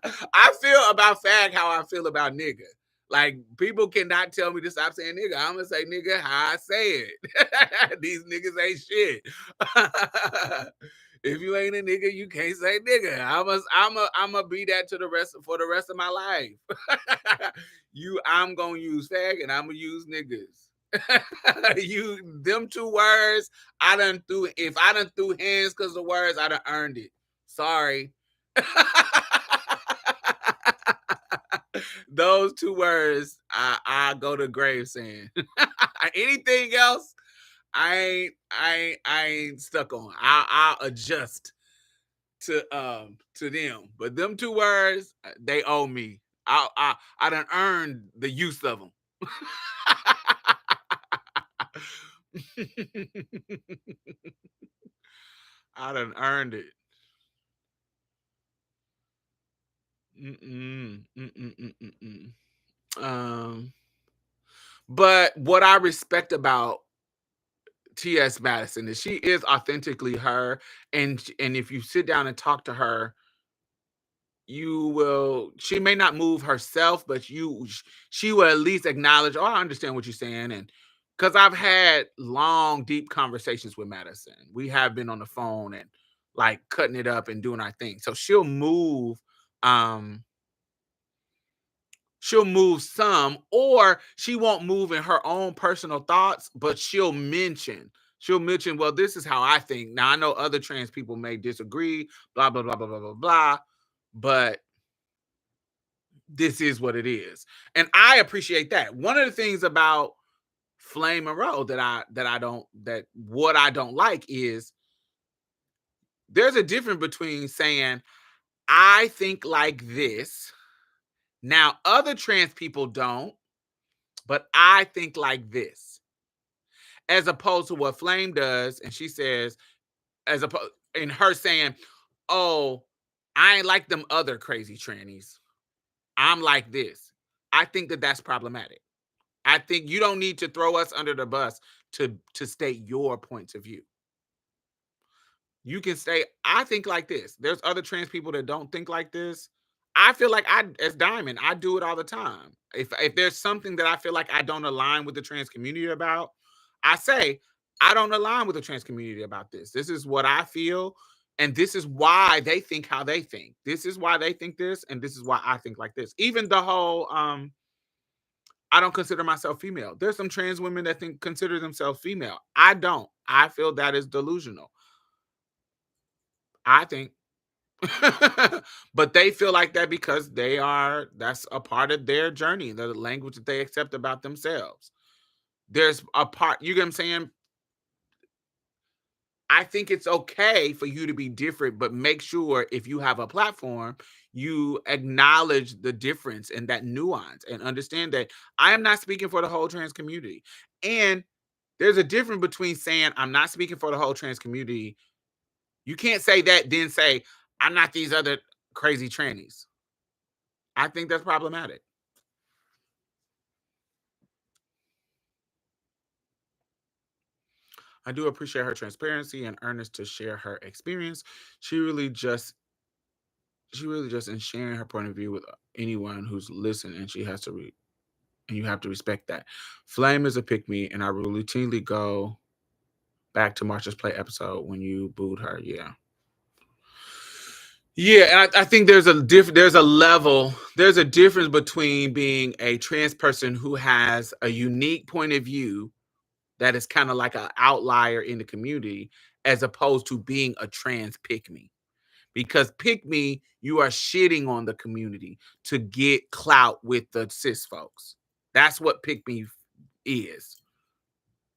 I feel about fag how I feel about nigga. Like people cannot tell me to stop saying nigga. I'm gonna say nigga how I say it. These niggas ain't shit. If you ain't a nigga, you can't say nigga. I'm a be that to the rest for the rest of my life. I'm gonna use fag and I'm gonna use niggas. You them two words, I done threw if I done threw hands because the words, I done earned it. Sorry. Those two words, I go to grave saying. Anything else, I ain't stuck on. I'll adjust to them. But them two words, they owe me. I done earned the use of them. I done earned it. Mm-mm, mm-mm, mm-mm, mm. Um, but what I respect about T.S. Madison is she is authentically her, and if you sit down and talk to her, you will. She may not move herself, but she will at least acknowledge. Oh, I understand what you're saying, and because I've had long, deep conversations with Madison, we have been on the phone and like cutting it up and doing our thing. So Um, she'll move some, or she won't move in her own personal thoughts, but she'll mention, well, this is how I think. Now I know other trans people may disagree, blah blah blah blah blah blah blah, but this is what it is. And I appreciate that. One of the things about Flame Monroe that what I don't like is there's a difference between saying I think like this. Now other trans people don't, but I think like this, as opposed to what Flame does, and she says, as opposed in her saying, "Oh, I ain't like them other crazy trannies. I'm like this." I think that that's problematic. I think you don't need to throw us under the bus to state your points of view. You can say, I think like this. There's other trans people that don't think like this. I feel like as Diamond, I do it all the time. If there's something that I feel like I don't align with the trans community about, I say, I don't align with the trans community about this. This is what I feel, and this is why they think how they think. This is why they think this, and this is why I think like this. Even the whole I don't consider myself female. There's some trans women that consider themselves female. I don't. I feel that is delusional. I think but they feel like that because that's a part of their journey, the language that they accept about themselves. There's a part, you get what I'm saying? I think it's okay for you to be different, but make sure if you have a platform, you acknowledge the difference and that nuance and understand that I am not speaking for the whole trans community. And there's a difference between saying I'm not speaking for the whole trans community. You can't say that, then say I'm not these other crazy trannies. I think that's problematic. I do appreciate her transparency and earnest to share her experience. She really just she really just in sharing her point of view with anyone who's listening, and she has to and you have to respect that. Flame is a pick me, and I will routinely go back to Marsha's play episode when you booed her. Yeah. Yeah, and I think there's a difference between being a trans person who has a unique point of view that is kind of like an outlier in the community, as opposed to being a trans pick me. Because pick me, you are shitting on the community to get clout with the cis folks. That's what pick me is.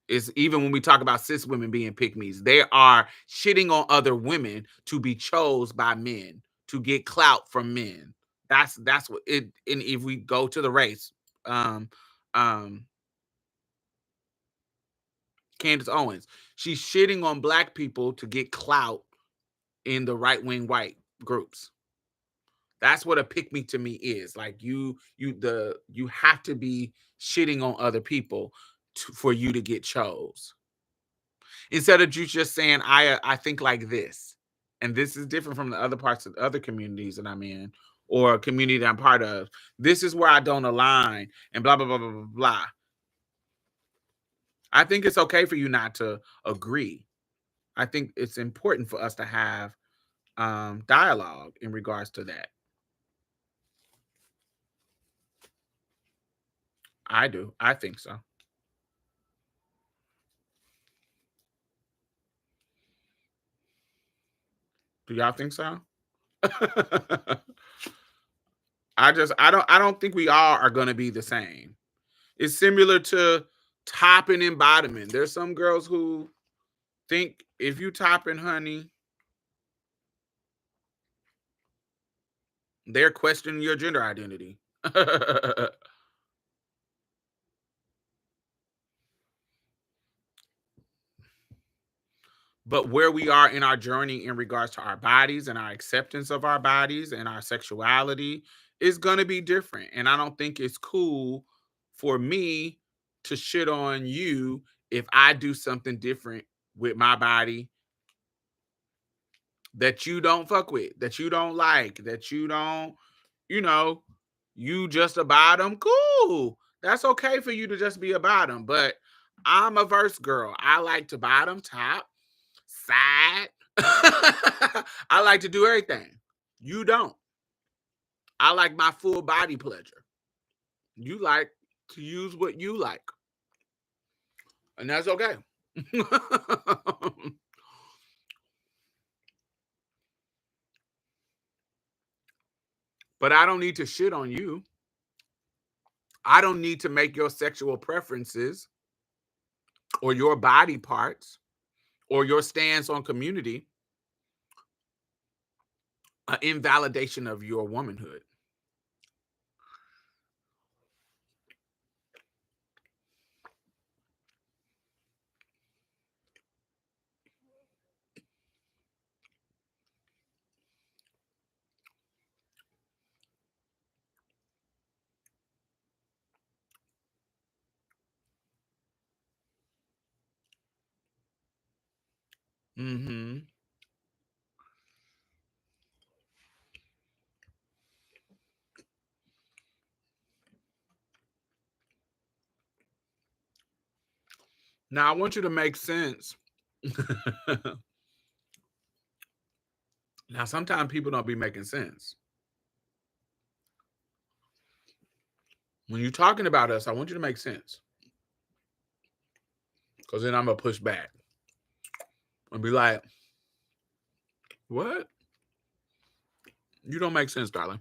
Is even when we talk about cis women being pick me's, they are shitting on other women to be chose by men to get clout from men. That's what it. And if we go to the race, um, um, Candace Owens. She's shitting on black people to get clout in the right-wing white groups. That's what a pick me to me is. Like you have to be shitting on other people for you to get chose. Instead of you just saying, I think like this. And this is different from the other parts of the other communities that I'm in or a community that I'm part of. This is where I don't align and blah, blah, blah, blah, blah, blah. I think it's okay for you not to agree. I think it's important for us to have dialogue in regards to that. I do. I think so. Do y'all think so? I don't think we all are going to be the same. It's similar to topping and bottoming. There's some girls who think if you topping, honey, they're questioning your gender identity. But where we are in our journey in regards to our bodies and our acceptance of our bodies and our sexuality is going to be different. And I don't think it's cool for me to shit on you if I do something different with my body that you don't fuck with, that you don't like, that you don't, you know, you just a bottom. Cool. That's okay for you to just be a bottom. But I'm a verse girl. I like to bottom, top, side. I like to do everything. You don't. I like my full body pleasure. You like to use what you like. And that's okay. But I don't need to shit on you. I don't need to make your sexual preferences or your body parts or your stance on community an invalidation of your womanhood. Mm-hmm. Now I want you to make sense. Now, sometimes people don't be making sense. When you're talking about us, I want you to make sense. Because then I'm going to push back and be like, what? You don't make sense, darling.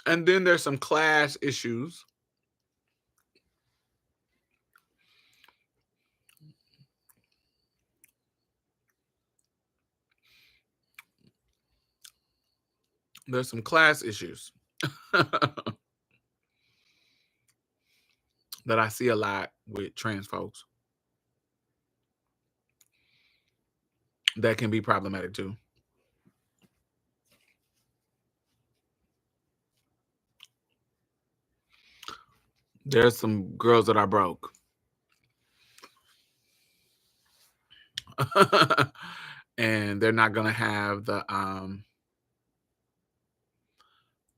And then there's some class issues. There's some class issues that I see a lot with trans folks that can be problematic too. There's some girls that are broke. And they're not going to have the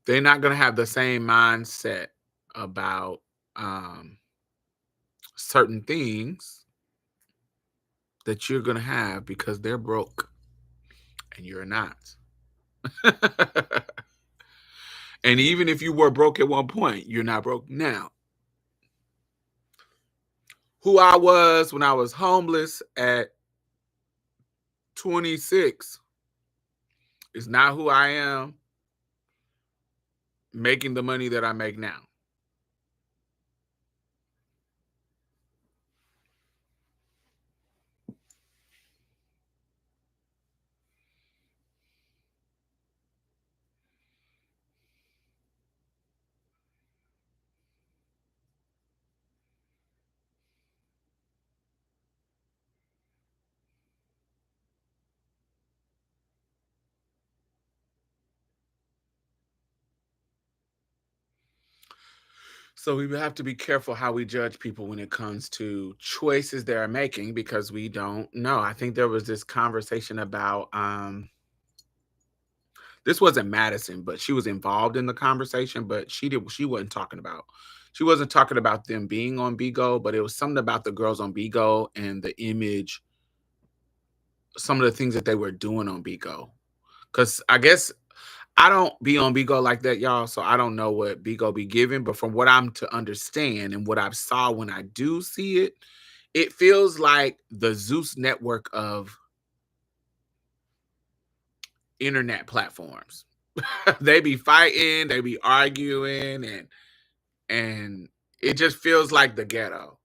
they're not going to have the same mindset about certain things that you're going to have because they're broke and you're not. And even if you were broke at one point, you're not broke now. Who I was when I was homeless at 26 is not who I am making the money that I make now. So we have to be careful how we judge people when it comes to choices they're making because we don't know. I think there was this conversation about this wasn't Madison, but she was involved in the conversation, but she wasn't talking about them being on Bigo, but it was something about the girls on Bigo and the image, some of the things that they were doing on Bigo. Cause I guess I don't be on Bigo like that, y'all. So I don't know what Bigo be giving, but from what I'm to understand and what I've saw when I do see it, it feels like the Zeus network of internet platforms. They be fighting, they be arguing, and it just feels like the ghetto.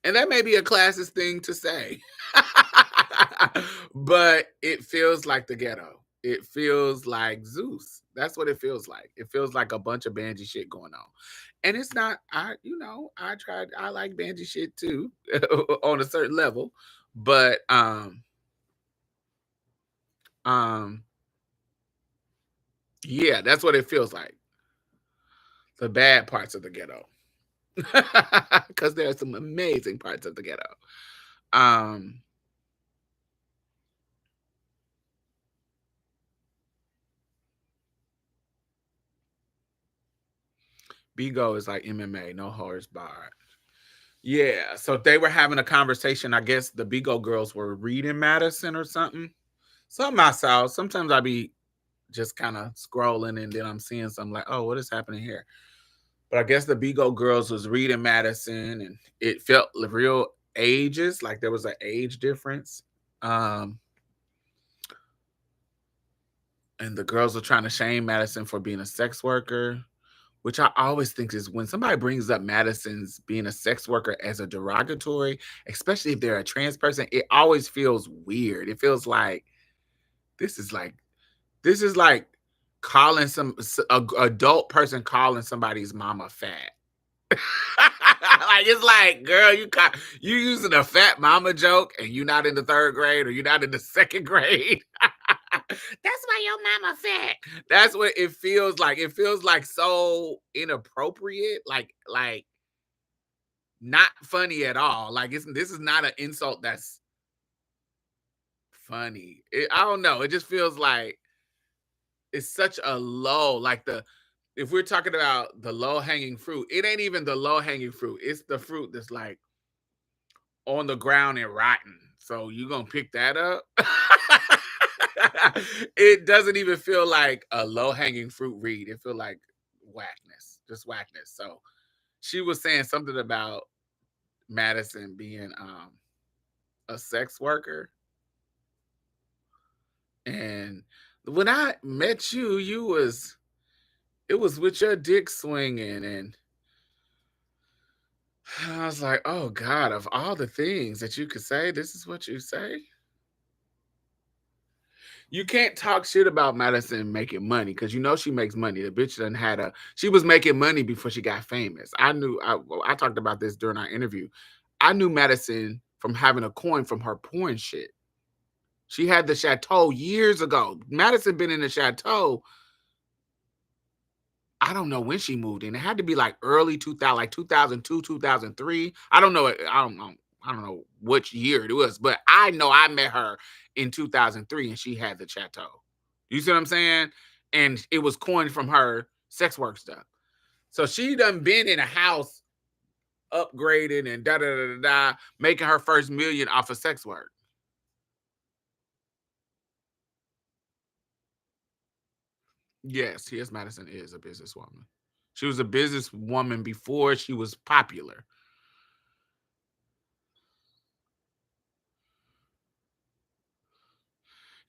And that may be a classist thing to say. But it feels like the ghetto. It feels like Zeus. That's what it feels like. It feels like a bunch of banji shit going on. And it's not, I like banji shit too on a certain level. But um yeah, that's what it feels like. The bad parts of the ghetto. Because there are some amazing parts of the ghetto. Um Bigo is like MMA, no holds barred. Yeah, so they were having a conversation. I guess the Bigo girls were reading Madison or something. Something I saw. Sometimes I be just kind of scrolling and then I'm seeing something like, oh, what is happening here? But I guess the Bigo girls was reading Madison and it felt real ages, like there was an age difference. Um, and the girls were trying to shame Madison for being a sex worker, which I always think is when somebody brings up Madison's being a sex worker as a derogatory, especially if they're a trans person, it always feels weird. It feels like this is like this is like calling adult person calling somebody's mama fat. Like it's like, girl, you using a fat mama joke, and you're not in the third grade or you're not in the second grade. That's why your mama fat. That's what it feels like. It feels like so inappropriate, like not funny at all. Like this is not an insult that's funny. I don't know. It just feels like it's such a low. Like the if we're talking about the low hanging fruit, it ain't even the low hanging fruit. It's the fruit that's like on the ground and rotten. So you gonna pick that up? It doesn't even feel like a low hanging fruit read. It feel like whackness, just whackness. So she was saying something about Madison being a sex worker, and when I met you, it was with your dick swinging, and I was like, oh God, of all the things that you could say, this is what you say. You can't talk shit about Madison making money because you know she makes money. The bitch done had a she was making money before she got famous. I talked about this during our interview. I knew Madison from having a coin from her porn shit. She had the chateau years ago. Madison been in the chateau. I don't know when she moved in. It had to be like early 2000, like 2002, 2003. I don't know. I don't know which year it was, but I know I met her in 2003 and she had the chateau. You see what I'm saying? And it was coined from her sex work stuff. So she done been in a house upgraded and da da da da da, making her first million off of sex work. Yes, T.S. Madison is a businesswoman. She was a businesswoman before she was popular.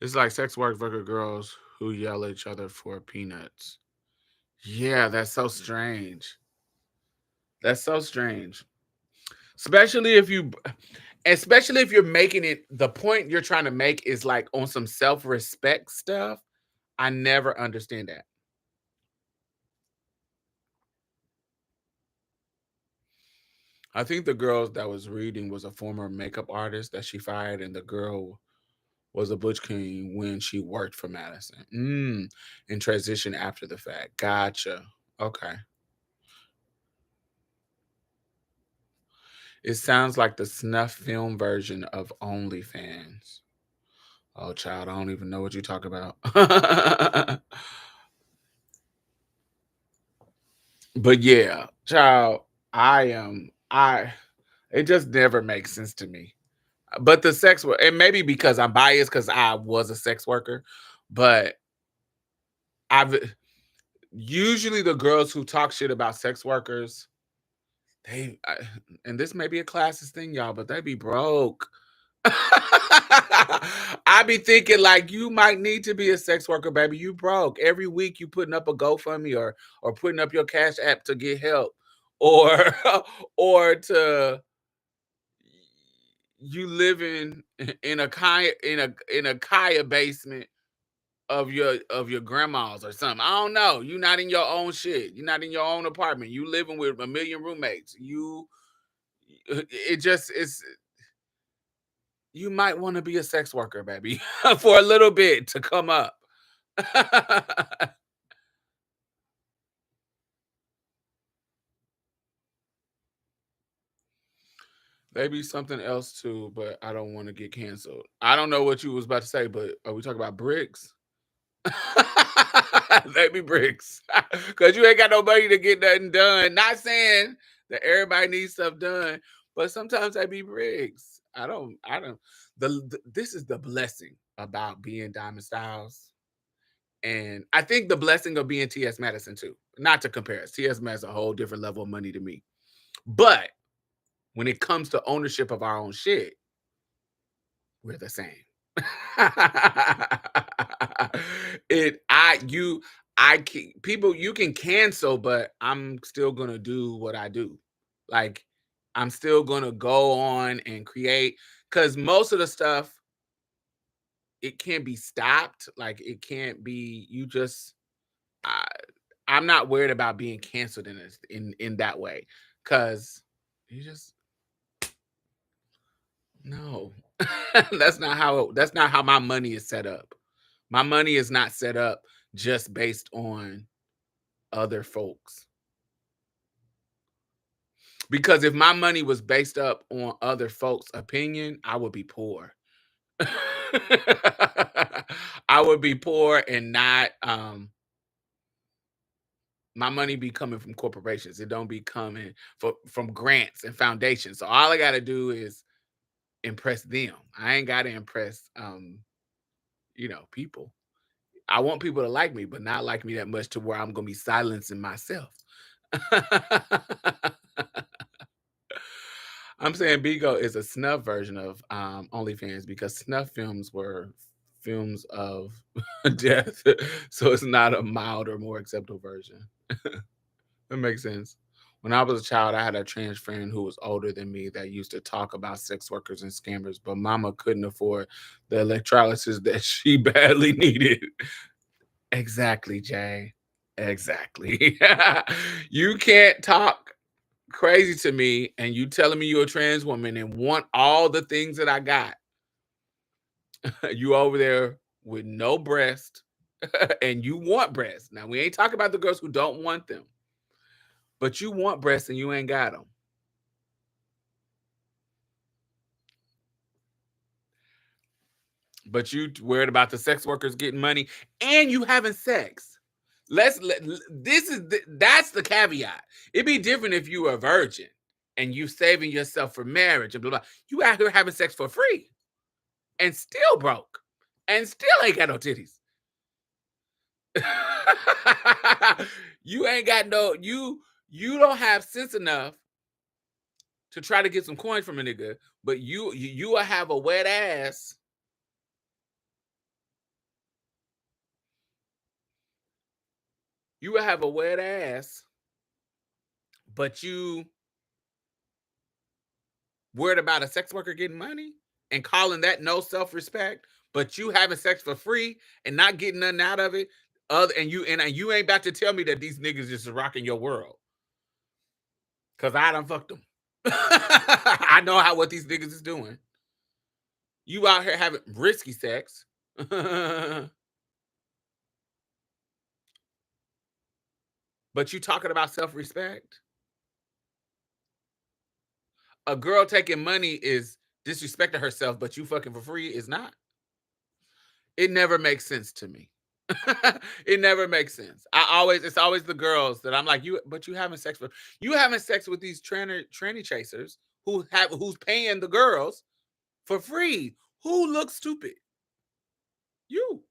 It's like sex worker girls who yell at each other for peanuts. Yeah, that's so strange. That's so strange. Especially if you especially if you're making it the point you're trying to make is like on some self-respect stuff. I never understand that. I think the girl that was reading was a former makeup artist that she fired, and the girl was a butch queen when she worked for Madison. And transition after the fact. Gotcha. Okay. It sounds like the snuff film version of OnlyFans. Oh, child, I don't even know what you talk about. But yeah, child, I it just never makes sense to me. But the sex work, and maybe because I'm biased because I was a sex worker, but I've usually the girls who talk shit about sex workers, they and this may be a classist thing, y'all, but they be broke. I be thinking like you might need to be a sex worker, baby. You broke. Every week you putting up a GoFundMe or putting up your cash app to get help. Or or to you living in a kaya in a kaya basement of your grandma's or something. I don't know. You're not in your own shit. You're not in your own apartment. You living with a million roommates. It just it's you might want to be a sex worker, baby, for a little bit to come up. Maybe something else too, but I don't want to get canceled. I don't know what you was about to say, but are we talking about bricks? Maybe bricks, because you ain't got no money to get nothing done. Not saying that everybody needs stuff done, but sometimes they be bricks. I don't. This is the blessing about being Diamond Styles. And I think the blessing of being T.S. Madison too. Not to compare us. T.S. Madison a whole different level of money to me. But when it comes to ownership of our own shit, we're the same. it I you I can people you can cancel, but I'm still gonna do what I do. Like I'm still gonna go on and create because most of the stuff it can't be stopped. Like it can't be you just I, I'm not worried about being canceled in this in that way because you just no. That's not how my money is set up. My money is not set up just based on other folks. Because if my money was based up on other folks' opinion, I would be poor. I would be poor and not my money be coming from corporations. It don't be coming from grants and foundations. So all I gotta do is impress them. I ain't gotta impress people. I want people to like me, but not like me that much to where I'm gonna be silencing myself. I'm saying Bigo is a snuff version of OnlyFans because snuff films were films of death, so it's not a mild or more acceptable version. That makes sense. When I was a child, I had a trans friend who was older than me that used to talk about sex workers and scammers, but mama couldn't afford the electrolysis that she badly needed. Exactly, Jay. Exactly. You can't talk crazy to me and you telling me you're a trans woman and want all the things that I got. You over there with no breast and you want breasts. Now we ain't talking about the girls who don't want them, but you want breasts and you ain't got them. But you worried about the sex workers getting money and you having sex. That's the caveat. It'd be different if you were a virgin and you saving yourself for marriage and blah blah. You out here having sex for free and still broke and still ain't got no titties. You ain't got no you don't have sense enough to try to get some coins from a nigga, but you will have a wet ass. You will have a wet ass, but you worried about a sex worker getting money and calling that no self-respect, but you having sex for free and not getting nothing out of it. And you ain't about to tell me that these niggas just rocking your world. Cause I done fucked them. I know how what these niggas is doing. You out here having risky sex. But you talking about self-respect? A girl taking money is disrespecting herself, but you fucking for free is not. It never makes sense to me. It never makes sense. It's always the girls that I'm like, but you having sex with these tranny chasers who's paying the girls for free. Who looks stupid? You.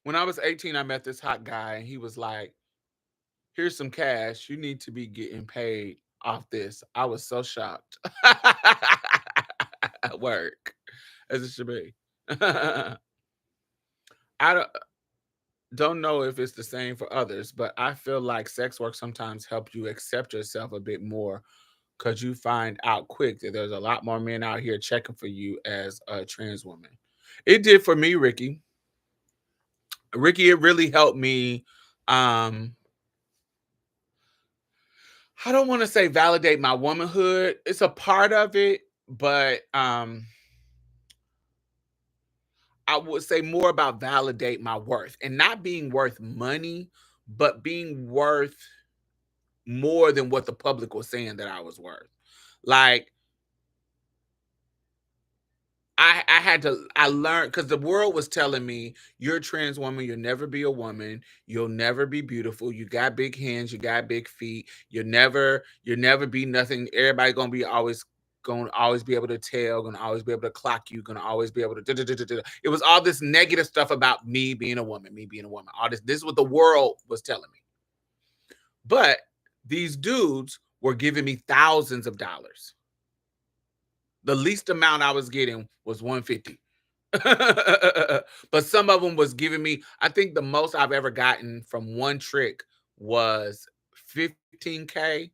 When I was 18, I met this hot guy and he was like, here's some cash. You need to be getting paid off this. I was so shocked. Work. As it should be. I don't know if it's the same for others, but I feel like sex work sometimes help you accept yourself a bit more because you find out quick that there's a lot more men out here checking for you as a trans woman. It did for me, Ricky. Ricky, it really helped me. I don't want to say validate my womanhood. It's a part of it, but I would say more about validate my worth and not being worth money, but being worth more than what the public was saying that I was worth. Like I learned because the world was telling me you're a trans woman, you'll never be a woman, you'll never be beautiful, you got big hands, you got big feet, you'll never be nothing. Everybody gonna always be able to tell, gonna always be able to clock you, gonna always be able to It was all this negative stuff about me being a woman, me being a woman. This is what the world was telling me. But these dudes were giving me thousands of dollars. The least amount I was getting was 150. But some of them was giving me, I think the most I've ever gotten from one trick was 15K,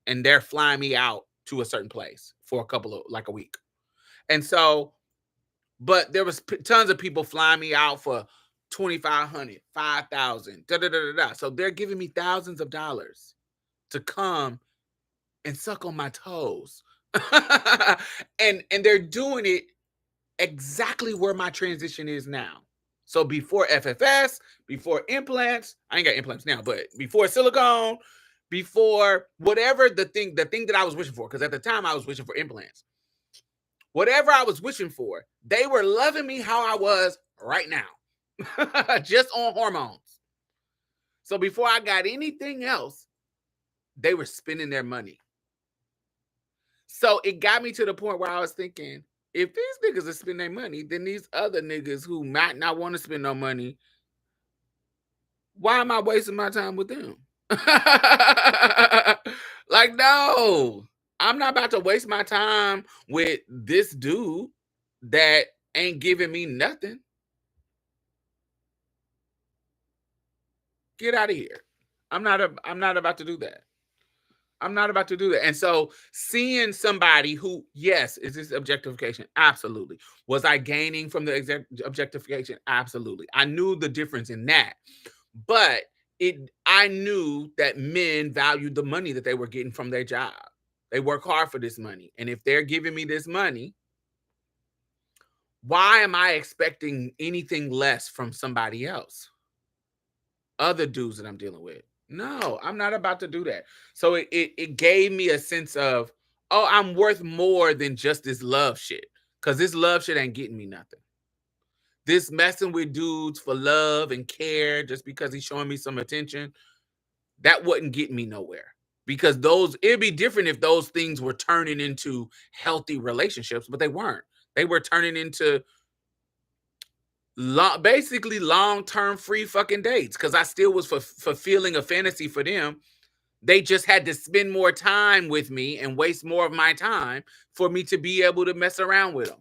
and they're flying me out to a certain place for a couple of like a week. And so, but there was tons of people flying me out for 2,500, 5,000, da da da da da. So they're giving me thousands of dollars to come and suck on my toes. And they're doing it exactly where my transition is now. So before FFS, before implants, I ain't got implants now, but before silicone, before whatever the thing that I was wishing for, because at the time I was wishing for implants. Whatever I was wishing for, they were loving me how I was right now, just on hormones. So before I got anything else, they were spending their money. So it got me to the point where I was thinking, if these niggas are spending their money, then these other niggas who might not want to spend no money, why am I wasting my time with them? Like, no, I'm not about to waste my time with this dude that ain't giving me nothing. Get out of here. I'm not about to do that. I'm not about to do that. And so seeing somebody who, yes, is this objectification? Absolutely. Was I gaining from the objectification? Absolutely. I knew the difference in that. But I knew that men valued the money that they were getting from their job. They work hard for this money. And if they're giving me this money, why am I expecting anything less from somebody else? Other dudes that I'm dealing with. No, I'm not about to do that. So it gave me a sense of, oh, I'm worth more than just this love shit. Because this love shit ain't getting me nothing. This messing with dudes for love and care just because he's showing me some attention, that wouldn't get me nowhere. Because it'd be different if those things were turning into healthy relationships, but they weren't. They were turning into basically long-term free fucking dates because I still was fulfilling a fantasy for them. They just had to spend more time with me and waste more of my time for me to be able to mess around with them.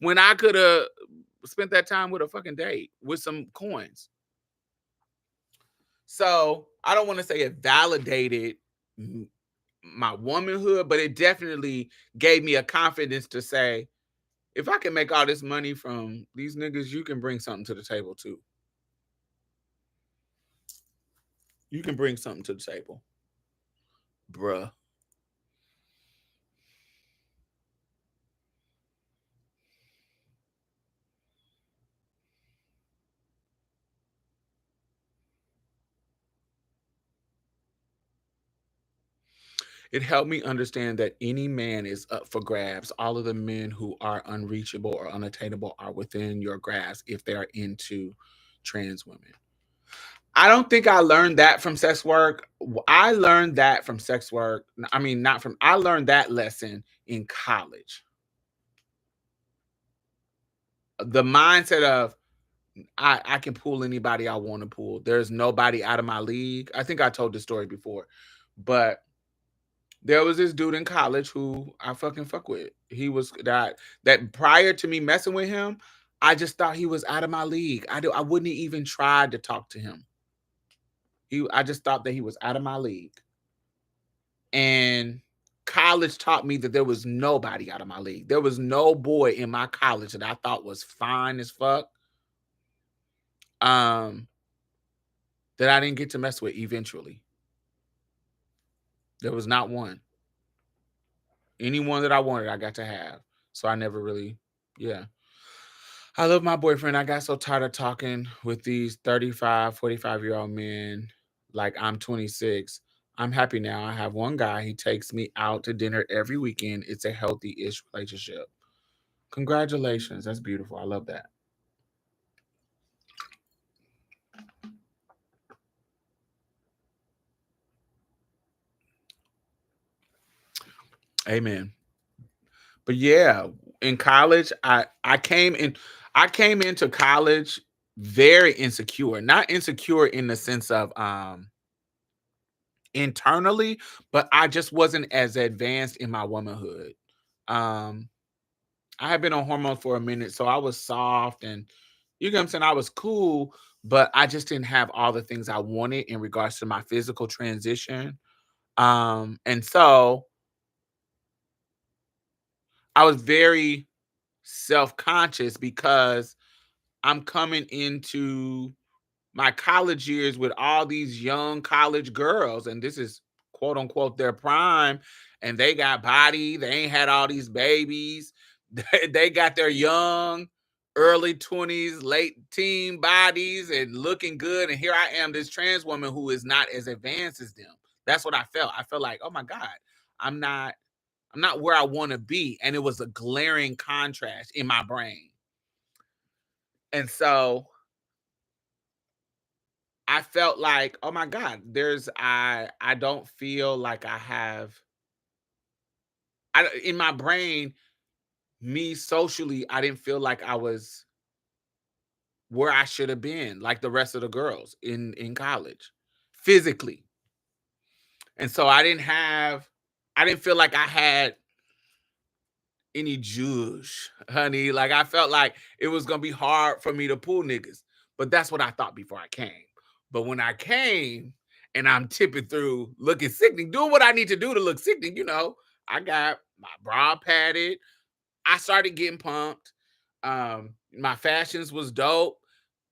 When I could have spent that time with a fucking date with some coins. So I don't want to say it validated my womanhood, but it definitely gave me a confidence to say, if I can make all this money from these niggas, you can bring something to the table too. You can bring something to the table, bruh. It helped me understand that any man is up for grabs. All of the men who are unreachable or unattainable are within your grasp if they are into trans women. I don't think I learned that from sex work. I learned that from sex work. I mean, not from, I learned that lesson in college. The mindset of I can pull anybody I want to pull. There's nobody out of my league. I think I told this story before, but there was this dude in college who I fucking fuck with. He was that prior to me messing with him, I just thought he was out of my league. I wouldn't even try to talk to him. I just thought that he was out of my league. And college taught me that there was nobody out of my league. There was no boy in my college that I thought was fine as fuck. Um, that I didn't get to mess with eventually. There was not one. Anyone that I wanted, I got to have. So I never really, yeah. I love my boyfriend. I got so tired of talking with these 35, 45-year-old men like I'm 26. I'm happy now. I have one guy. He takes me out to dinner every weekend. It's a healthy-ish relationship. Congratulations. That's beautiful. I love that. Amen. But yeah, in college, I came into college very insecure. Not insecure in the sense of internally, but I just wasn't as advanced in my womanhood. Um I had been on hormones for a minute, so I was soft and you get what I'm saying? I was cool, but I just didn't have all the things I wanted in regards to my physical transition. And so I was very self-conscious because I'm coming into my college years with all these young college girls, and this is quote unquote their prime, and they got body, they ain't had all these babies, they got their young, early 20s, late teen bodies and looking good. And here I am, this trans woman who is not as advanced as them. That's what I felt. I felt like, oh my God, I'm not, I'm not where I want to be. And it was a glaring contrast in my brain. And so I felt like, oh my God, I don't feel like I have in my brain, me socially, I didn't feel like I was where I should have been, like the rest of the girls in college, physically. And so I didn't feel like I had any juice, honey. Like I felt like it was gonna be hard for me to pull niggas. But that's what I thought before I came. But when I came and I'm tipping through looking sickening, doing what I need to do to look sickening, I got my bra padded. I started getting pumped. My fashions was dope.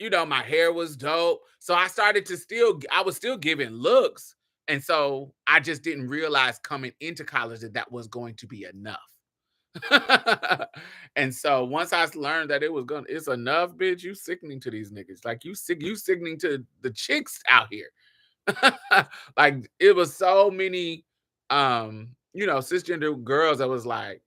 My hair was dope. So I started to I was still giving looks. And so I just didn't realize coming into college that that was going to be enough. And so once I learned that it's enough, bitch. You sickening to these niggas. Like you sickening to the chicks out here. Like it was so many cisgender girls that was like,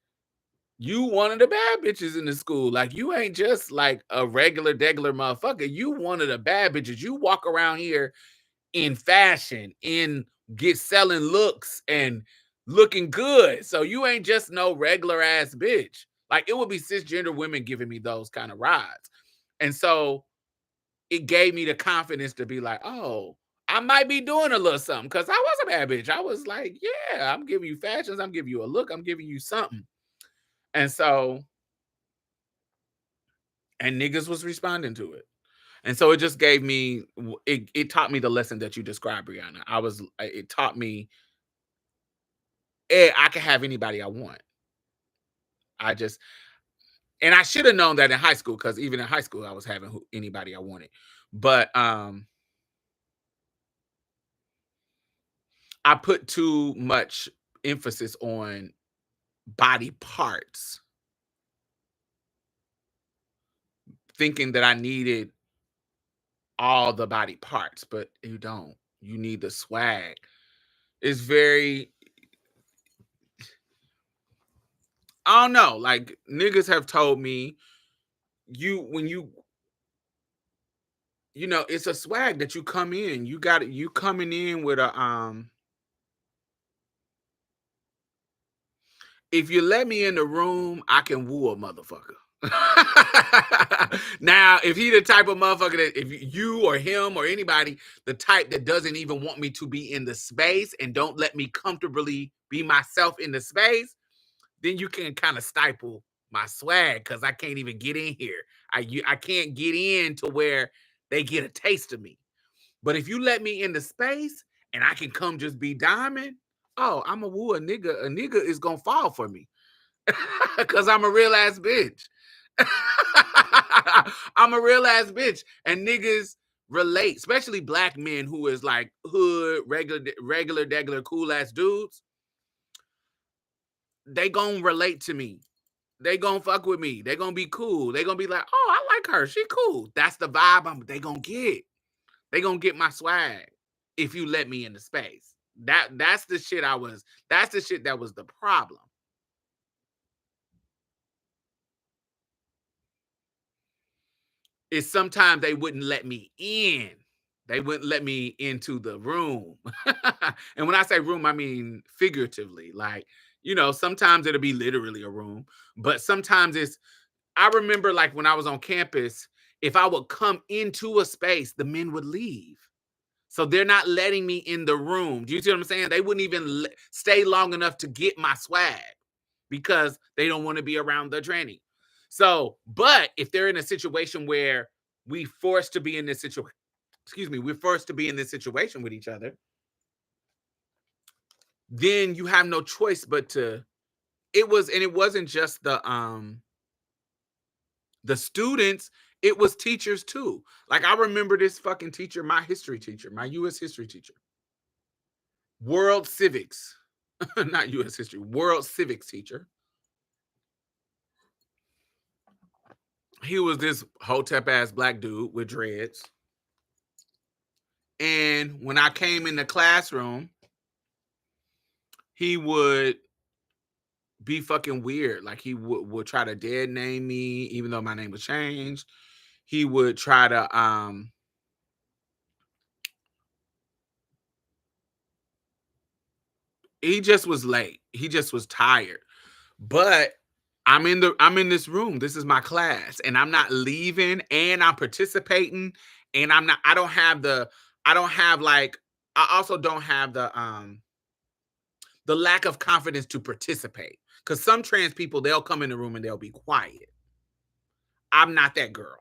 you one of the bad bitches in the school. Like you ain't just like a regular degular motherfucker. You one of the bad bitches. You walk around here in fashion, in get selling looks and looking good. So you ain't just no regular ass bitch. Like it would be cisgender women giving me those kind of rides. And so it gave me the confidence to be like, oh, I might be doing a little something because I was a bad bitch. I was like, yeah, I'm giving you fashions, I'm giving you a look, I'm giving you something. And so, and niggas was responding to it. And so it just gave me, it taught me the lesson that you described, Brianna. It taught me, I can have anybody I want. I just, and I should have known that in high school because even in high school, I was having anybody I wanted. But I put too much emphasis on body parts, thinking that I needed all the body parts, but you don't. You need the swag. It's very I don't know. Like niggas have told me when it's a swag that you come in. You coming in with a if you let me in the room, I can woo a motherfucker. Now, if he the type of motherfucker that if you or him or anybody, the type that doesn't even want me to be in the space and don't let me comfortably be myself in the space, then you can kind of stifle my swag because I can't even get in here. I can't get in to where they get a taste of me. But if you let me in the space and I can come just be diamond, oh, I'm a woo a nigga. A nigga is gonna fall for me because I'm a real ass bitch. I'm a real ass bitch, and niggas relate, especially black men who is like hood, regular, cool ass dudes. They gonna relate to me. They gonna fuck with me. They gonna be cool. They gonna be like, oh, I like her. She cool. That's the vibe they gonna get. They gonna get my swag if you let me in the space. That's the shit that's the shit that was the problem. Is sometimes they wouldn't let me in. They wouldn't let me into the room. And when I say room, I mean figuratively. Like, sometimes it'll be literally a room, but sometimes I remember like when I was on campus, if I would come into a space, the men would leave. So they're not letting me in the room. Do you see what I'm saying? They wouldn't even stay long enough to get my swag because they don't want to be around the tranny. So, but if they're in a situation where we forced to be in this situation, we're forced to be in this situation with each other, then you have no choice but to. It wasn't just the students, it was teachers too. Like I remember this fucking teacher, my history teacher, my US history teacher. World civics. Not US history, world civics teacher. He was this hotep ass black dude with dreads. And when I came in the classroom, he would be fucking weird. Like he would try to dead name me, even though my name was changed. He would try to he just was late. He just was tired. But I'm in this room. This is my class, and I'm not leaving, and I'm participating, and I don't have like I also don't have the lack of confidence to participate. Because some trans people, they'll come in the room and they'll be quiet. I'm not that girl.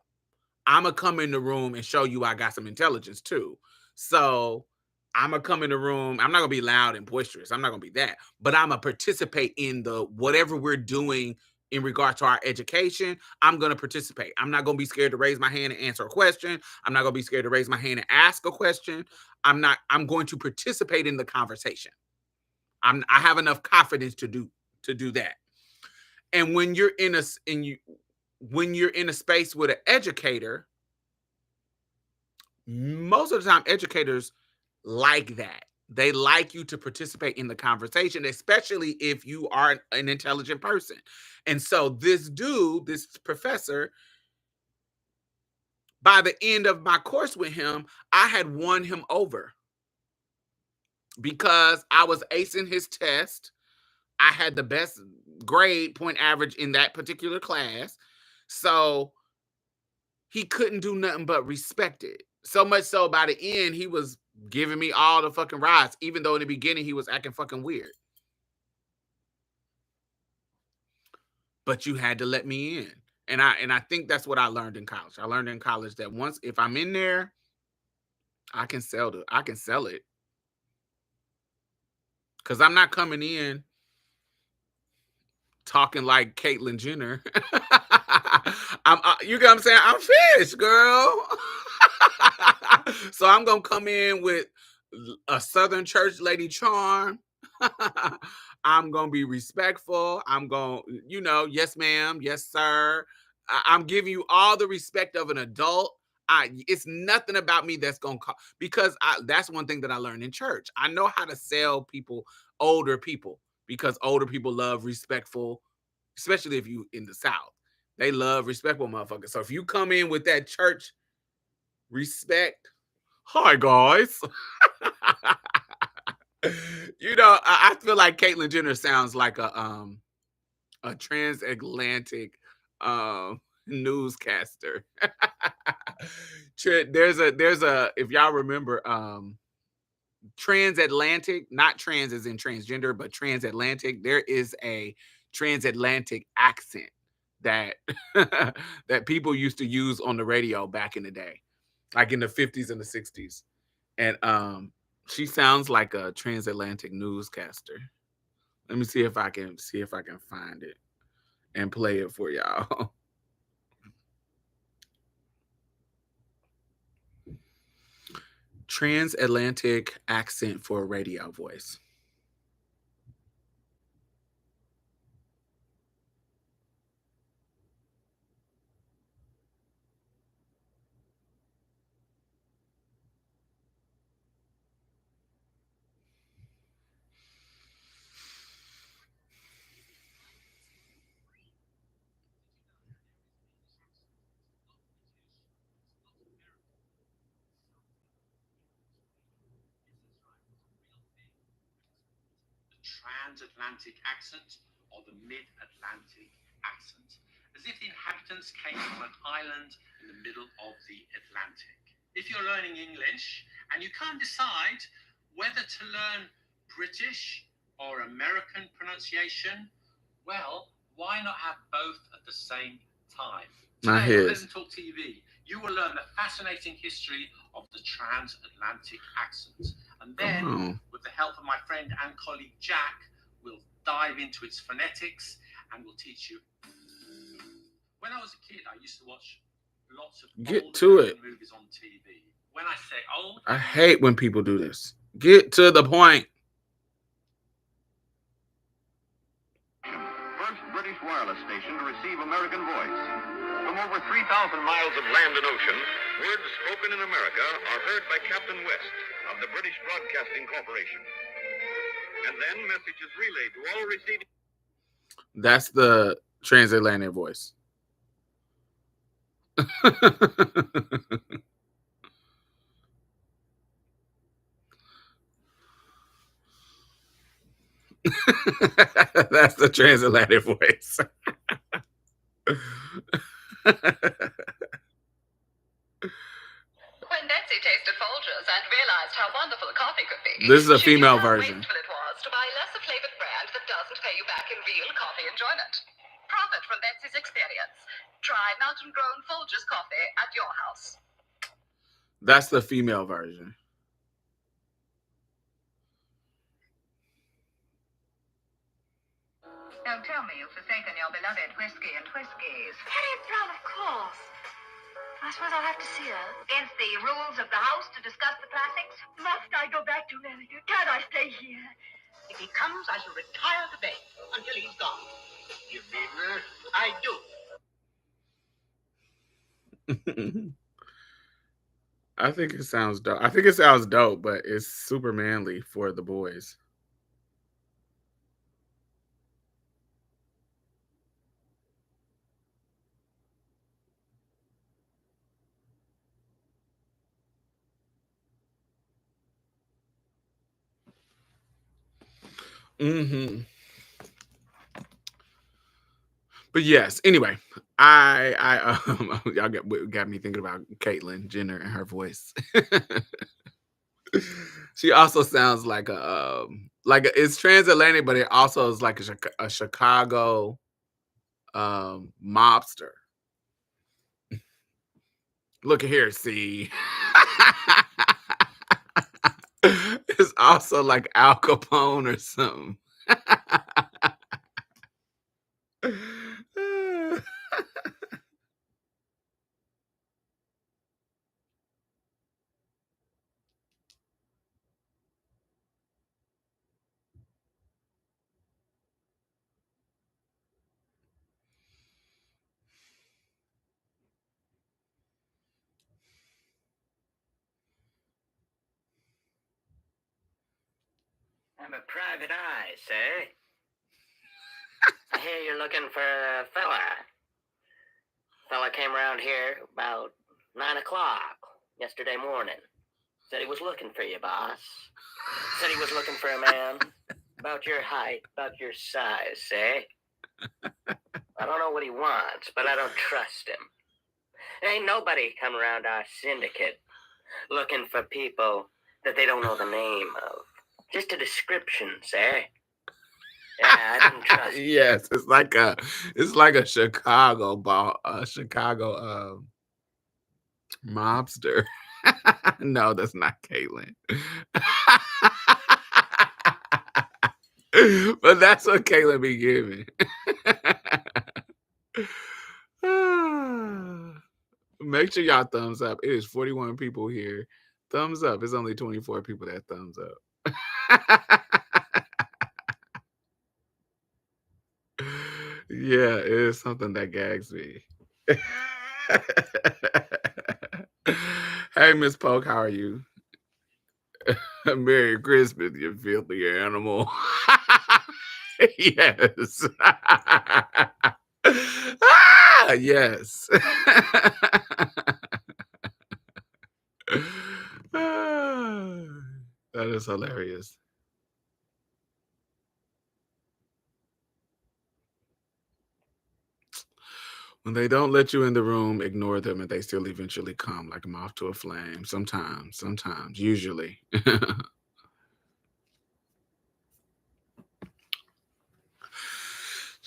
I'm gonna come in the room and show you I got some intelligence too. So I'm gonna come in the room. I'm not gonna be loud and boisterous. I'm not gonna be that. But I'm gonna participate in the whatever we're doing in regard to our education. I'm gonna participate. I'm not gonna be scared to raise my hand and answer a question. I'm not gonna be scared to raise my hand and ask a question. I'm going to participate in the conversation. I have enough confidence to do that. And when you're in a space with an educator, most of the time educators like that. They like you to participate in the conversation, especially if you are an intelligent person. And so this dude, this professor, by the end of my course with him, I had won him over because I was acing his test. I had the best grade point average in that particular class. So he couldn't do nothing but respect it. So much so by the end, he was giving me all the fucking rides, even though in the beginning he was acting fucking weird. But you had to let me in. And I think that's what I learned in college. I learned in college that once if I'm in there, I can sell it. Cause I'm not coming in talking like Caitlyn Jenner. You know what I'm saying? I'm fish, girl. So I'm gonna come in with a Southern church lady charm. I'm gonna be respectful. I'm gonna, yes, ma'am, yes, sir. I'm giving you all the respect of an adult. It's nothing about me that's gonna call because that's one thing that I learned in church. I know how to sell older people, because older people love respectful especially if you in the South. They love respectful motherfuckers. So if you come in with that church respect, hi guys. I feel like Caitlyn Jenner sounds like a transatlantic newscaster. There's a if y'all remember transatlantic, not trans as in transgender, but transatlantic. There is a transatlantic accent that that people used to use on the radio back in the day, like in the 50s and the 60s. And she sounds like a transatlantic newscaster. Let me see if I can find it and play it for y'all. Transatlantic accent for a radio voice. Transatlantic accent or the mid-Atlantic accent, as if the inhabitants came from an island in the middle of the Atlantic. If you're learning English and you can't decide whether to learn British or American pronunciation, well, why not have both at the same time? Today on Let Them Talk TV, you will learn the fascinating history of the transatlantic accent. And then, with the help of my friend and colleague Jack, we'll dive into its phonetics and we'll teach you. When I was a kid, I used to watch lots of old movies on TV. When I say old, I hate when people do this. Get to the point. First British wireless station to receive American voice. From over 3,000 miles of land and ocean, words spoken in America are heard by Captain West of the British Broadcasting Corporation. And then messages relayed to all receiving. That's the transatlantic voice. That's the transatlantic voice. When Betsy tasted Folgers and realized how wonderful coffee could be, this is a she knew female how version. wasteful it was to buy a lesser flavored brand that doesn't pay you back in real coffee enjoyment. Profit from Betsy's experience. Try mountain-grown Folgers coffee at your house. That's the female version. Don't tell me you've forsaken your beloved whiskey and whiskies. Harriet Brown, of course. I suppose I'll have to see her. Against the rules of the house to discuss the classics? Must I go back to America? Can't I stay here? If he comes, I shall retire today until he's gone. You mean that? I do. I think it sounds dope. I think it sounds dope, but it's super manly for the boys. Mm-hmm. But yes, anyway, y'all got me thinking about Caitlyn Jenner and her voice. She also sounds like it's transatlantic, but it also is like a Chicago mobster. Look at here, see. It's also like Al Capone or something. I'm a private eye, sir. I hear you're looking for a fella. Fella came around here about 9 o'clock yesterday morning. Said he was looking for you, boss. Said he was looking for a man about your height, about your size, say? I don't know what he wants, but I don't trust him. There ain't nobody come around our syndicate looking for people that they don't know the name of. Just a description, say? Yeah, I don't trust him. Yes, it's like a Chicago Chicago mobster. No, that's not Caitlin. But that's what Caitlin be giving. Make sure y'all thumbs up. It is 41 people here. Thumbs up. It's only 24 people that thumbs up. Yeah, it is something that gags me. Hey, Miss Polk, how are you? Merry Christmas, you filthy animal. Yes. Yes. That is hilarious. When they don't let you in the room, ignore them and they still eventually come like a moth to a flame. Sometimes, usually.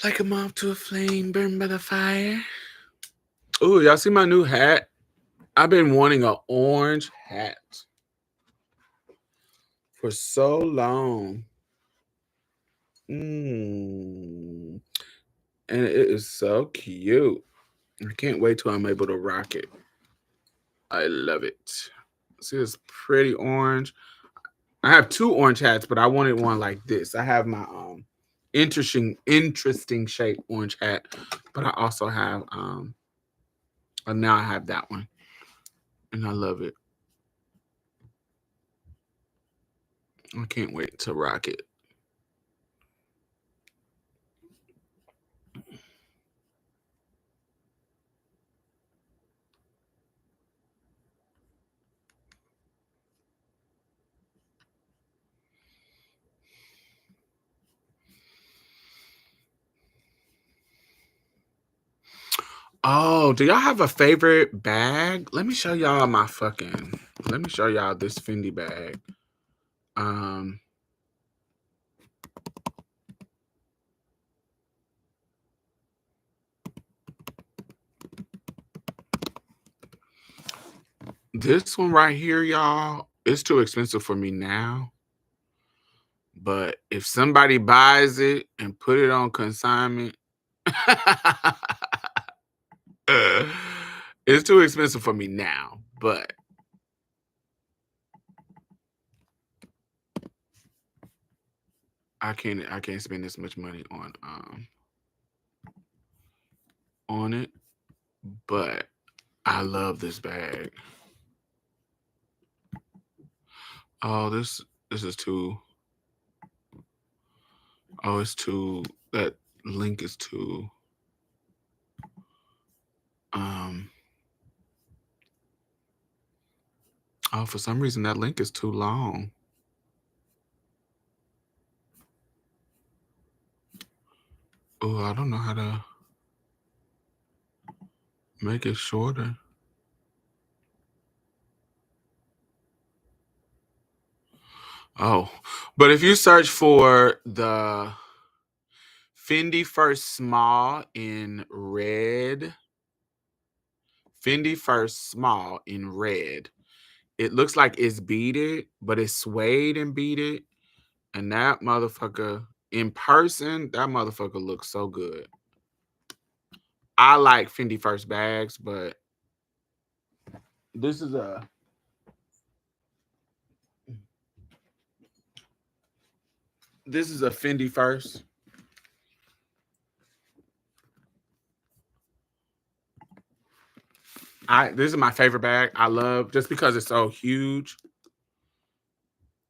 Like a moth to a flame, burned by the fire. Oh, y'all see my new hat? I've been wanting an orange hat for so long. And it is so cute. I can't wait till I'm able to rock it. I love it. See this pretty orange? I have two orange hats, but I wanted one like this. I have my interesting shaped orange hat, but I also have and now I have that one. And I love it. I can't wait to rock it. Oh, do y'all have a favorite bag? Let me show y'all let me show y'all this Fendi bag. This one right here, y'all, it's too expensive for me now. But if somebody buys it and put it on consignment, it's too expensive for me now, but I can't spend this much money on it. But I love this bag. Oh, this is too. Oh, it's too. That link is too. Oh, for some reason that link is too long. Oh, I don't know how to make it shorter. Oh, but if you search for the Fendi First Small in red, it looks like it's beaded, but it's suede and beaded. And that motherfucker, in person, that motherfucker looks so good. I like Fendi First bags, but this is a Fendi First. This is my favorite bag. I love just because it's so huge.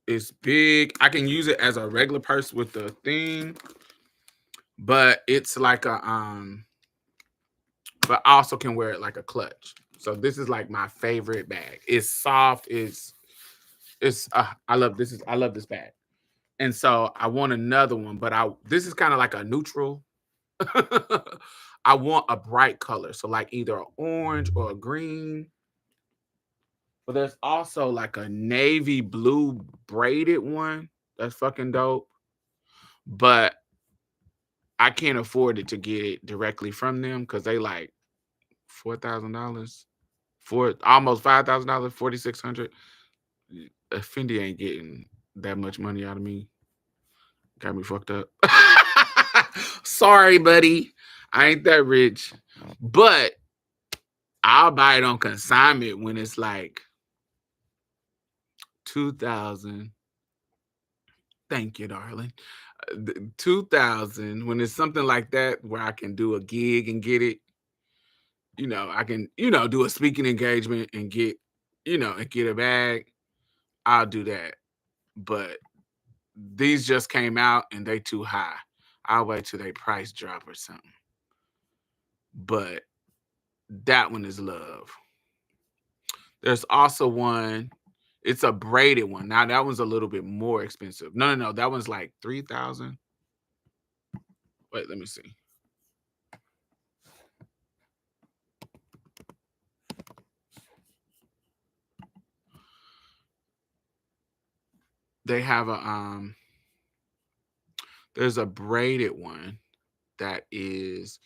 It's big. I can use it as a regular purse with the thing, but it's like a but I also can wear it like a clutch. So this is like my favorite bag. It's soft. It's I love this. I love this bag. And so I want another one, but this is kind of like a neutral. I want a bright color, so like either an orange or a green. But there's also like a navy blue braided one. That's fucking dope. But I can't afford it to get it directly from them because they like $4,000, for almost $5,000, 4,600. Fendi ain't getting that much money out of me. Got me fucked up. Sorry, buddy. I ain't that rich. But I'll buy it on consignment when it's like 2,000. Thank you, darling. 2,000 when it's something like that where I can do a gig and get it. I can, do a speaking engagement and get, and get a bag. I'll do that. But these just came out and they too high. I'll wait till they price drop or something. But that one is love. There's also one. It's a braided one. Now that one's a little bit more expensive. No. That one's like 3,000. Wait, let me see. They have there's a braided one that is,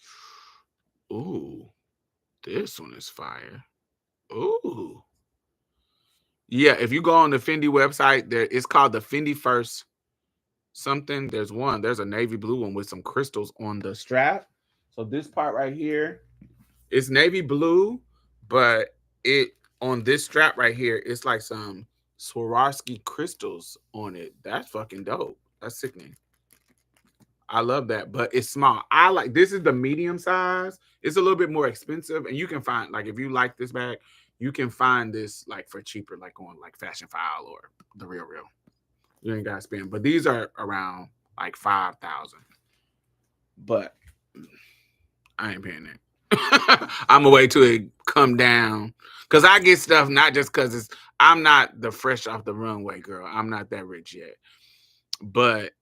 ooh, this one is fire. Ooh. Yeah, if you go on the Fendi website, it's called the Fendi First something. There's a navy blue one with some crystals on the strap. So this part right here is navy blue, but it on this strap right here, it's like some Swarovski crystals on it. That's fucking dope. That's sickening. I love that, but it's small. This is the medium size. It's a little bit more expensive, and you can find, like, if you like this bag, you can find this like for cheaper, like on like Fashion File or the Real. You ain't gotta spend, but these are around like 5,000. But I ain't paying that. I'm gonna wait till it come down because I get stuff not just because I'm not the fresh off the runway girl. I'm not that rich yet, but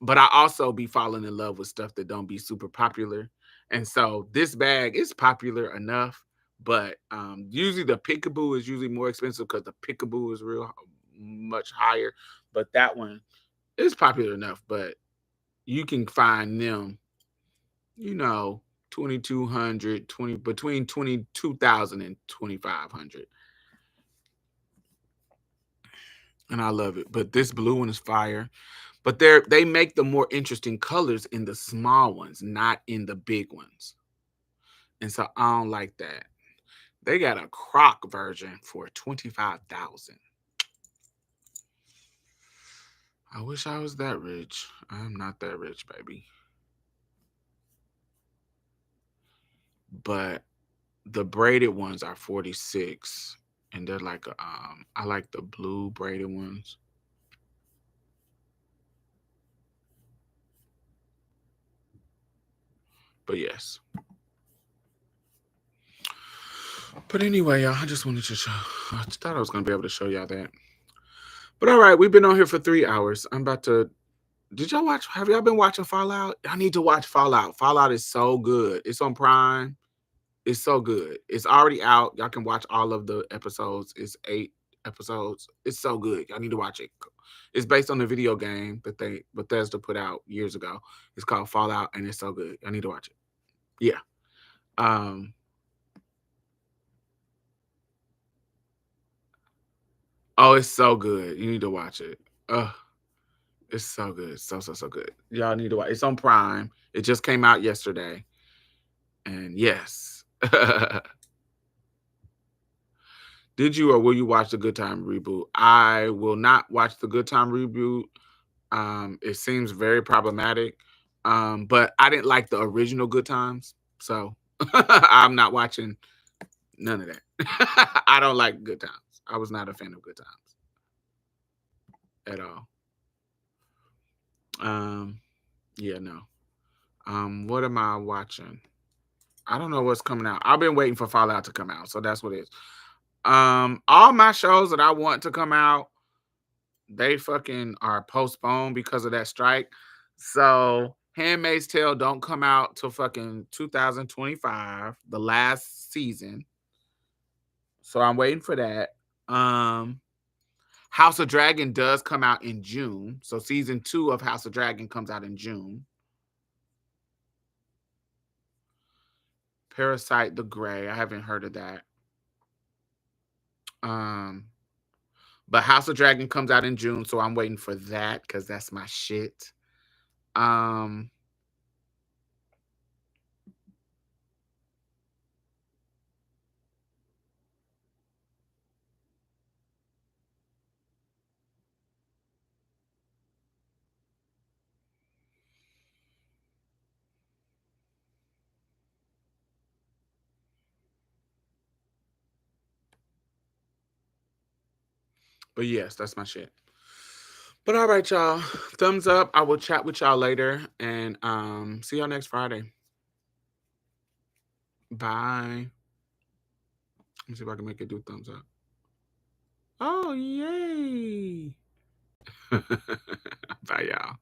I also be falling in love with stuff that don't be super popular. And so this bag is popular enough, but usually the Peekaboo is usually more expensive because the Peekaboo is real much higher. But that one is popular enough, but you can find them, 2,200, between 22,000 and 2,500. And I love it. But this blue one is fire. But they make the more interesting colors in the small ones, not in the big ones. And so I don't like that. They got a croc version for 25,000. I wish I was that rich. I'm not that rich, baby. But the braided ones are 46, and they're like I like the blue braided ones. But yes. But anyway, y'all, I just wanted to show. I thought I was gonna be able to show y'all that. But all right, we've been on here for 3 hours. I'm about to. Have y'all been watching Fallout? I need to watch Fallout. Fallout is so good. It's on Prime. It's so good. It's already out. Y'all can watch all of the episodes. It's 8 episodes. It's so good. Y'all need to watch it. It's based on the video game that Bethesda put out years ago. It's called Fallout, and it's so good. Y'all need to watch it. Yeah. Oh, it's so good. You need to watch it. It's so good. So good. Y'all need to watch. It's on Prime. It just came out yesterday. And yes. Did you or will you watch the Good Time reboot? I will not watch the Good Time reboot. It seems very problematic. But I didn't like the original Good Times. So I'm not watching none of that. I don't like Good Times. I was not a fan of Good Times at all. Yeah, no. What am I watching? I don't know what's coming out. I've been waiting for Fallout to come out, so that's what it is. All my shows that I want to come out, they fucking are postponed because of that strike. So Handmaid's Tale don't come out till fucking 2025, the last season. So I'm waiting for that. House of Dragon does come out in June. So season 2 of House of Dragon comes out in June. Parasite the Grey. I haven't heard of that. But House of Dragon comes out in June, so I'm waiting for that because that's my shit. But yes, that's my shit. But all right, y'all. Thumbs up. I will chat with y'all later. And see y'all next Friday. Bye. Let me see if I can make it do thumbs up. Oh, yay. Bye, y'all.